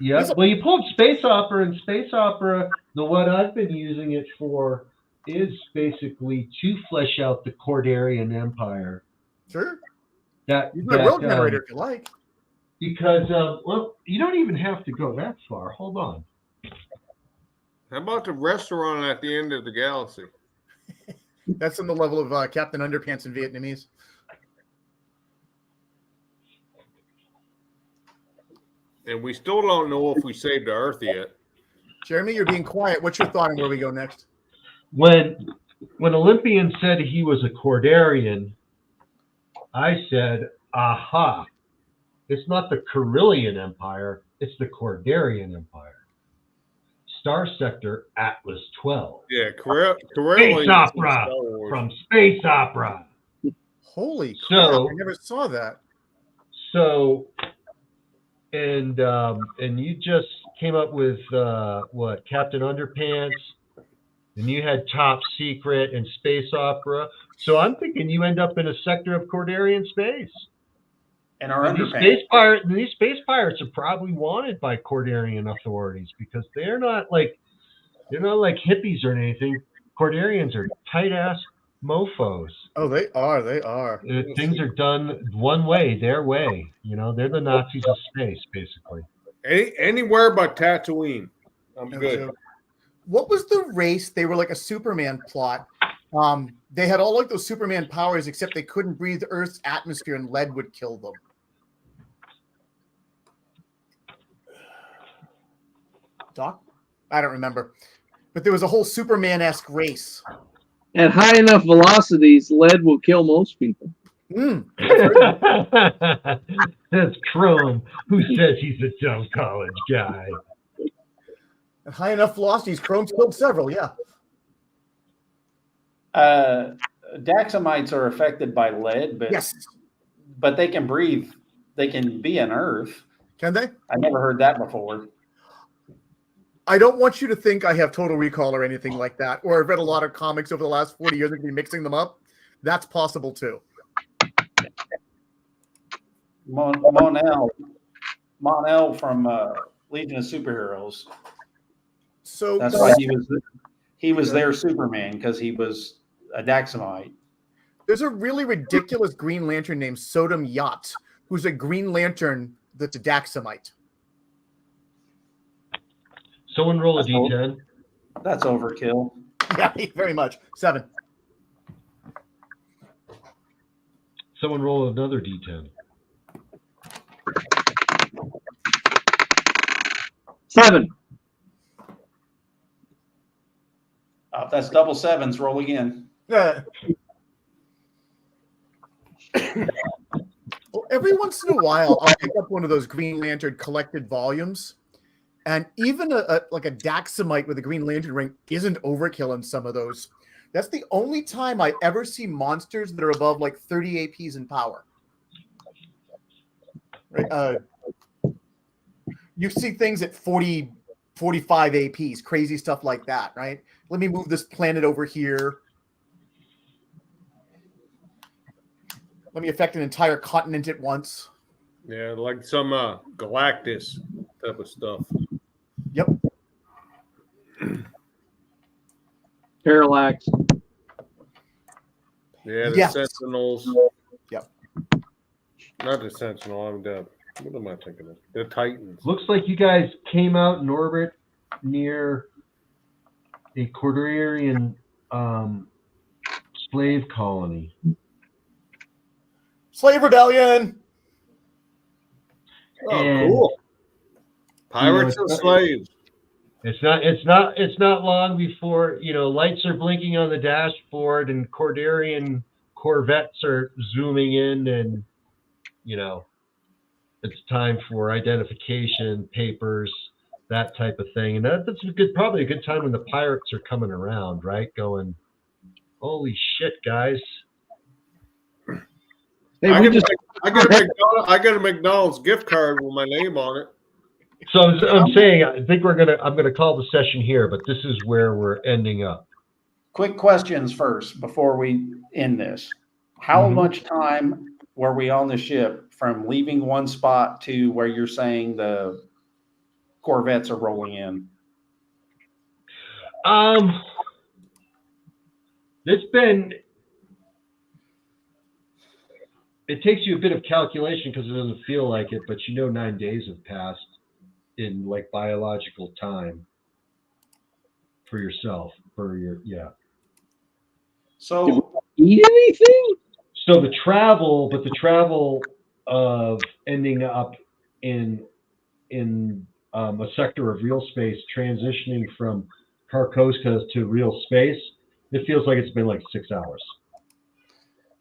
[SPEAKER 1] Yeah, well, you pulled Space Opera, and Space Opera, what I've been using it for is basically to flesh out the Cordarian Empire.
[SPEAKER 2] Sure. Use my road generator if you like.
[SPEAKER 1] Because, well, you don't even have to go that far. Hold on.
[SPEAKER 4] How about the restaurant at the end of the galaxy?
[SPEAKER 2] That's on the level of Captain Underpants in Vietnamese.
[SPEAKER 4] And we still don't know if we saved the Earth yet.
[SPEAKER 2] Jeremy, you're being quiet. What's your thought on where we go next?
[SPEAKER 1] When Olympian said he was a Cordarian, I said, aha, it's not the Carillion Empire, it's the Cordarian Empire. Star Sector Atlas 12.
[SPEAKER 4] Yeah,
[SPEAKER 1] Space Opera from Space Opera.
[SPEAKER 2] Holy
[SPEAKER 1] So-
[SPEAKER 2] crap, I never saw that.
[SPEAKER 1] So, and you just came up with what, Captain Underpants, and you had Top Secret and Space Opera. So I'm thinking you end up in a sector of Cordarian space.
[SPEAKER 5] And our
[SPEAKER 1] And
[SPEAKER 5] underpants.
[SPEAKER 1] these space pirates are probably wanted by Cordarian authorities because they're not like hippies or anything. Cordarians are tight ass mofos.
[SPEAKER 2] Oh, they are. They are.
[SPEAKER 1] Things are done one way, their way. They're the Nazis of space, basically.
[SPEAKER 4] Anywhere but Tatooine. I'm
[SPEAKER 2] No
[SPEAKER 4] good.
[SPEAKER 2] joke. What was the race? They were like a Superman plot. They had all like those Superman powers, except they couldn't breathe Earth's atmosphere, and lead would kill them. Doc? I don't remember. But there was a whole Superman-esque race.
[SPEAKER 3] At high enough velocities, lead will kill most people.
[SPEAKER 1] That's Chrome, who says he's a dumb college guy.
[SPEAKER 2] At high enough velocities, Chrome's killed several, yeah.
[SPEAKER 5] Daxamites are affected by lead, but
[SPEAKER 2] Yes.
[SPEAKER 5] But they can breathe. They can be in Earth.
[SPEAKER 2] Can they?
[SPEAKER 5] I never heard that before.
[SPEAKER 2] I don't want you to think I have Total Recall or anything like that, or I've read a lot of comics over the last 40 years and be mixing them up. That's possible too.
[SPEAKER 5] Monel from Legion of Superheroes.
[SPEAKER 2] So
[SPEAKER 5] that's why he was their Superman, because he was a Daxamite.
[SPEAKER 2] There's a really ridiculous Green Lantern named Sodom Yacht, who's a Green Lantern that's a Daxamite.
[SPEAKER 1] Someone roll a D10.
[SPEAKER 5] That's overkill.
[SPEAKER 2] Yeah, very much. 7.
[SPEAKER 1] Someone roll another D10.
[SPEAKER 3] 7.
[SPEAKER 5] That's double sevens. Roll again.
[SPEAKER 2] Well, every once in a while, I'll pick up one of those Green Lantern collected volumes, and even like a Daxamite with a Green Lantern ring isn't overkill in some of those. That's the only time I ever see monsters that are above like 30 APs in power. Right? You see things at 40, 45 APs, crazy stuff like that, right? Let me move this planet over here. Let me affect an entire continent at once.
[SPEAKER 4] Yeah, like some Galactus type of stuff.
[SPEAKER 2] Yep.
[SPEAKER 3] Parallax.
[SPEAKER 4] Yeah, the
[SPEAKER 2] Yes.
[SPEAKER 4] Sentinels.
[SPEAKER 2] Yep.
[SPEAKER 4] Not the Sentinel. I'm dead. What am I thinking of? The Titans.
[SPEAKER 1] Looks like you guys came out in orbit near a Cordarian slave colony.
[SPEAKER 2] Slave Rebellion.
[SPEAKER 4] Oh,
[SPEAKER 1] And,
[SPEAKER 4] cool. Pirates and slaves.
[SPEAKER 1] It's not long before, lights are blinking on the dashboard and Cordarian corvettes are zooming in, and, it's time for identification papers, that type of thing. And that's probably a good time when the pirates are coming around, right? Going, holy shit, guys.
[SPEAKER 3] Hey,
[SPEAKER 4] I got a McDonald's gift card with my name on it.
[SPEAKER 1] So I'm saying, I think I'm gonna call the session here, but this is where we're ending up.
[SPEAKER 5] Quick questions first before we end this. How much time were we on the ship from leaving one spot to where you're saying the corvettes are rolling in?
[SPEAKER 1] It takes you a bit of calculation because it doesn't feel like it, but 9 days have passed in like biological time for yourself,
[SPEAKER 5] So
[SPEAKER 3] eat anything?
[SPEAKER 1] So the travel of ending up in a sector of real space, transitioning from Carcosa to real space, it feels like it's been like 6 hours.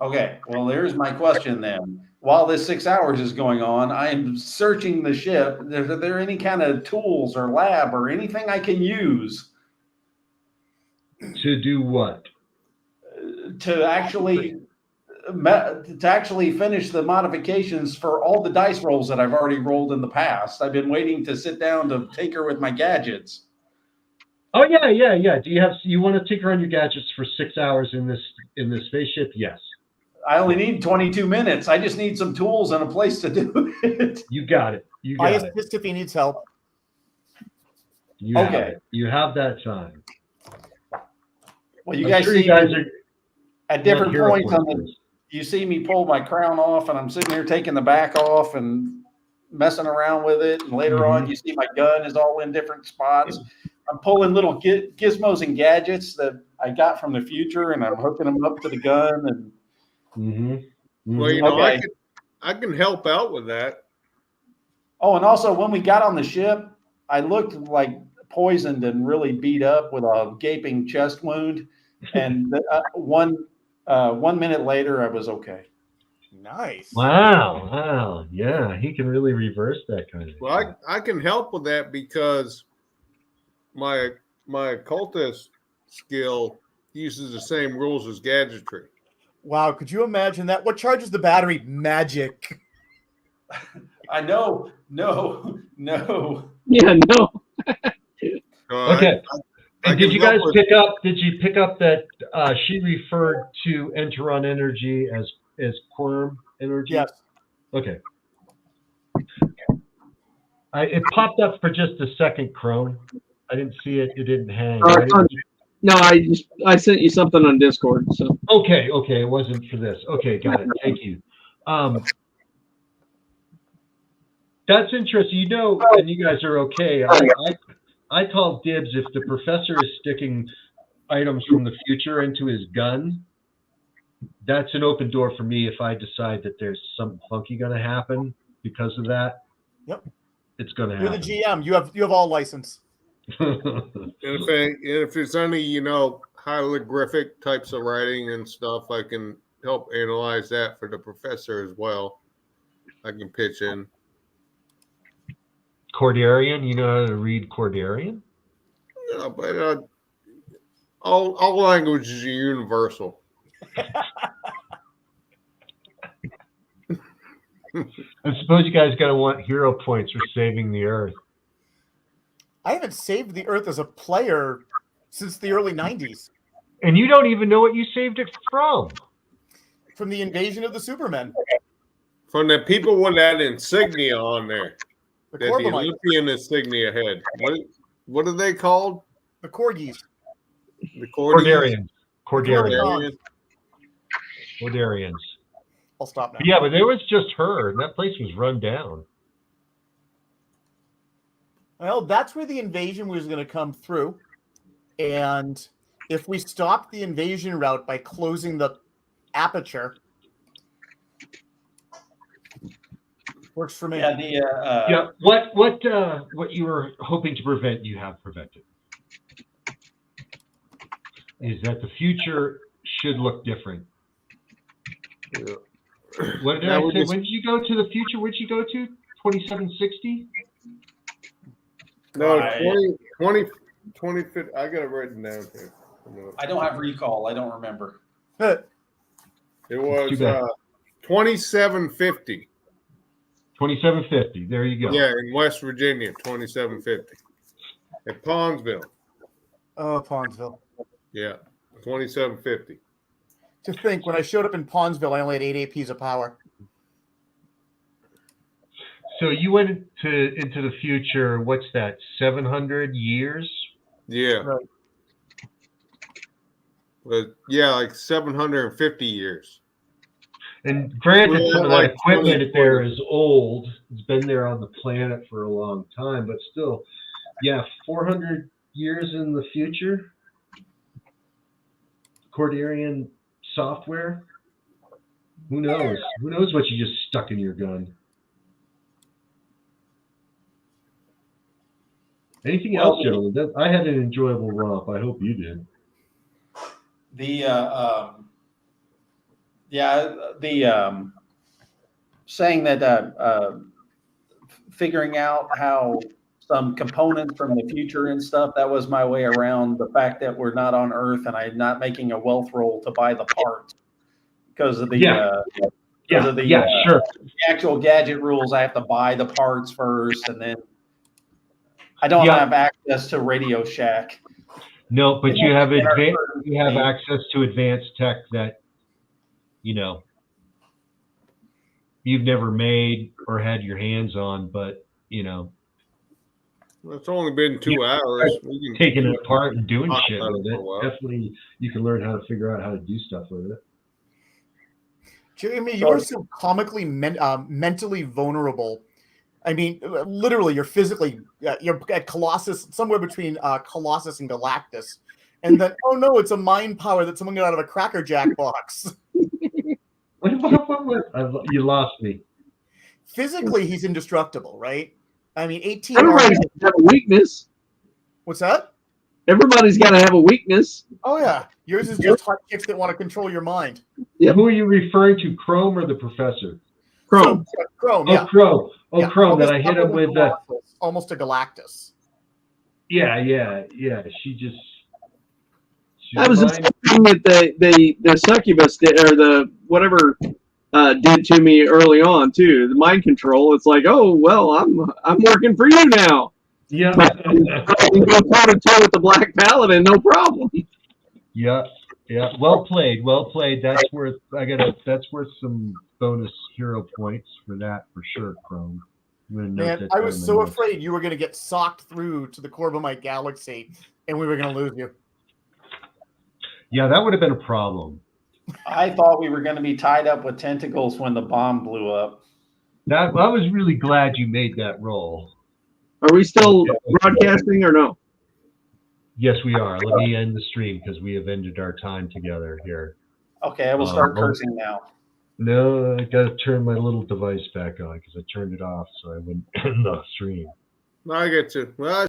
[SPEAKER 5] okay, well, there's my question then. While this 6 hours is going on, I am searching the ship. Are there any kind of tools or lab or anything I can use
[SPEAKER 1] To do what?
[SPEAKER 5] to actually finish the modifications for all the dice rolls that I've already rolled in the past? I've been waiting to sit down to tinker with my gadgets.
[SPEAKER 1] Oh yeah. Do you want to tinker on your gadgets for 6 hours in this spaceship? Yes.
[SPEAKER 5] I only need 22 minutes. I just need some tools and a place to do it.
[SPEAKER 1] You got it.
[SPEAKER 2] I assist if he needs help.
[SPEAKER 1] You have that time.
[SPEAKER 5] Well, you
[SPEAKER 1] I'm
[SPEAKER 5] guys
[SPEAKER 1] sure
[SPEAKER 5] see,
[SPEAKER 1] you guys are.
[SPEAKER 5] at different
[SPEAKER 1] Hero
[SPEAKER 5] points on
[SPEAKER 1] points.
[SPEAKER 5] you see me pull my crown off, and I'm sitting there taking the back off and messing around with it. And later on, you see my gun is all in different spots. I'm pulling little gizmos and gadgets that I got from the future, and I'm hooking them up to the gun. And
[SPEAKER 4] Well, you know, I can help out with that.
[SPEAKER 5] Oh, and also when we got on the ship, I looked like poisoned and really beat up with a gaping chest wound. And 1 minute later, I was okay.
[SPEAKER 2] Nice.
[SPEAKER 1] Wow. Yeah, he can really reverse that kind of thing.
[SPEAKER 4] Well, I can help with that because my occultist skill uses the same rules as gadgetry.
[SPEAKER 2] Wow, could you imagine that? What charges the battery? Magic.
[SPEAKER 5] I know. No.
[SPEAKER 3] Yeah, no.
[SPEAKER 1] Okay. And did you guys pick up? Did you pick up that she referred to Enteron energy as quirm energy?
[SPEAKER 2] Yes.
[SPEAKER 1] Okay. It popped up for just a second, Crone. I didn't see it. It didn't hang. Right?
[SPEAKER 3] No, I sent you something on Discord. So
[SPEAKER 1] Okay. It wasn't for this. Okay, got it. Thank you. That's interesting. You know, and you guys are okay. I call dibs if the professor is sticking items from the future into his gun. That's an open door for me if I decide that there's something funky going to happen because of that.
[SPEAKER 2] Yep.
[SPEAKER 1] It's going to happen.
[SPEAKER 2] You're the GM. You have all license.
[SPEAKER 4] And if it's any, you know, hieroglyphic types of writing and stuff, I can help analyze that for the professor as well. I can pitch in.
[SPEAKER 1] Cordarian, you know how to read Cordarian?
[SPEAKER 4] Yeah, but all languages are universal.
[SPEAKER 1] I suppose you guys got to want hero points for saving the Earth.
[SPEAKER 2] I haven't saved the Earth as a player since the early 90s.
[SPEAKER 1] And you don't even know what you saved it from.
[SPEAKER 2] From the invasion of the Supermen.
[SPEAKER 4] From the people with that insignia on there.
[SPEAKER 2] The
[SPEAKER 4] The Olympian insignia head. What are they called?
[SPEAKER 2] The Corgis.
[SPEAKER 4] The Cordians?
[SPEAKER 1] Cordarians.
[SPEAKER 2] I'll stop now.
[SPEAKER 1] Yeah, but there was just her, and that place was run down.
[SPEAKER 2] Well, that's where the invasion was going to come through. And if we stopped the invasion route by closing the aperture, works for me.
[SPEAKER 5] Yeah,
[SPEAKER 1] What you were hoping to prevent, you have prevented. Is that the future should look different.
[SPEAKER 4] Yeah.
[SPEAKER 1] What did I say? When did you go to the future? Where'd you go to? 2760?
[SPEAKER 4] No, 2050. I got it written down here.
[SPEAKER 5] I don't have recall. I don't remember.
[SPEAKER 4] It was 2750.
[SPEAKER 1] 2750. There you go.
[SPEAKER 4] Yeah, in West Virginia, 2750. At Pawnsville.
[SPEAKER 2] Oh, Pawnsville.
[SPEAKER 4] Yeah, 2750.
[SPEAKER 2] To think, when I showed up in Pawnsville, I only had 8 APs of power.
[SPEAKER 1] So you went into the future, what's that, 700 years?
[SPEAKER 4] Yeah.
[SPEAKER 2] Right.
[SPEAKER 4] But yeah, like 750 years.
[SPEAKER 1] And granted,
[SPEAKER 4] Well,
[SPEAKER 1] some of that
[SPEAKER 4] like
[SPEAKER 1] equipment
[SPEAKER 4] 20.
[SPEAKER 1] there is old. It's been there on the planet for a long time, but still, yeah, 400 years in the future? Cordarian software? Who knows? Who knows what you just stuck in your gun? Anything else, gentlemen? I had an enjoyable romp. I hope you did.
[SPEAKER 5] Saying that figuring out how some components from the future and stuff, that was my way around the fact that we're not on Earth and I'm not making a wealth roll to buy the parts because of the
[SPEAKER 1] sure.
[SPEAKER 5] The actual gadget rules. I have to buy the parts first, and then I don't have access to Radio Shack.
[SPEAKER 1] No, but you have access to advanced tech that, you know, you've never made or had your hands on, but, you know,
[SPEAKER 4] It's only been 2 hours. We can
[SPEAKER 1] Taking it apart and doing
[SPEAKER 4] talk
[SPEAKER 1] shit
[SPEAKER 4] about
[SPEAKER 1] with
[SPEAKER 4] it for a
[SPEAKER 1] it.
[SPEAKER 4] while.
[SPEAKER 1] Definitely, you can learn how to figure out how to do stuff with it.
[SPEAKER 2] Jeremy, you're so comically mentally vulnerable. I mean, literally, you're physically you're at Colossus, somewhere between Colossus and Galactus, and then oh no, it's a mind power that someone got out of a Cracker Jack box.
[SPEAKER 1] What? You lost me.
[SPEAKER 2] Physically, he's indestructible, right? I mean, 18.
[SPEAKER 3] Everybody's got to have a weakness.
[SPEAKER 2] What's that?
[SPEAKER 3] Everybody's got to have a weakness.
[SPEAKER 2] Oh yeah, yours is just hot chicks that want to control your mind.
[SPEAKER 3] Yep.
[SPEAKER 1] Who are you referring to, Chrome or the Professor?
[SPEAKER 3] Chrome.
[SPEAKER 2] So, Chrome,
[SPEAKER 1] Oh,
[SPEAKER 2] yeah.
[SPEAKER 1] Chrome. Oh,
[SPEAKER 2] Yeah,
[SPEAKER 1] Chrome. That
[SPEAKER 2] almost
[SPEAKER 1] I hit him with the.
[SPEAKER 2] almost to Galactus.
[SPEAKER 1] Yeah. She
[SPEAKER 3] I was just thinking that the succubus did, or the whatever did to me early on too. The mind control. It's like, oh well, I'm working for you now.
[SPEAKER 1] Yeah.
[SPEAKER 3] I can go toe to toe with the Black Paladin, no problem.
[SPEAKER 1] Yeah. Well played. That's worth. That's worth some bonus hero points for that for sure, Chrome.
[SPEAKER 2] Man, I was so afraid you were going to get socked through to the Corbomite Galaxy, and we were going to lose you.
[SPEAKER 1] Yeah, that would have been a problem.
[SPEAKER 5] I thought we were going to be tied up with tentacles when the bomb blew up.
[SPEAKER 1] I was really glad you made that roll.
[SPEAKER 3] Are we still broadcasting or no?
[SPEAKER 1] Yes, we are. Let me end the stream because we have ended our time together here.
[SPEAKER 5] Okay, I will start cursing now.
[SPEAKER 1] No, I got to turn my little device back on because I turned it off so I wouldn't end the stream.
[SPEAKER 4] I get you. Well,